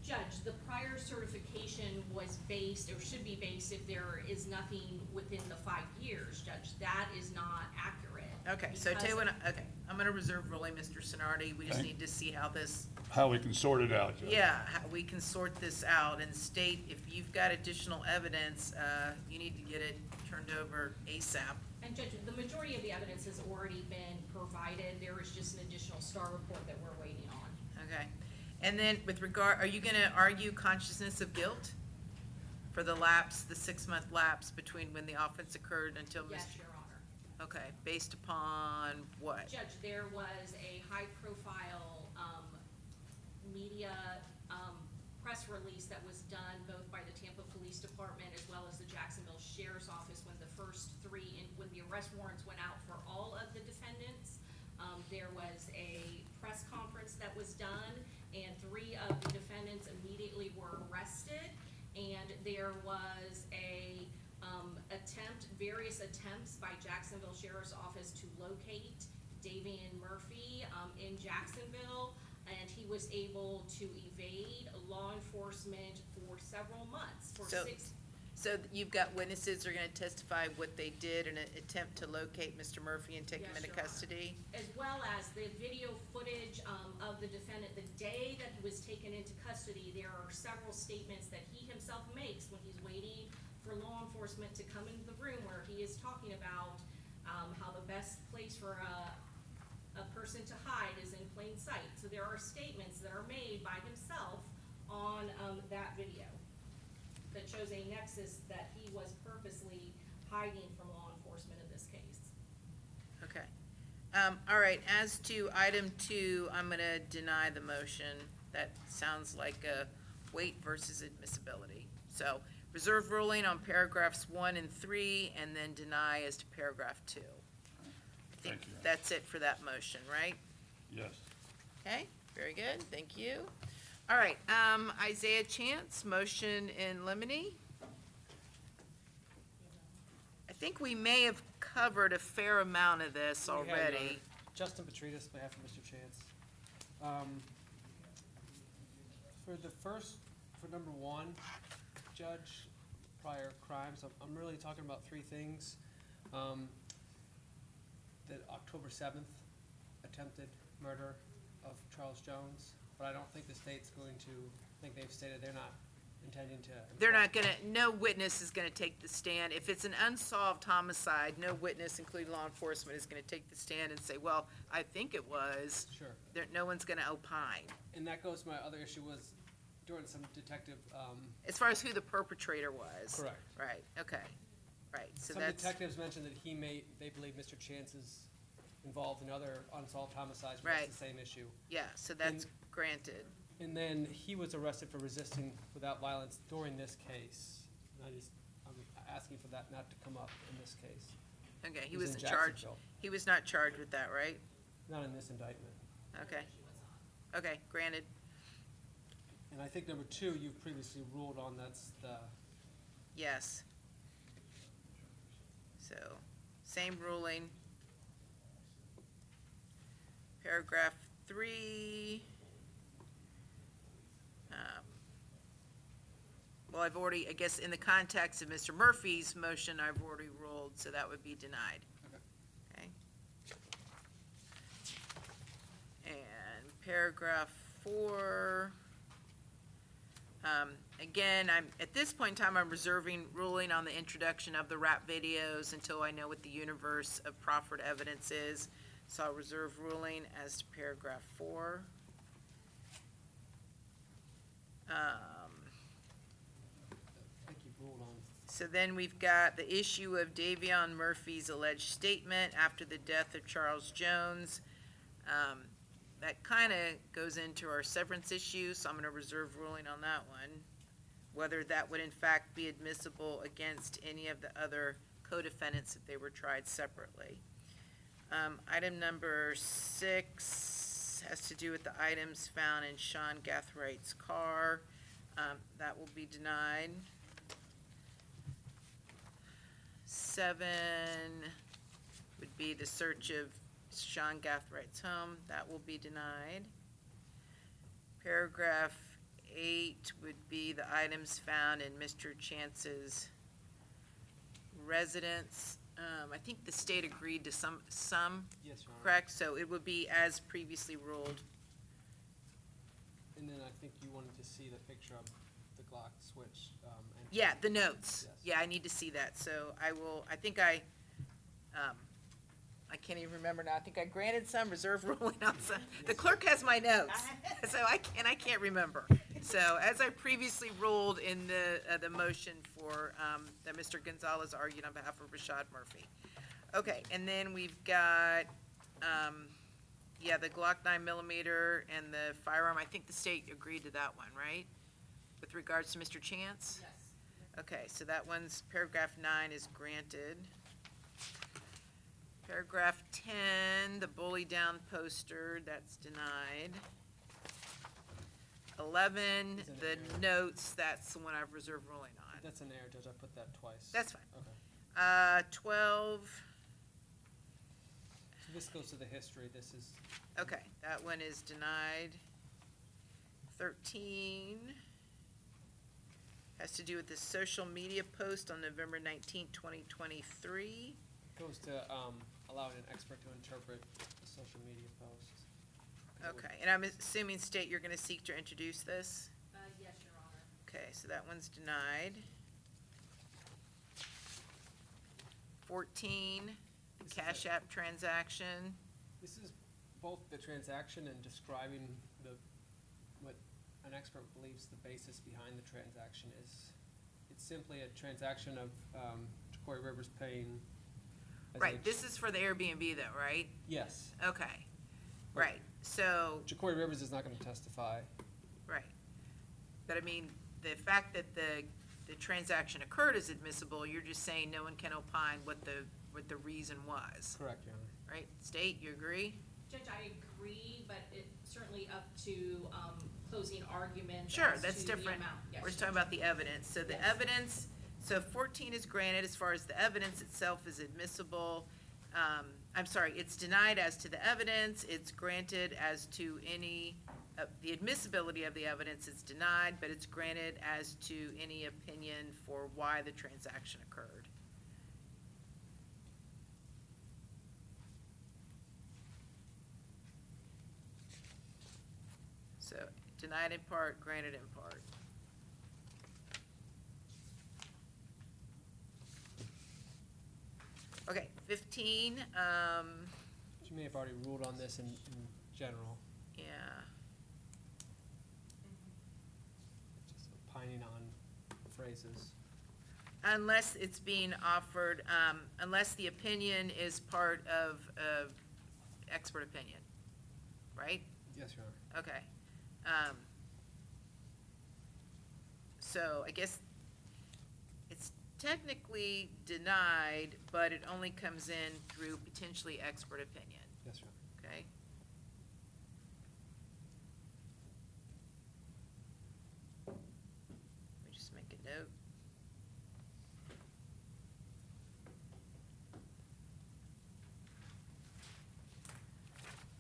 Speaker 2: Judge, the prior certification was based, or should be based, if there is nothing within the 5 years, Judge. That is not accurate.
Speaker 1: Okay, so tell you
Speaker 2: because-
Speaker 1: what, okay, I'm gonna reserve ruling, Mr. Sonardi, we just need to see how this,
Speaker 6: How we can sort it out, Judge.
Speaker 1: yeah, how we can sort this out, and state, if you've got additional evidence, you need to get it turned over ASAP.
Speaker 2: And Judge, the majority of the evidence has already been provided. There is just an additional STAR report that we're waiting on.
Speaker 1: Okay, and then with regard, are you gonna argue consciousness of guilt for the lapse, the 6-month lapse between when the offense occurred until Mr.?
Speaker 2: Yes, Your Honor.
Speaker 1: Okay, based upon what?
Speaker 2: Judge, there was a high-profile, media, press release that was done both by the Tampa Police Department as well as the Jacksonville Sheriff's Office when the first when the arrest warrants went out for all of the defendants. There was a press conference that was done, and 3 of the defendants immediately were arrested, and there was various attempts by Jacksonville Sheriff's Office to locate Davion Murphy, in Jacksonville, and he was able to evade law enforcement for several months, for
Speaker 1: So-
Speaker 2: 6.
Speaker 1: So you've got witnesses who are gonna testify what they did in an attempt to locate Mr. Murphy and take him
Speaker 2: Yes,
Speaker 1: into
Speaker 2: Your Honor.
Speaker 1: custody?
Speaker 2: As well as the video footage, of the defendant, the day that he was taken into custody, there are several statements that he himself makes when he's waiting for law enforcement to come into the room, where he is talking about, how the best place for a person to hide is in plain sight. So there are statements that are made by himself on, that video that shows a nexus that he was purposely hiding from law enforcement in this case.
Speaker 1: Okay. All right, as to item 2, I'm gonna deny the motion. That sounds like a weight versus admissibility. So reserve ruling on paragraphs 1 and 3, and then deny as to paragraph 2. I think
Speaker 6: Thank you.
Speaker 1: that's it for that motion, right?
Speaker 6: Yes.
Speaker 1: Okay, very good, thank you. All right, Isaiah Chance, motion in limine. I think we may have covered a fair amount of this
Speaker 8: We have, Your
Speaker 1: already.
Speaker 8: Honor. Justin Petridis, on behalf of Mr. Chance. For number 1, Judge, prior crimes, I'm really talking about 3 things. The October 7th attempted murder of Charles Jones, but I don't think the state's going to, I think they've stated they're not intending to.
Speaker 1: They're not gonna, no witness is gonna take the stand. If it's an unsolved homicide, no witness, including law enforcement, is gonna take the stand and say, well, I think it was.
Speaker 8: Sure.
Speaker 1: No one's gonna opine.
Speaker 8: And that goes to my other issue was during some detective,
Speaker 1: As far as who the perpetrator was.
Speaker 8: Correct.
Speaker 1: Right, okay, right, so
Speaker 8: some
Speaker 1: that's,
Speaker 8: detectives mentioned that they believe Mr. Chance is involved in other unsolved homicides, but
Speaker 1: Right.
Speaker 8: it's the same issue.
Speaker 1: yeah, so that's granted.
Speaker 8: And then he was arrested for resisting without violence during this case. And I'm asking for that not to come up in this case,
Speaker 1: Okay, he
Speaker 8: He was
Speaker 1: wasn't
Speaker 8: in
Speaker 1: charged,
Speaker 8: Jacksonville.
Speaker 1: he was not charged with that, right?
Speaker 8: not in this indictment.
Speaker 1: Okay, okay, granted.
Speaker 8: And I think number 2, you've previously ruled on, that's the,
Speaker 1: Yes. So, same ruling. Paragraph 3. Well, I've already, I guess, in the context of Mr. Murphy's motion, I've already ruled, so that would be denied. Okay. And paragraph 4. Again, at this point in time, I'm reserving ruling on the introduction of the rap videos until I know what the universe of proffered evidence is. So I'll reserve ruling as to paragraph 4.
Speaker 8: I think you've ruled on.
Speaker 1: So then we've got the issue of Davion Murphy's alleged statement after the death of Charles Jones. That kind of goes into our severance issue, so I'm going to reserve ruling on that one. Whether that would in fact be admissible against any of the other co-defendants if they were tried separately. Item number 6 has to do with the items found in Sean Gathright's car. That will be denied. 7 would be the search of Sean Gathright's home. That will be denied. Paragraph 8 would be the items found in Mr. Chance's residence. I think the state agreed to some,
Speaker 8: Yes, Your Honor.
Speaker 1: correct? So it would be as previously ruled.
Speaker 8: And then I think you wanted to see the picture of the Glock switch. And
Speaker 1: Yeah, the notes.
Speaker 8: Yes.
Speaker 1: Yeah, I need to see that. So I can't even remember now. I think I granted some, reserve ruling on some. The clerk has my notes, so I can't remember. So as I previously ruled in the motion for, that Mr. Gonzalez argued on behalf of Rashad Murphy. Okay, and then we've got, the Glock 9mm and the firearm. I think the state agreed to that one, right? With regards to Mr. Chance?
Speaker 2: Yes.
Speaker 1: Okay, so that one's, paragraph 9 is granted. Paragraph 10, the bully down poster, that's denied. 11,
Speaker 8: Is it
Speaker 1: the
Speaker 8: an error?
Speaker 1: notes, that's the one I've reserved ruling on.
Speaker 8: That's an error, Judge, I put that twice.
Speaker 1: That's fine.
Speaker 8: Okay.
Speaker 1: 12,
Speaker 8: So this goes to the history, this is,
Speaker 1: okay, that one is denied. 13 has to do with the social media post on November 19, 2023.
Speaker 8: goes to, allowing an expert to interpret a social media post.
Speaker 1: Okay, and I'm assuming, State, you're gonna seek to introduce this?
Speaker 2: Yes, Your Honor.
Speaker 1: Okay, so that one's denied. 14, the Cash App transaction.
Speaker 8: This is both the transaction and describing what an expert believes the basis behind the transaction is. It's simply a transaction of, Jacory Rivers paying. as
Speaker 1: Right,
Speaker 8: a-
Speaker 1: this is for the Airbnb though, right?
Speaker 8: Yes.
Speaker 1: Okay, right, so,
Speaker 8: Jacory Rivers is not gonna testify.
Speaker 1: right. But I mean, the fact that the transaction occurred is admissible, you're just saying no one can opine what the reason was,
Speaker 8: Correct, Your Honor.
Speaker 1: right? State, you agree?
Speaker 2: Judge, I agree, but it's certainly up to, closing arguments
Speaker 1: Sure,
Speaker 2: as
Speaker 1: that's
Speaker 2: to the
Speaker 1: different.
Speaker 2: amount. Yes,
Speaker 1: We're just
Speaker 2: Judge.
Speaker 1: talking about the evidence. So the
Speaker 2: Yes.
Speaker 1: evidence, so 14 is granted as far as the evidence itself is admissible. I'm sorry, it's denied as to the evidence, it's granted as to any, the admissibility of the evidence is denied, but it's granted as to any opinion for why the transaction occurred. So denied in part, granted in part. Okay, 15,
Speaker 8: You may have already ruled on this in general,
Speaker 1: yeah,
Speaker 8: just opining on phrases.
Speaker 1: unless it's being offered, unless the opinion is part of, expert opinion, right?
Speaker 8: Yes, Your Honor.
Speaker 1: Okay. So I guess it's technically denied, but it only comes in through potentially expert opinion,
Speaker 8: Yes, Your Honor.
Speaker 1: okay? Let me just make a note.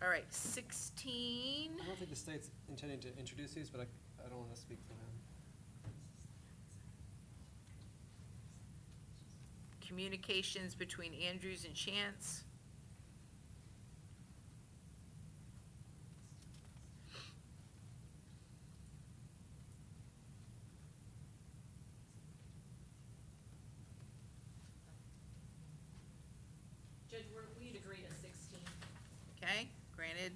Speaker 1: All right, 16.
Speaker 8: I don't think the state's intending to introduce these, but I don't want to speak for them.
Speaker 1: Communications between Andrews and Chance.
Speaker 2: Judge, we'd agree to 16.
Speaker 1: Okay, granted.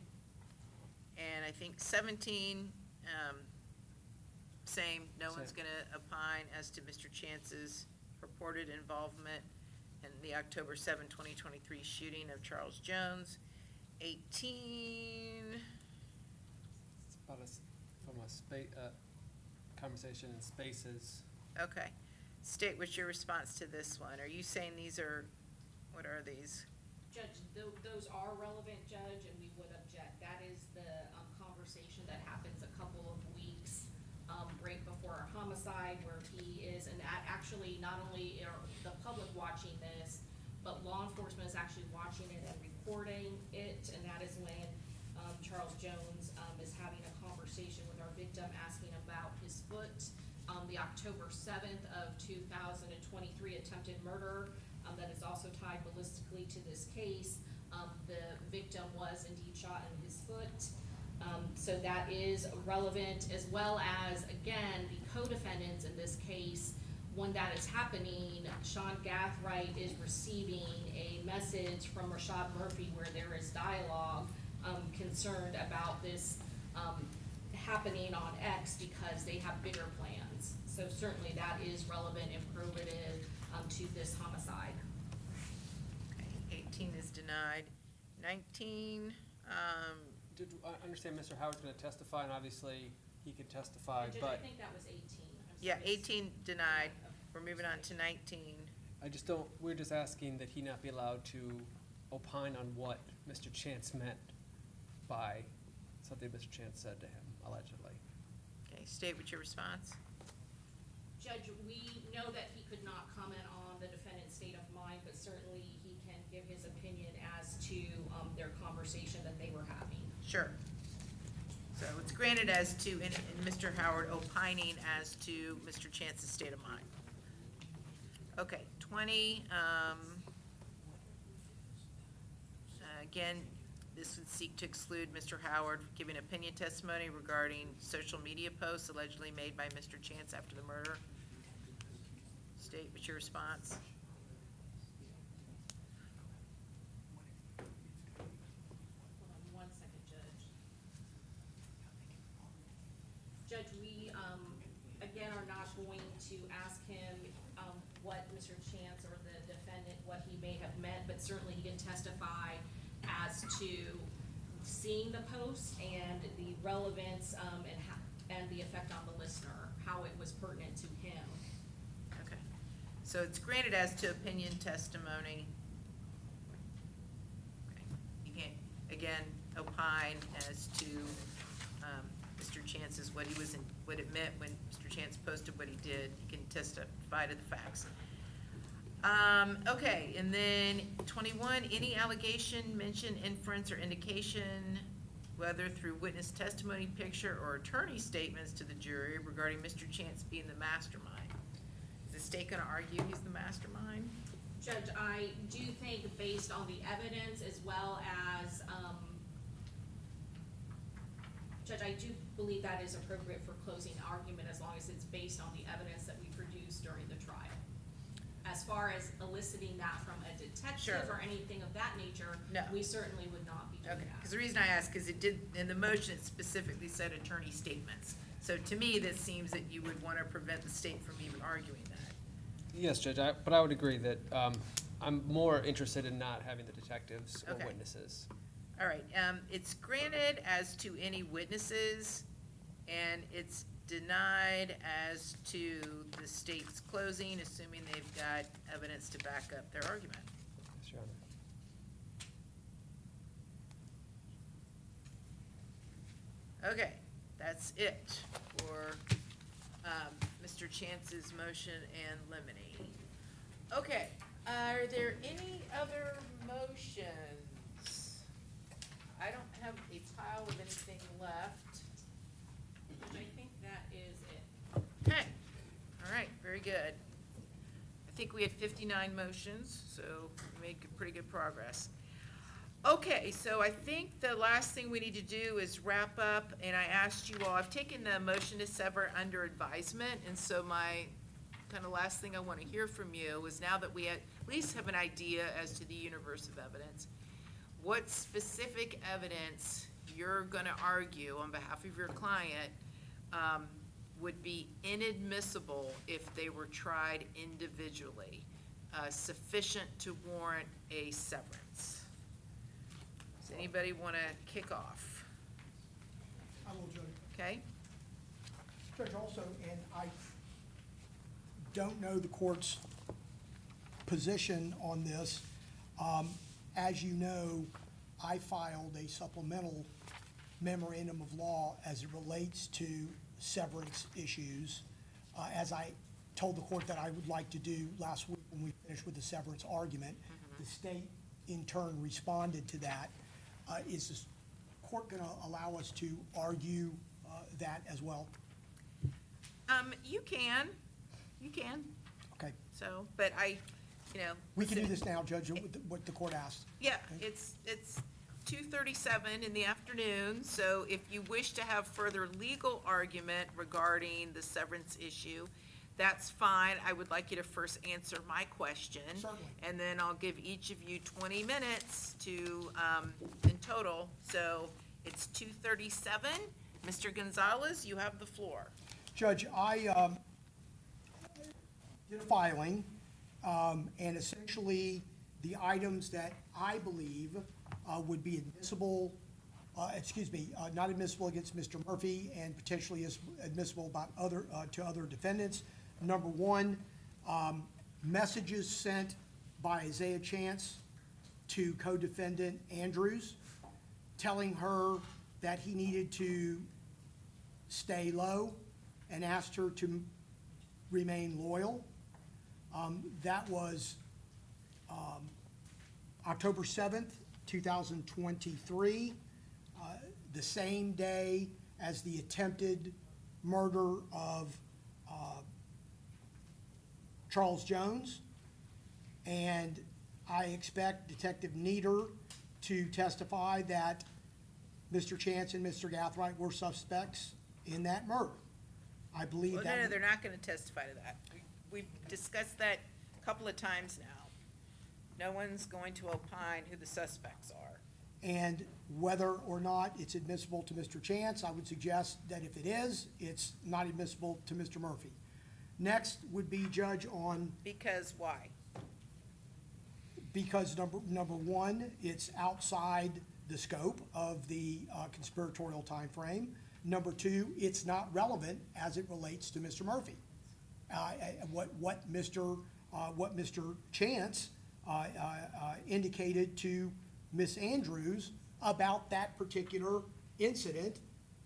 Speaker 1: And I think 17, same, no one's
Speaker 8: Same.
Speaker 1: gonna opine as to Mr. Chance's purported involvement in the October 7, 2023 shooting of Charles Jones. 18,
Speaker 8: It's about from a conversation in spaces.
Speaker 1: okay. State, what's your response to this one? Are you saying these are, what are these?
Speaker 2: Judge, those are relevant, Judge, and we would object. That is the conversation that happens a couple of weeks right before a homicide where he is, and actually not only are the public watching this, but law enforcement is actually watching it and recording it, and that is when Charles Jones is having a conversation with our victim, asking about his foot. The October 7th of 2023 attempted murder that is also tied ballistically to this case. The victim was indeed shot in his foot. So that is relevant, as well as, again, the co-defendants in this case. When that is happening, Sean Gathright is receiving a message from Rashad Murphy where there is dialogue concerned about this happening on X because they have bigger plans. So certainly that is relevant and probative to this homicide.
Speaker 1: Okay, 18 is denied. 19,
Speaker 8: Did, I understand Mr. Howard's gonna testify, and obviously he could testify,
Speaker 2: Judge, I
Speaker 8: but
Speaker 2: think that was 18. I'm
Speaker 1: yeah,
Speaker 2: sorry.
Speaker 1: 18 denied. We're moving on to 19.
Speaker 8: I just don't, we're just asking that he not be allowed to opine on what Mr. Chance meant by something Mr. Chance said to him, allegedly.
Speaker 1: Okay, state what's your response?
Speaker 2: Judge, we know that he could not comment on the defendant's state of mind, but certainly he can give his opinion as to their conversation that they were having.
Speaker 1: Sure. So it's granted as to, and Mr. Howard opining as to Mr. Chance's state of mind. Okay, 20, again, this would seek to exclude Mr. Howard giving opinion testimony regarding social media posts allegedly made by Mr. Chance after the murder. State, what's your response?
Speaker 2: Hold on one second, Judge. Judge, we, again, are not going to ask him, what Mr. Chance or the defendant, what he may have meant, but certainly he can testify as to seeing the post and the relevance, and the effect on the listener, how it was pertinent to him.
Speaker 1: Okay. So it's granted as to opinion testimony. Okay. You can't, again, opine as to Mr. Chance's, what he was in, what it meant when Mr. Chance posted what he did. He can testify to the facts. Okay, and then 21, any allegation, mention, inference, or indication, whether through witness testimony, picture, or attorney statements to the jury regarding Mr. Chance being the mastermind. Is the state gonna argue he's the mastermind?
Speaker 2: Judge, I do think based on the evidence as well as, Judge, I do believe that is appropriate for closing argument as long as it's based on the evidence that we produced during the trial. As far as eliciting that from a detective
Speaker 1: Sure.
Speaker 2: or anything of that nature,
Speaker 1: No.
Speaker 2: we certainly would not be doing
Speaker 1: Okay,
Speaker 2: that.
Speaker 1: because the reason I ask is it did, in the motion, it specifically said attorney statements. So to me, this seems that you would want to prevent the state from even arguing that.
Speaker 8: Yes, Judge, but I would agree that, I'm more interested in not having the detectives or
Speaker 1: Okay.
Speaker 8: witnesses.
Speaker 1: All right, it's granted as to any witnesses, and it's denied as to the state's closing, assuming they've got evidence to back up their argument.
Speaker 8: Yes, Your Honor.
Speaker 1: Okay, that's it for Mr. Chance's motion and limine. Okay, are there any other motions? I don't have a pile of anything left.
Speaker 2: I think that is it.
Speaker 1: Okay, all right, very good. I think we had 59 motions, so we made pretty good progress. Okay, so I think the last thing we need to do is wrap up, and I asked you all, I've taken the motion to sever under advisement, and so my kind of last thing I want to hear from you is, now that we at least have an idea as to the universe of evidence, what specific evidence you're going to argue on behalf of your client would be inadmissible if they were tried individually, sufficient to warrant a severance? Does anybody want to kick off?
Speaker 4: I will, Judge.
Speaker 1: Okay?
Speaker 4: Judge, also, and I don't know the court's position on this, as you know, I filed a supplemental memorandum of law as it relates to severance issues, as I told the court that I would like to do last week when we finished with the severance argument. The state in turn responded to that. Is the court going to allow us to argue that as well?
Speaker 1: You can,
Speaker 4: Okay,
Speaker 1: so, but
Speaker 4: we can do this now, Judge, what the court asked.
Speaker 1: Yeah, it's 2:37 in the afternoon, so if you wish to have further legal argument regarding the severance issue, that's fine. I would like you to first answer my question.
Speaker 4: Certainly.
Speaker 1: And then I'll give each of you 20 minutes to, in total. So it's 2:37. Mr. Gonzalez, you have the floor.
Speaker 4: Judge, I did a filing, and essentially, the items that I believe would be admissible, not admissible against Mr. Murphy and potentially is admissible to other defendants. Number one, messages sent by Isaiah Chance to co-defendant Andrews, telling her that he needed to stay low and asked her to remain loyal. That was October 7th, 2023, the same day as the attempted murder of Charles Jones. And I expect Detective Nieder to testify that Mr. Chance and Mr. Gathright were suspects in that murder. I believe
Speaker 1: Well,
Speaker 4: that.
Speaker 1: no, they're not going to testify to that. We've discussed that a couple of times now. No one's going to opine who the suspects are.
Speaker 4: And whether or not it's admissible to Mr. Chance, I would suggest that if it is, it's not admissible to Mr. Murphy. Next would be, Judge, on,
Speaker 1: Because why?
Speaker 4: because number one, it's outside the scope of the conspiratorial timeframe. Number two, it's not relevant as it relates to Mr. Murphy. What Mr. Chance indicated to Ms. Andrews about that particular incident,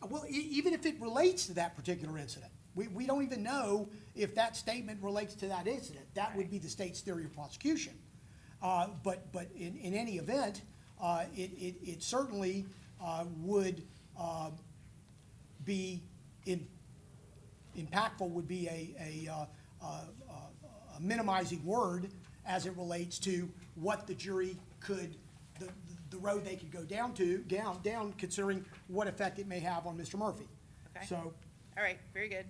Speaker 4: well, even if it relates to that particular incident, we don't even know if that statement relates to that incident. That would be the state's theory of prosecution. But in any event, it certainly would be impactful, would be a minimizing word as it relates to what the jury could, the road they could go down considering what effect it may have on Mr. Murphy.
Speaker 1: Okay.
Speaker 4: So,
Speaker 1: All right, very good.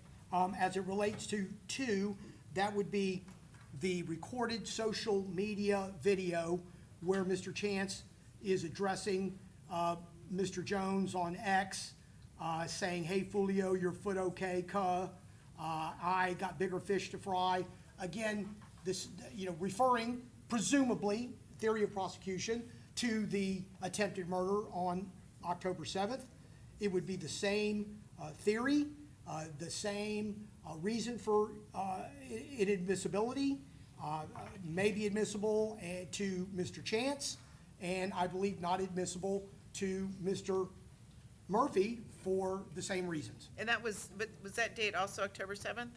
Speaker 4: as it relates to two, that would be the recorded social media video where Mr. Chance is addressing Mr. Jones on X, saying, "Hey, Foolio, your foot okay, cuh? I got bigger fish to fry." Again, this, referring presumably, theory of prosecution, to the attempted murder on October 7th. It would be the same theory, the same reason for inadmissibility, may be admissible to Mr. Chance, and I believe not admissible to Mr. Murphy for the same reasons.
Speaker 1: And that was that date also October 7th?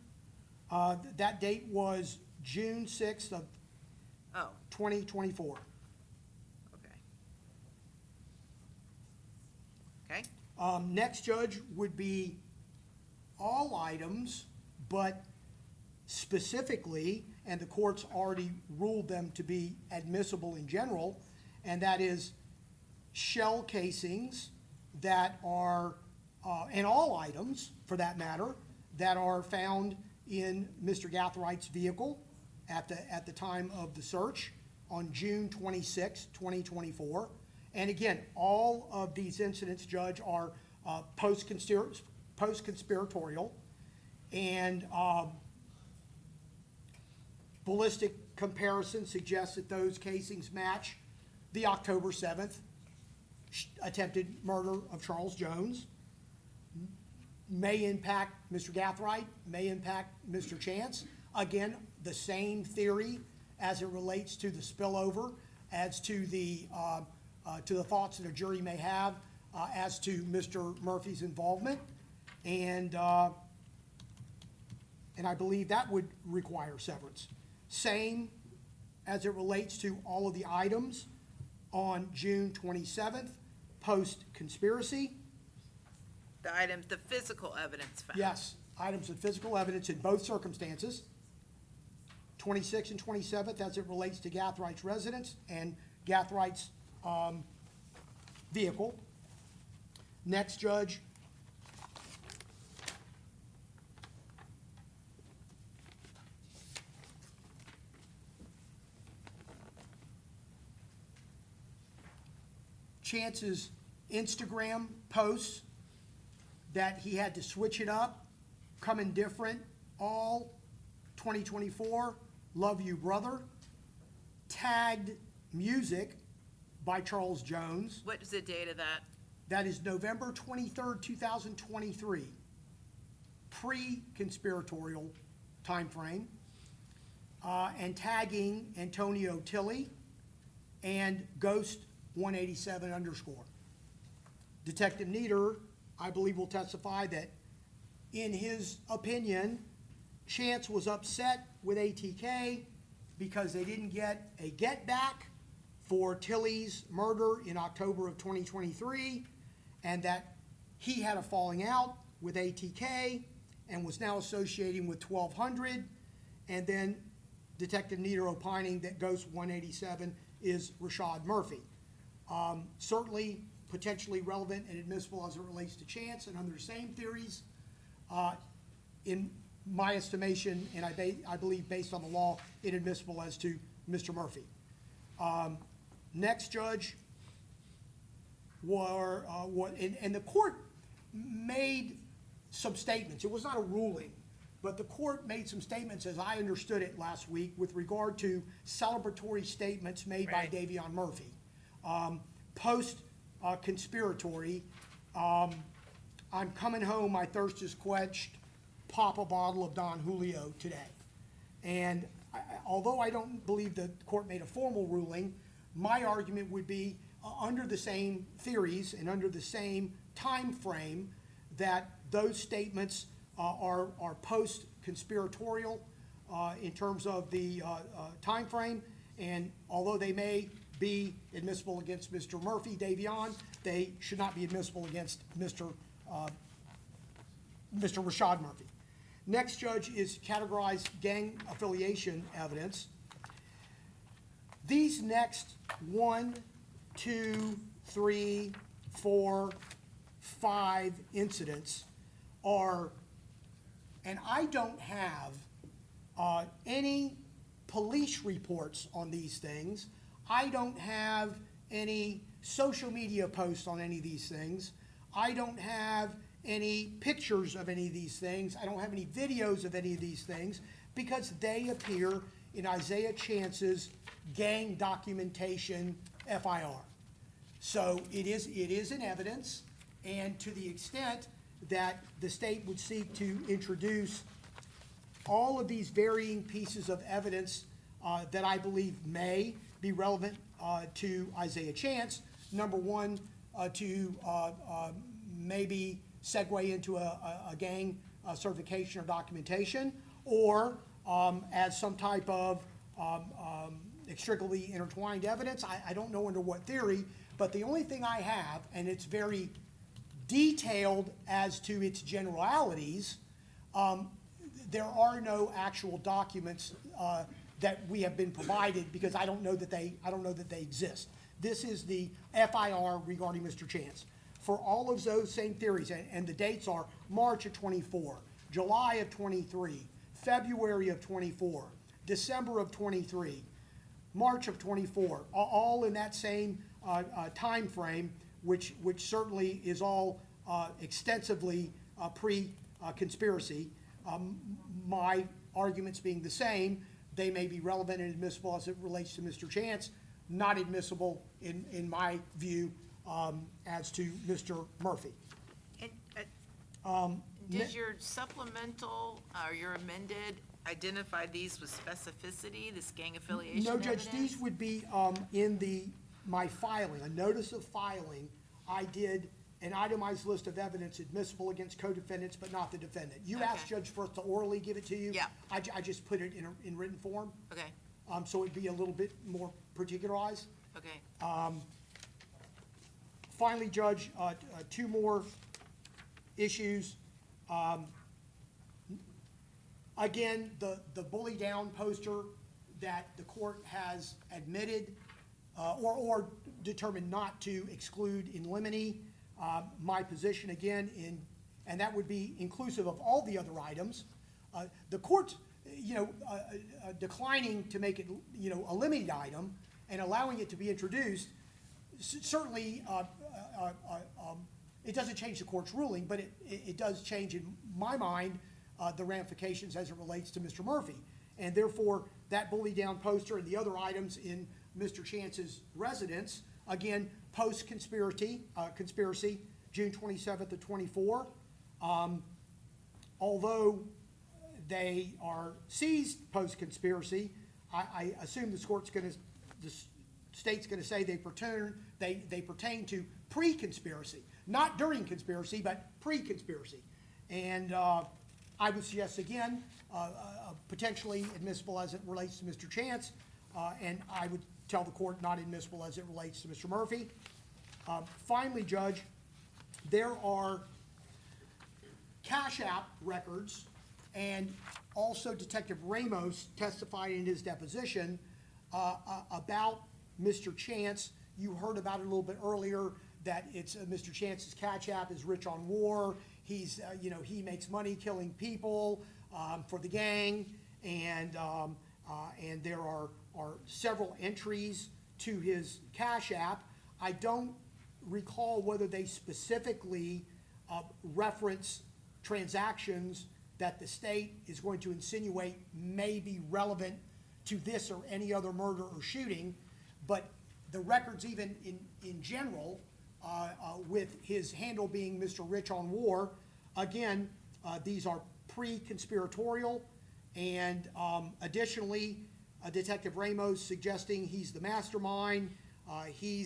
Speaker 4: That date was June 6th of
Speaker 1: Oh,
Speaker 4: 2024.
Speaker 1: okay. Okay,
Speaker 4: Next, Judge, would be all items, but specifically, and the court's already ruled them to be admissible in general, and that is shell casings that are, and all items, for that matter, that are found in Mr. Gathright's vehicle at the time of the search on June 26, 2024. And again, all of these incidents, Judge, are post-conspiratorial, and ballistic comparison suggests that those casings match the October 7th attempted murder of Charles Jones. May impact Mr. Gathright, may impact Mr. Chance. Again, the same theory as it relates to the spillover, as to the thoughts that a jury may have as to Mr. Murphy's involvement. And I believe that would require severance. Same as it relates to all of the items on June 27th, post-conspiracy.
Speaker 1: The items, the physical evidence found.
Speaker 4: Yes, items of physical evidence in both circumstances. 26th and 27th as it relates to Gathright's residence and Gathright's vehicle. Next, Judge. Chance's Instagram posts that he had to switch it up, coming different, all 2024, love you, brother. Tagged music by Charles Jones.
Speaker 1: What is the date of that?
Speaker 4: That is November 23rd, 2023. Pre-conspiratorial timeframe. And tagging Antonio Tilley and Ghost 187 _. Detective Nieder, I believe, will testify that in his opinion, Chance was upset with ATK because they didn't get a get back for Tilley's murder in October of 2023, and that he had a falling out with ATK and was now associating with 1200, and then Detective Nieder opining that Ghost 187 is Rashad Murphy. Certainly potentially relevant and admissible as it relates to Chance, and under the same theories, in my estimation, and I believe based on the law, inadmissible as to Mr. Murphy. Next, Judge, and the court made some statements. It was not a ruling, but the court made some statements, as I understood it last week, with regard to celebratory statements made
Speaker 1: Right.
Speaker 4: by Davion Murphy. Post-conspiratory, I'm coming home, my thirst is quenched, pop a bottle of Don Julio today. And although I don't believe the court made a formal ruling, my argument would be under the same theories and under the same time frame that those statements are post-conspiratorial in terms of the time frame. And although they may be admissible against Mr. Murphy, Davion, they should not be admissible against Mr. Rashad Murphy. Next, Judge, is categorized gang affiliation evidence. These next 1, 2, 3, 4, 5 incidents are, and I don't have any police reports on these things. I don't have any social media posts on any of these things. I don't have any pictures of any of these things. I don't have any videos of any of these things because they appear in Isaiah Chance's gang documentation FIR. So it is an evidence, and to the extent that the state would seek to introduce all of these varying pieces of evidence that I believe may be relevant to Isaiah Chance, number one, to maybe segue into a gang certification or documentation, or as some type of inextricably intertwined evidence. I don't know under what theory, but the only thing I have, and it's very detailed as to its generalities, there are no actual documents that we have been provided because I don't know that they exist. This is the FIR regarding Mr. Chance. For all of those same theories, and the dates are March of 24, July of 23, February of 24, December of 23, March of 24, all in that same time frame, which certainly is all extensively pre-conspiracy. My arguments being the same, they may be relevant and admissible as it relates to Mr. Chance, not admissible in my view as to Mr. Murphy.
Speaker 1: And, does your supplemental or your amended identified these with specificity, this gang affiliation
Speaker 4: No, Judge,
Speaker 1: evidence?
Speaker 4: these would be in my filing, a notice of filing. I did an itemized list of evidence admissible against co-defendants, but not the defendant. You asked
Speaker 1: Okay.
Speaker 4: Judge Firth to orally give it to you.
Speaker 1: Yeah.
Speaker 4: I just put it in written form,
Speaker 1: Okay,
Speaker 4: so it'd be a little bit more particularized.
Speaker 1: okay.
Speaker 4: Finally, Judge, two more issues. Again, the bully down poster that the court has admitted or determined not to exclude in limine. My position again and that would be inclusive of all the other items. The court's, declining to make it, a limited item and allowing it to be introduced, certainly, it doesn't change the court's ruling, but it does change, in my mind, the ramifications as it relates to Mr. Murphy. And therefore, that bully down poster and the other items in Mr. Chance's residence, again, post-conspiracy, June 27th of 24. Although they are seized post-conspiracy, I assume the state's gonna say they pertain to pre-conspiracy, not during conspiracy, but pre-conspiracy. And I would suggest again, potentially admissible as it relates to Mr. Chance, and I would tell the court not admissible as it relates to Mr. Murphy. Finally, Judge, there are Cash App records, and also Detective Ramos testified in his deposition about Mr. Chance. You heard about it a little bit earlier, that it's Mr. Chance's Cash App is rich on war. He's, he makes money killing people for the gang, and there are several entries to his Cash App. I don't recall whether they specifically reference transactions that the state is going to insinuate may be relevant to this or any other murder or shooting, but the records even in general, with his handle being Mr. Rich on War, again, these are pre-conspiratorial, and additionally, Detective Ramos suggesting he's the mastermind, he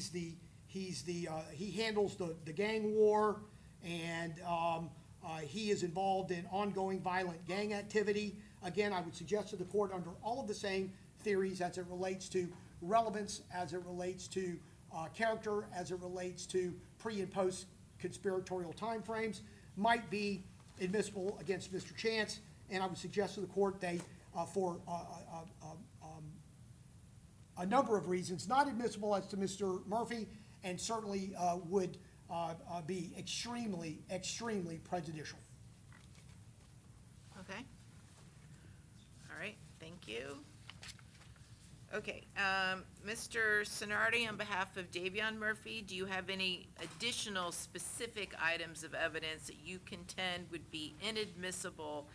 Speaker 4: handles the gang war, and he is involved in ongoing violent gang activity. Again, I would suggest to the court under all of the same theories as it relates to relevance, as it relates to character, as it relates to pre and post conspiratorial timeframes, might be admissible against Mr. Chance, and I would suggest to the court they, for a number of reasons, not admissible as to Mr. Murphy, and certainly would be extremely, extremely prejudicial.
Speaker 1: Okay. All right, thank you. Okay, Mr. Sonardi, on behalf of Davion Murphy, do you have any additional specific items of evidence that you contend would be inadmissible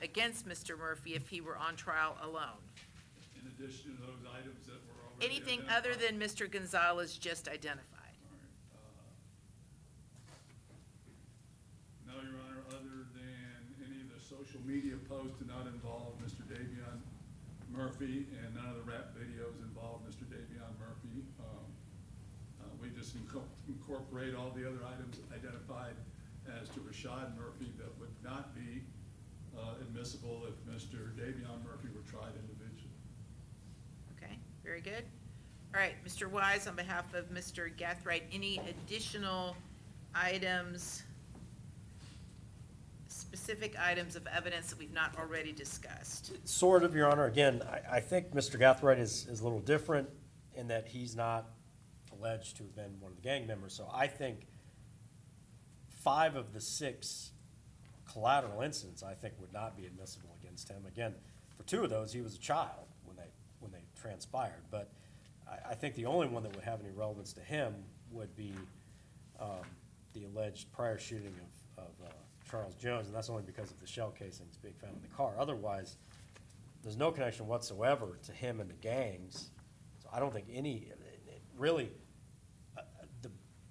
Speaker 1: against Mr. Murphy if he were on trial alone?
Speaker 6: In addition to those items that were already
Speaker 1: Anything
Speaker 6: identified.
Speaker 1: other than Mr. Gonzalez just identified?
Speaker 6: No, Your Honor, other than any of the social media posts do not involve Mr. Davion Murphy, and none of the rap videos involve Mr. Davion Murphy. We just incorporate all the other items identified as to Rashad Murphy that would not be admissible if Mr. Davion Murphy were tried individually.
Speaker 1: Okay, very good. All right, Mr. Wise, on behalf of Mr. Gathright, any additional items, specific items of evidence that we've not already discussed?
Speaker 7: Sort of, Your Honor. Again, I think Mr. Gathright is a little different in that he's not alleged to have been one of the gang members. So I think 5 of the 6 collateral incidents, I think, would not be admissible against him. Again, for 2 of those, he was a child when they transpired. But I think the only one that would have any relevance to him would be the alleged prior shooting of Charles Jones, and that's only because of the shell casings being found in the car. Otherwise, there's no connection whatsoever to him and the gangs. So I don't think really, the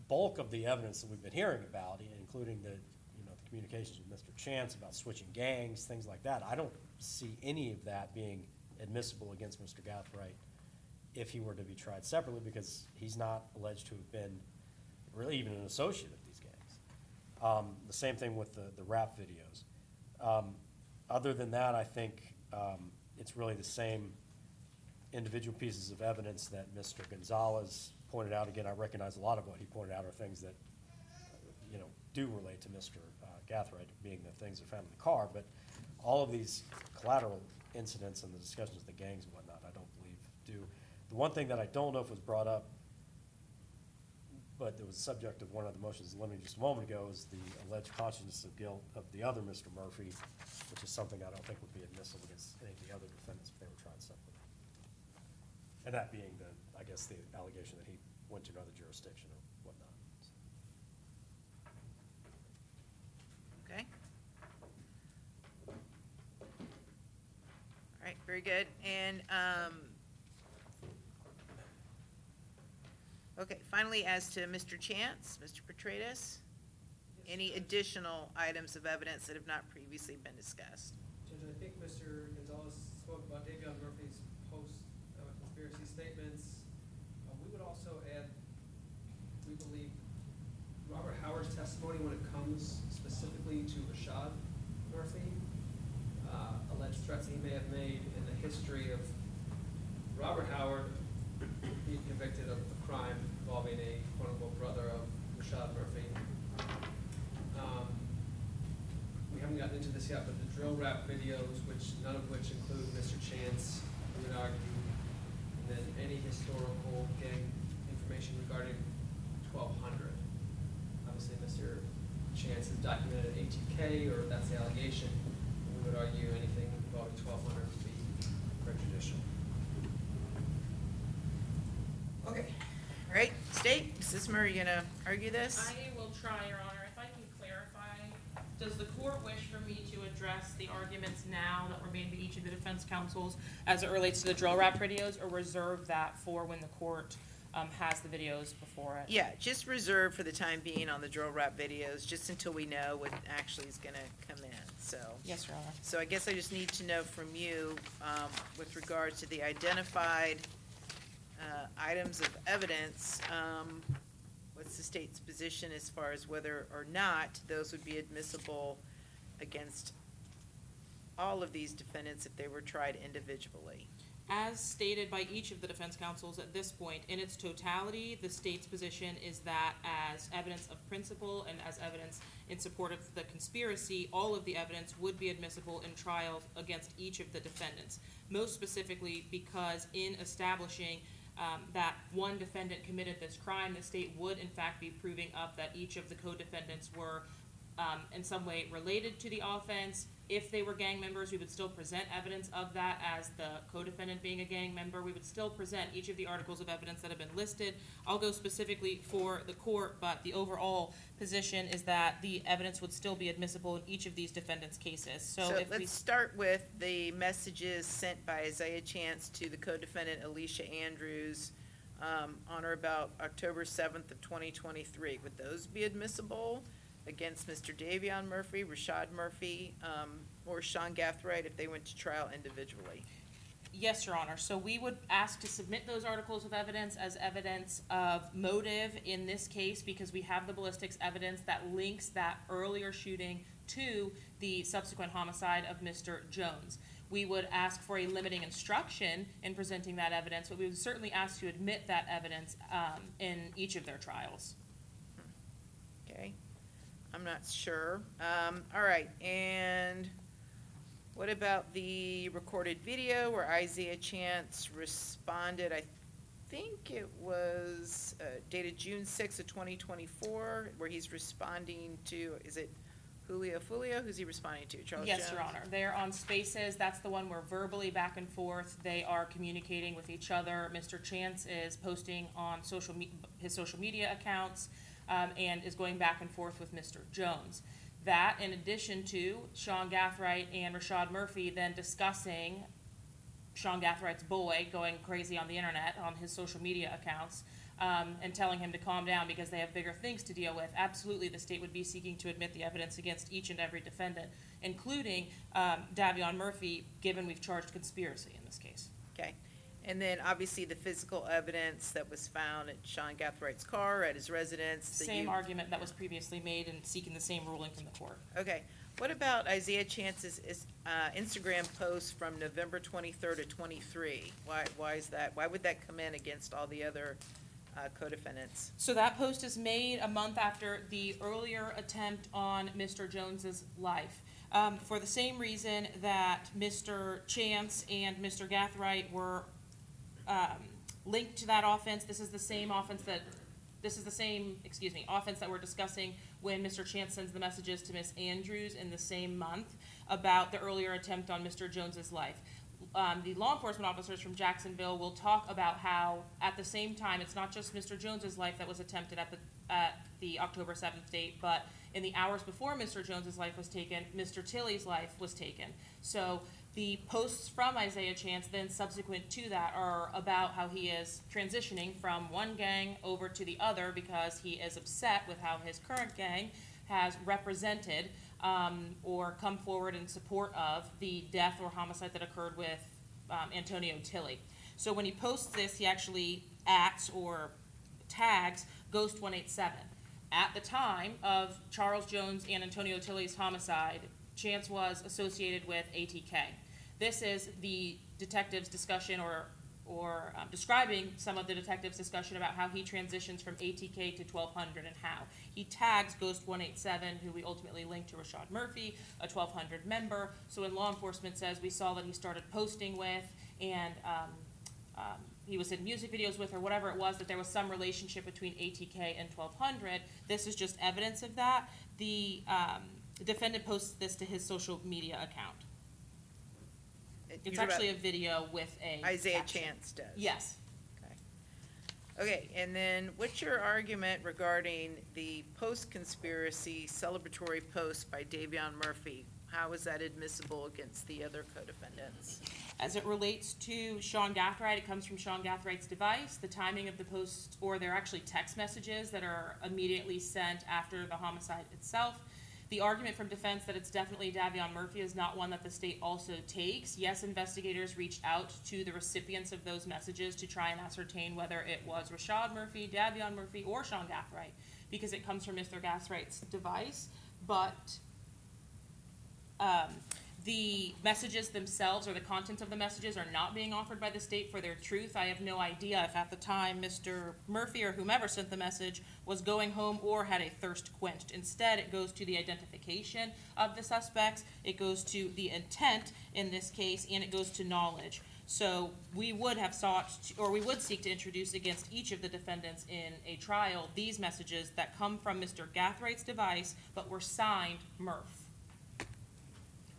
Speaker 7: bulk of the evidence that we've been hearing about, including the communications with Mr. Chance about switching gangs, things like that. I don't see any of that being admissible against Mr. Gathright if he were to be tried separately, because he's not alleged to have been really even an associate of these gangs. The same thing with the rap videos. Other than that, I think it's really the same individual pieces of evidence that Mr. Gonzalez pointed out. Again, I recognize a lot of what he pointed out are things that, do relate to Mr. Gathright, being the things that are found in the car, but all of these collateral incidents and the discussions of the gangs and whatnot, I don't believe do. The one thing that I don't know if was brought up, but it was the subject of one of the motions limited just a moment ago, is the alleged consciousness of guilt of the other Mr. Murphy, which is something I don't think would be admissible against any of the other defendants if they were tried separately. And that being the allegation that he went to another jurisdiction or whatnot.
Speaker 1: Okay. All right, very good. And, okay, finally, as to Mr. Chance, Mr. Petratus, any additional items of evidence that have not previously been discussed?
Speaker 8: Judge, I think Mr. Gonzalez spoke about Davion Murphy's post-conspiracy statements. We would also add, we believe, Robert Howard's testimony when it comes specifically to Rashad Murphy, alleged threats he may have made in the history of Robert Howard being convicted of a crime involving a quote-unquote brother of Rashad Murphy. We haven't gotten into this yet, but the drill rap videos, none of which include Mr. Chance, we would argue, and then any historical gang information regarding 1200. Obviously, Mr. Chance has documented ATK, or that's the allegation. We would argue anything involving 1200 would be prejudicial.
Speaker 1: Okay. All right, State, Mrs. Murray, you gonna argue this?
Speaker 5: I will try, Your Honor. If I can clarify, does the court wish for me to address the arguments now that were made by each of the defense counsels as it relates to the drill rap videos, or reserve that for when the court has the videos before it?
Speaker 1: Yeah, just reserve for the time being on the drill rap videos, just until we know what actually is gonna come in, so.
Speaker 5: Yes, Your Honor.
Speaker 1: So I guess I just need to know from you, with regard to the identified items of evidence, what's the state's position as far as whether or not those would be admissible against all of these defendants if they were tried individually?
Speaker 5: As stated by each of the defense counsels at this point, in its totality, the state's position is that as evidence of principle and as evidence in support of the conspiracy, all of the evidence would be admissible in trial against each of the defendants. Most specifically because in establishing that one defendant committed this crime, the state would in fact be proving up that each of the co-defendants were in some way related to the offense. If they were gang members, we would still present evidence of that as the co-defendant being a gang member. We would still present each of the articles of evidence that have been listed. I'll go specifically for the court, but the overall position is that the evidence would still be admissible in each of these defendants' cases. So if we
Speaker 1: let's start with the messages sent by Isaiah Chance to the co-defendant Alicia Andrews on or about October 7th of 2023. Would those be admissible against Mr. Davion Murphy, Rashad Murphy, or Sean Gathright if they went to trial individually?
Speaker 5: Yes, Your Honor. So we would ask to submit those articles of evidence as evidence of motive in this case because we have the ballistics evidence that links that earlier shooting to the subsequent homicide of Mr. Jones. We would ask for a limiting instruction in presenting that evidence, but we would certainly ask to admit that evidence in each of their trials.
Speaker 1: Okay, I'm not sure. All right, and what about the recorded video where Isaiah Chance responded? I think it was dated June 6th of 2024, where he's responding to, is it Julio Foolio? Who's he responding to? Charles Jones?
Speaker 5: Yes, Your Honor. They're on Spaces. That's the one where verbally back and forth they are communicating with each other. Mr. Chance is posting on his social media accounts and is going back and forth with Mr. Jones. That, in addition to Sean Gathright and Rashad Murphy then discussing Sean Gathright's boy going crazy on the internet on his social media accounts, and telling him to calm down because they have bigger things to deal with, absolutely the state would be seeking to admit the evidence against each and every defendant, including Davion Murphy, given we've charged conspiracy in this case.
Speaker 1: Okay. And then obviously the physical evidence that was found at Sean Gathright's car, at his residence.
Speaker 5: Same argument that was previously made and seeking the same ruling from the court.
Speaker 1: Okay. What about Isaiah Chance's Instagram post from November 23rd of 23? Why is that? Why would that come in against all the other co-defendants?
Speaker 5: So that post is made a month after the earlier attempt on Mr. Jones's life. For the same reason that Mr. Chance and Mr. Gathright were linked to that offense. This is the same offense that we're discussing when Mr. Chance sends the messages to Miss Andrews in the same month about the earlier attempt on Mr. Jones's life. The law enforcement officers from Jacksonville will talk about how, at the same time, it's not just Mr. Jones's life that was attempted at the October 7th date, but in the hours before Mr. Jones's life was taken, Mr. Tilley's life was taken. So the posts from Isaiah Chance then subsequent to that are about how he is transitioning from one gang over to the other because he is upset with how his current gang has represented or come forward in support of the death or homicide that occurred with Antonio Tilley. So when he posts this, he actually tags Ghost 187. At the time of Charles Jones and Antonio Tilley's homicide, Chance was associated with ATK. This is the detective's discussion or describing some of the detective's discussion about how he transitions from ATK to 1200 and how. He tags Ghost 187, who we ultimately linked to Rashad Murphy, a 1200 member. So when law enforcement says we saw that he started posting with and he was in music videos with or whatever it was, that there was some relationship between ATK and 1200, this is just evidence of that. The defendant posts this to his social media account. It's actually a video with a
Speaker 1: Isaiah
Speaker 5: caption.
Speaker 1: Chance does?
Speaker 5: Yes.
Speaker 1: Okay, and then what's your argument regarding the post-conspiracy celebratory post by Davion Murphy? How is that admissible against the other co-defendants?
Speaker 5: As it relates to Sean Gathright, it comes from Sean Gathright's device. The timing of the post, or they're actually text messages that are immediately sent after the homicide itself. The argument from defense that it's definitely Davion Murphy is not one that the state also takes. Yes, investigators reached out to the recipients of those messages to try and ascertain whether it was Rashad Murphy, Davion Murphy, or Sean Gathright, because it comes from Mr. Gathright's device. But the messages themselves or the content of the messages are not being offered by the state for their truth. I have no idea if at the time Mr. Murphy or whomever sent the message was going home or had a thirst quenched. Instead, it goes to the identification of the suspects, it goes to the intent in this case, and it goes to knowledge. So we would have we would seek to introduce against each of the defendants in a trial these messages that come from Mr. Gathright's device but were signed Murph.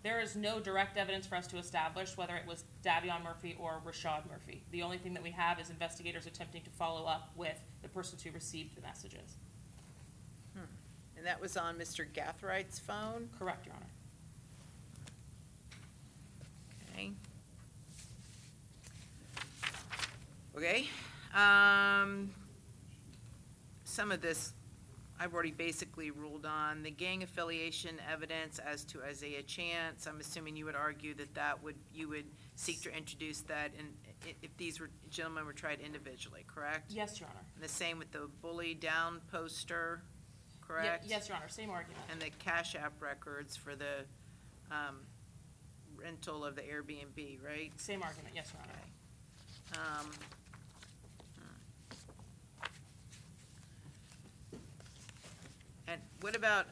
Speaker 5: There is no direct evidence for us to establish whether it was Davion Murphy or Rashad Murphy. The only thing that we have is investigators attempting to follow up with the persons who received the messages.
Speaker 1: And that was on Mr. Gathright's phone?
Speaker 5: Correct, Your Honor.
Speaker 1: Okay. Okay. Some of this I've already basically ruled on. The gang affiliation evidence as to Isaiah Chance, I'm assuming you would argue that you would seek to introduce that if these gentlemen were tried individually, correct?
Speaker 5: Yes, Your Honor.
Speaker 1: And the same with the bully down poster, correct?
Speaker 5: Yes, Your Honor, same argument.
Speaker 1: And the Cash App records for the rental of the Airbnb, right?
Speaker 5: Same argument, yes, Your Honor.
Speaker 1: Okay. And what about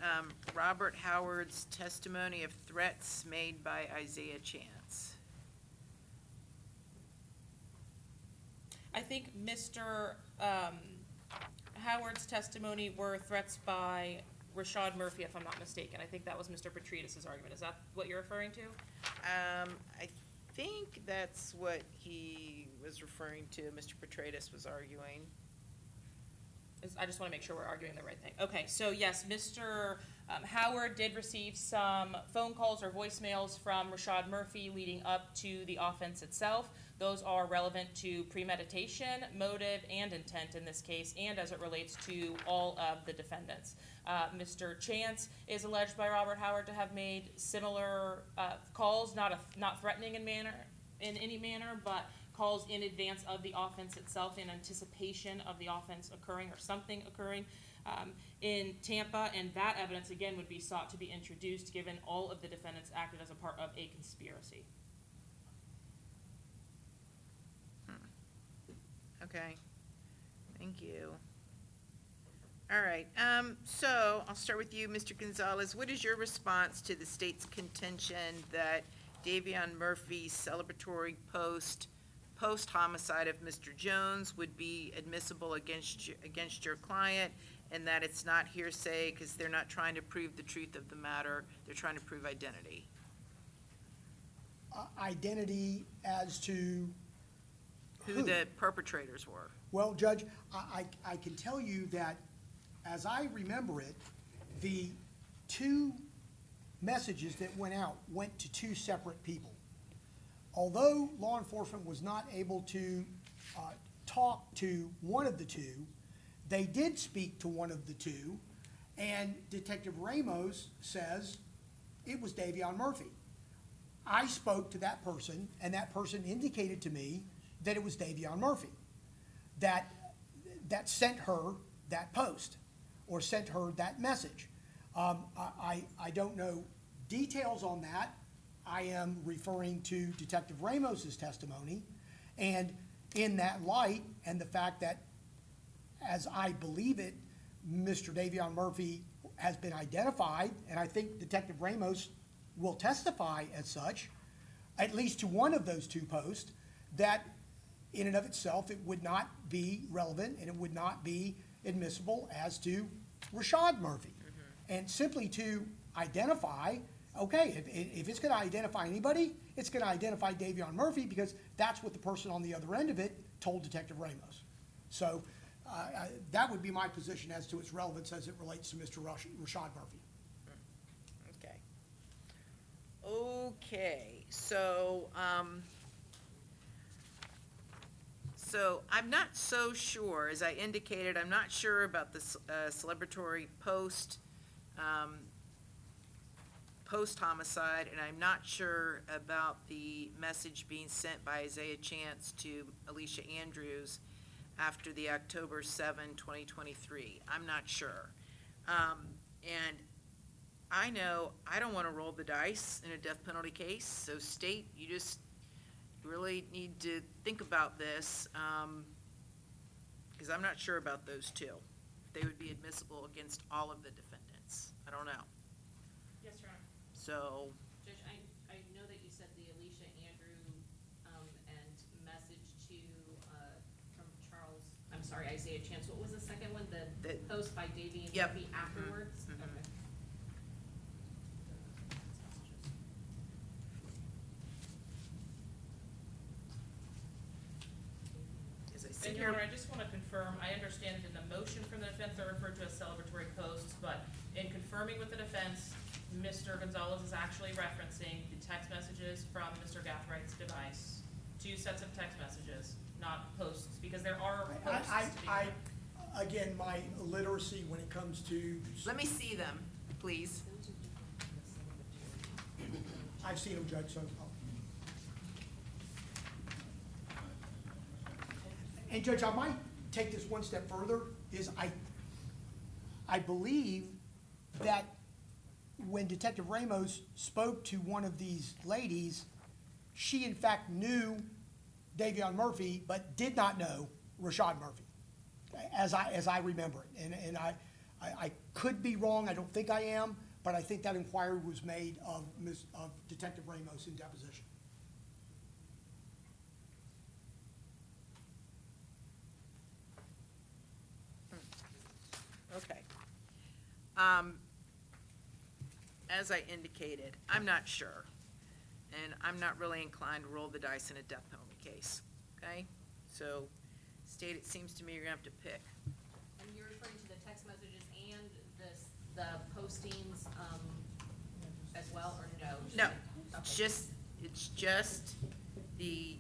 Speaker 1: Robert Howard's testimony of threats made by Isaiah Chance?
Speaker 5: I think Mr. Howard's testimony were threats by Rashad Murphy, if I'm not mistaken. I think that was Mr. Petridis' argument. Is that what you're referring to?
Speaker 1: I think that's what he was referring to, Mr. Petridis was arguing.
Speaker 5: I just want to make sure we're arguing the right thing. Okay, so yes, Mr. Howard did receive some phone calls or voicemails from Rashad Murphy leading up to the offense itself. Those are relevant to premeditation, motive, and intent in this case, and as it relates to all of the defendants. Mr. Chance is alleged by Robert Howard to have made similar calls, not threatening in any manner, but calls in advance of the offense itself, in anticipation of the offense occurring or something occurring in Tampa, and that evidence again would be sought to be introduced, given all of the defendants acted as a part of a conspiracy.
Speaker 1: Okay, thank you. All right, so I'll start with you, Mr. Gonzalez. What is your response to the state's contention that Davion Murphy's celebratory post-homicide of Mr. Jones would be admissible against your client, and that it's not hearsay because they're not trying to prove the truth of the matter, they're trying to prove identity?
Speaker 4: Identity as to
Speaker 1: Who the perpetrators were?
Speaker 4: Well, Judge, I can tell you that, as I remember it, the two messages that went out went to two separate people. Although law enforcement was not able to talk to one of the two, they did speak to one of the two, and Detective Ramos says it was Davion Murphy. I spoke to that person, and that person indicated to me that it was Davion Murphy that sent her that post or sent her that message. I don't know details on that. I am referring to Detective Ramos's testimony, and in that light, and the fact that, as I believe it, Mr. Davion Murphy has been identified, and I think Detective Ramos will testify as such, at least to one of those two posts, that in and of itself, it would not be relevant and it would not be admissible as to Rashad Murphy. And simply to identify, okay, if it's going to identify anybody, it's going to identify Davion Murphy, because that's what the person on the other end of it told Detective Ramos. So that would be my position as to its relevance as it relates to Mr. Rashad Murphy.
Speaker 1: Okay, so I'm not so sure, as I indicated, I'm not sure about the celebratory post-homicide, and I'm not sure about the message being sent by Isaiah Chance to Alicia Andrews after the October 7, 2023. I'm not sure. And I know I don't want to roll the dice in a death penalty case, so state, you just really need to think about this, because I'm not sure about those two. They would be admissible against all of the defendants. I don't know.
Speaker 5: Yes, Your Honor.
Speaker 1: So,
Speaker 2: Judge, I know that you said the Alicia Andrew, and message to, from Isaiah Chance. What was the second one? The post by Davion
Speaker 1: Yep.
Speaker 2: Murphy afterwards?
Speaker 1: Mhm.
Speaker 2: Okay.
Speaker 1: as I sit
Speaker 5: And Your
Speaker 1: here,
Speaker 5: Honor, I just want to confirm, I understand that in the motion from the defense, they're referred to as celebratory posts, but in confirming with the defense, Mr. Gonzalez is actually referencing the text messages from Mr. Gathright's device. Two sets of text messages, not posts, because there are posts to be.
Speaker 4: Again, my illiteracy when it comes to,
Speaker 1: let me see them, please.
Speaker 4: I've seen them, Judge, so. And Judge, I might take this one step further, is I believe that when Detective Ramos spoke to one of these ladies, she in fact knew Davion Murphy, but did not know Rashad Murphy, as I remember it. And I could be wrong, I don't think I am, but I think that inquiry was made of Detective Ramos in deposition.
Speaker 1: Okay. As I indicated, I'm not sure, and I'm not really inclined to roll the dice in a death penalty case, okay? So, state, it seems to me you're gonna have to pick.
Speaker 2: And you're referring to the text messages and the postings, as well, or no?
Speaker 1: No,
Speaker 2: Okay.
Speaker 1: it's just the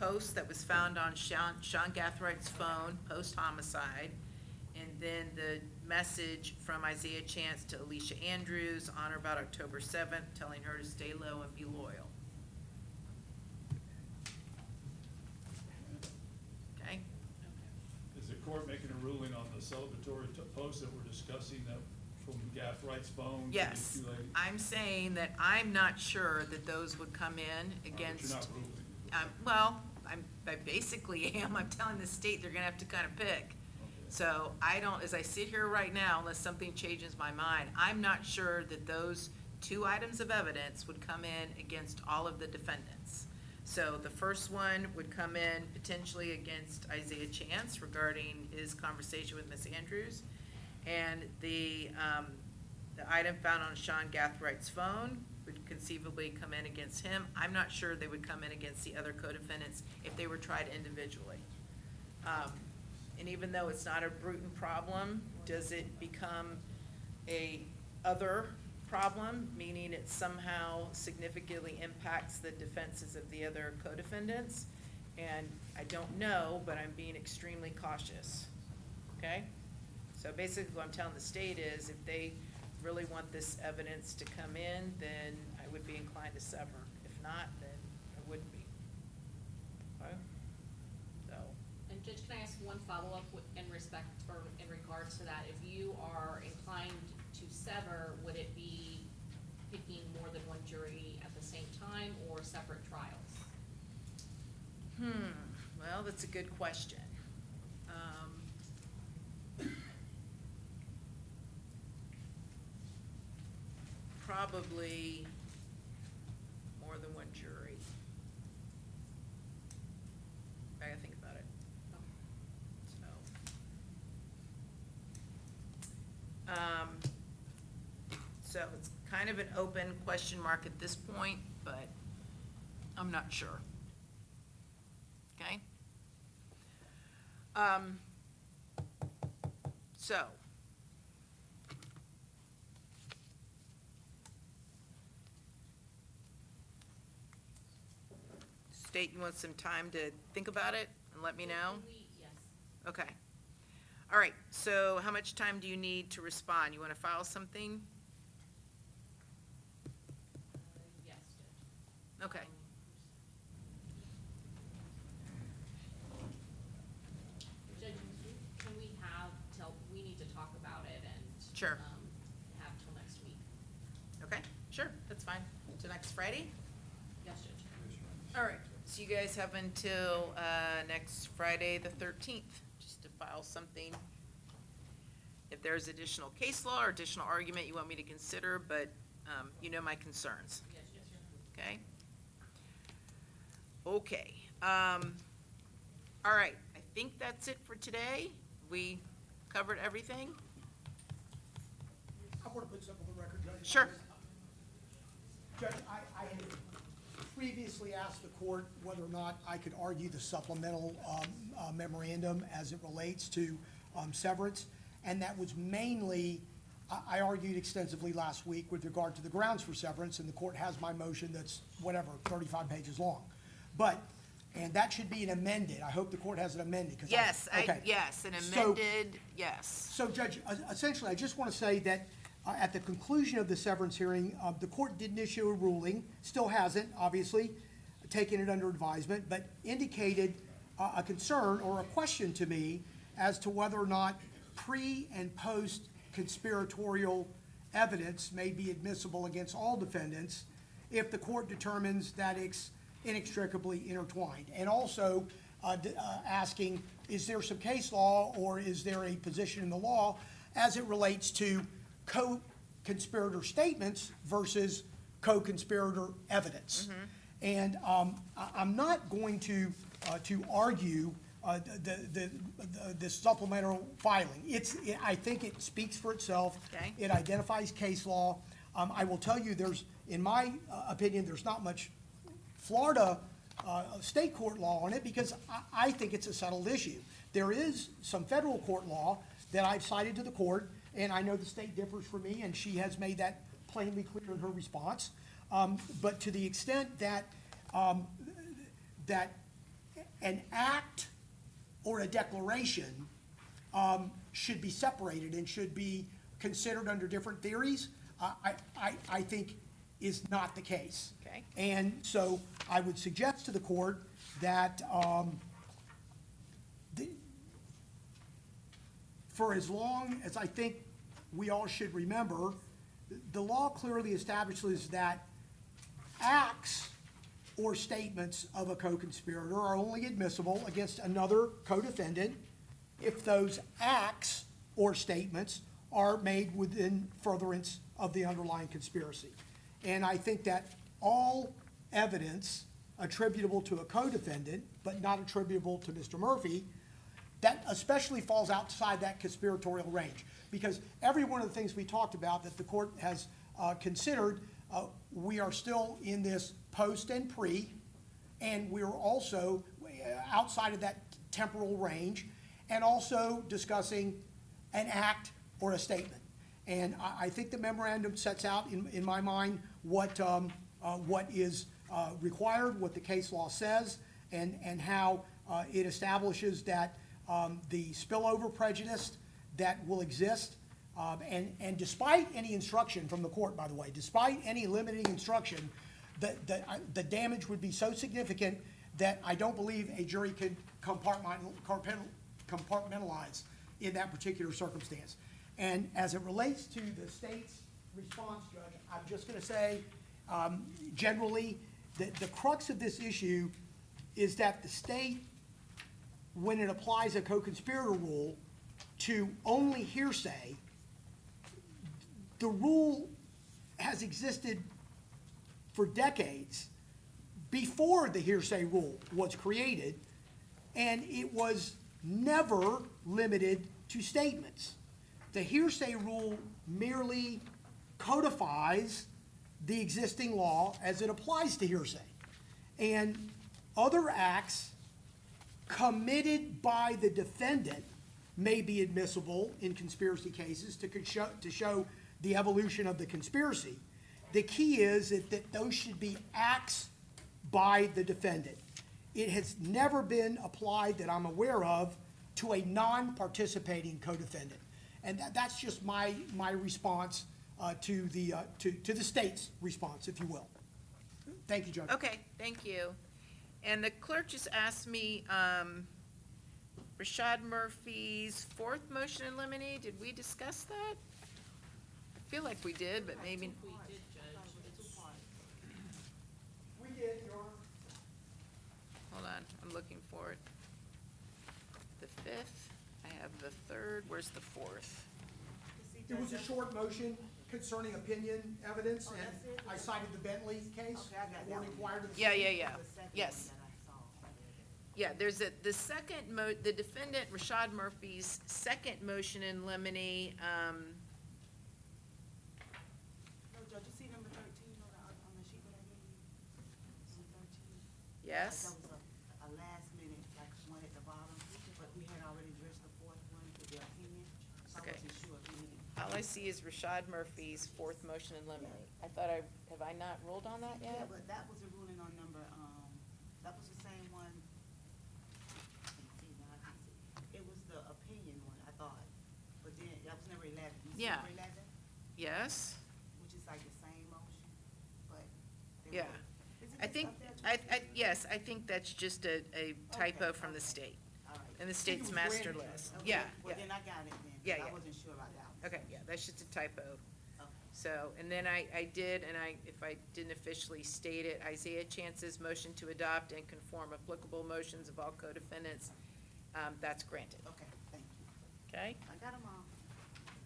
Speaker 1: post that was found on Sean Gathright's phone, post-homicide, and then the message from Isaiah Chance to Alicia Andrews on or about October 7th, telling her to stay low and be loyal. Okay?
Speaker 6: Is the court making a ruling on the celebratory post that we're discussing that from Gathright's phone? to
Speaker 1: Yes,
Speaker 6: these two ladies?
Speaker 1: I'm saying that I'm not sure that those would come in
Speaker 6: But
Speaker 1: against.
Speaker 6: you're not ruling.
Speaker 1: Well, I basically am, I'm telling the state they're gonna have to kind of pick. So I don't, as I sit here right now, unless something changes my mind, I'm not sure that those two items of evidence would come in against all of the defendants. So the first one would come in potentially against Isaiah Chance regarding his conversation with Miss Andrews. And the item found on Sean Gathright's phone would conceivably come in against him. I'm not sure they would come in against the other co-defendants if they were tried individually. And even though it's not a brutal problem, does it become a other problem, meaning it somehow significantly impacts the defenses of the other co-defendants? And I don't know, but I'm being extremely cautious, okay? So basically what I'm telling the state is if they really want this evidence to come in, then I would be inclined to sever. If not, then I wouldn't be. Okay? So,
Speaker 2: And Judge, can I ask one follow-up in respect, or in regards to that? If you are inclined to sever, would it be picking more than one jury at the same time or separate trials?
Speaker 1: well, that's a good question. Probably more than one jury. I gotta think about it. So it's kind of an open question mark at this point, but I'm not sure. Okay? So. State, you want some time to think about it and let me know?
Speaker 2: Yes.
Speaker 1: Okay. All right, so how much time do you need to respond? You want to file something?
Speaker 2: Yes, Judge.
Speaker 1: Okay.
Speaker 2: Judge, can we have till, we need to talk about it and.
Speaker 1: Sure.
Speaker 2: Have till next week.
Speaker 1: Okay, sure, that's fine. Till next Friday?
Speaker 2: Yes, Judge.
Speaker 1: All right, so you guys have until next Friday, the 13th, just to file something. If there's additional case law or additional argument you want me to consider, but you know my concerns,
Speaker 2: Yes, yes, sir.
Speaker 1: okay? Okay, all right, I think that's it for today. We covered everything?
Speaker 4: I want to put something on the record, Judge.
Speaker 1: Sure.
Speaker 4: Judge, I had previously asked the court whether or not I could argue the supplemental memorandum as it relates to severance, and that was mainly, I argued extensively last week with regard to the grounds for severance, and the court has my motion that's, whatever, 35 pages long. But, and that should be an amended, I hope the court has it amended, because
Speaker 1: Yes,
Speaker 4: okay.
Speaker 1: yes, an
Speaker 4: So-
Speaker 1: amended, yes.
Speaker 4: So, Judge, essentially, I just want to say that at the conclusion of the severance hearing, the court didn't issue a ruling, still hasn't, obviously, taken it under advisement, but indicated a concern or a question to me as to whether or not pre- and post-conspiratorial evidence may be admissible against all defendants if the court determines that it's inextricably intertwined. And also asking, is there some case law or is there a position in the law as it relates to co-conspirator statements versus co-conspirator evidence? And I'm not going to argue the supplemental filing. I think it speaks for itself.
Speaker 1: Okay.
Speaker 4: It identifies case law. I will tell you, in my opinion, there's not much Florida state court law on it because I think it's a settled issue. There is some federal court law that I've cited to the court, and I know the state differs from me, and she has made that plainly clear in her response. But to the extent that an act or a declaration should be separated and should be considered under different theories, I think is not the case.
Speaker 1: Okay.
Speaker 4: And so I would suggest to the court that for as long as I think we all should remember, the law clearly establishes that acts or statements of a co-conspirator are only admissible against another co-defendant if those acts or statements are made within furtherance of the underlying conspiracy. And I think that all evidence attributable to a co-defendant, but not attributable to Mr. Murphy, that especially falls outside that conspiratorial range. Because every one of the things we talked about that the court has considered, we are still in this post and pre, and we're also outside of that temporal range, and also discussing an act or a statement. And I think the memorandum sets out, in my mind, what is required, what the case law says, and how it establishes that the spillover prejudice that will exist, and despite any instruction from the court, by the way, despite any limiting instruction, the damage would be so significant that I don't believe a jury could compartmentalize in that particular circumstance. And as it relates to the state's response, Judge, I'm just going to say, generally, the crux of this issue is that the state, when it applies a co-conspirator rule to only hearsay, the rule has existed for decades before the hearsay rule was created, and it was never limited to statements. The hearsay rule merely codifies the existing law as it applies to hearsay. And other acts committed by the defendant may be admissible in conspiracy cases to show the evolution of the conspiracy. The key is that those should be acts by the defendant. It has never been applied that I'm aware of to a non-participating co-defendant. And that's just my response to the state's response, if you will. Thank you, Judge.
Speaker 1: Okay, thank you. And the clerk just asked me, Rashad Murphy's fourth motion in limine, did we discuss that? I feel like we did, but maybe.
Speaker 2: We did, Judge. It's
Speaker 4: We did, Your Honor.
Speaker 1: Hold on, I'm looking for it. The fifth, I have the third, where's the fourth?
Speaker 4: It was a short motion concerning opinion evidence, and I cited the Bentley case. Or required of the
Speaker 1: Yeah,
Speaker 4: state.
Speaker 1: yes. Yeah, there's the second the defendant, Rashad Murphy's second motion in limine,
Speaker 9: No, Judge, you see number 13 on the sheet that I gave you? Number 13.
Speaker 1: yes?
Speaker 9: That was a last minute, like one at the bottom, but we had already addressed the fourth one with the opinion. So
Speaker 1: Okay.
Speaker 9: I wasn't sure if we needed.
Speaker 1: All I see is Rashad Murphy's fourth motion in limine. I thought have I not ruled on that
Speaker 9: Yeah,
Speaker 1: yet?
Speaker 9: but that was a ruling on number, that was the same one. Let me see, now I can see. It was the opinion one, I thought, but then that was number 11. You see
Speaker 1: Yeah.
Speaker 9: number 11,
Speaker 1: Yes,
Speaker 9: which is like the same motion, but. they
Speaker 1: yeah.
Speaker 9: were- is it
Speaker 1: I
Speaker 9: just
Speaker 1: think,
Speaker 9: up there, Judge?
Speaker 1: yes, I think that's just a typo from the state,
Speaker 9: All right.
Speaker 1: in the
Speaker 4: it
Speaker 1: state's
Speaker 4: was
Speaker 1: master
Speaker 4: granted.
Speaker 1: list.
Speaker 9: Okay,
Speaker 1: Yeah,
Speaker 9: Well,
Speaker 1: yeah.
Speaker 9: then I got it then. 'cause
Speaker 1: Yeah, yeah.
Speaker 9: I wasn't sure about that one.
Speaker 1: Okay, yeah, that's just a typo.
Speaker 9: Okay.
Speaker 1: So, and then I did, and if I didn't officially state it, Isaiah Chance's motion to adopt and conform applicable motions of all co-defendants, that's granted,
Speaker 9: Okay, thank you.
Speaker 1: okay?
Speaker 9: I got them all.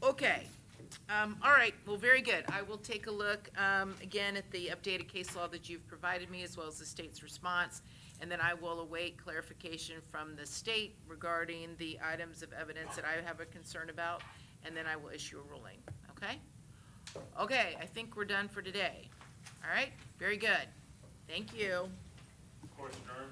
Speaker 1: Okay, all right, well, very good. I will take a look, again, at the updated case law that you've provided me, as well as the state's response, and then I will await clarification from the state regarding the items of evidence that I have a concern about, and then I will issue a ruling, okay? Okay, I think we're done for today. All right, very good. Thank you.
Speaker 3: Court adjourned.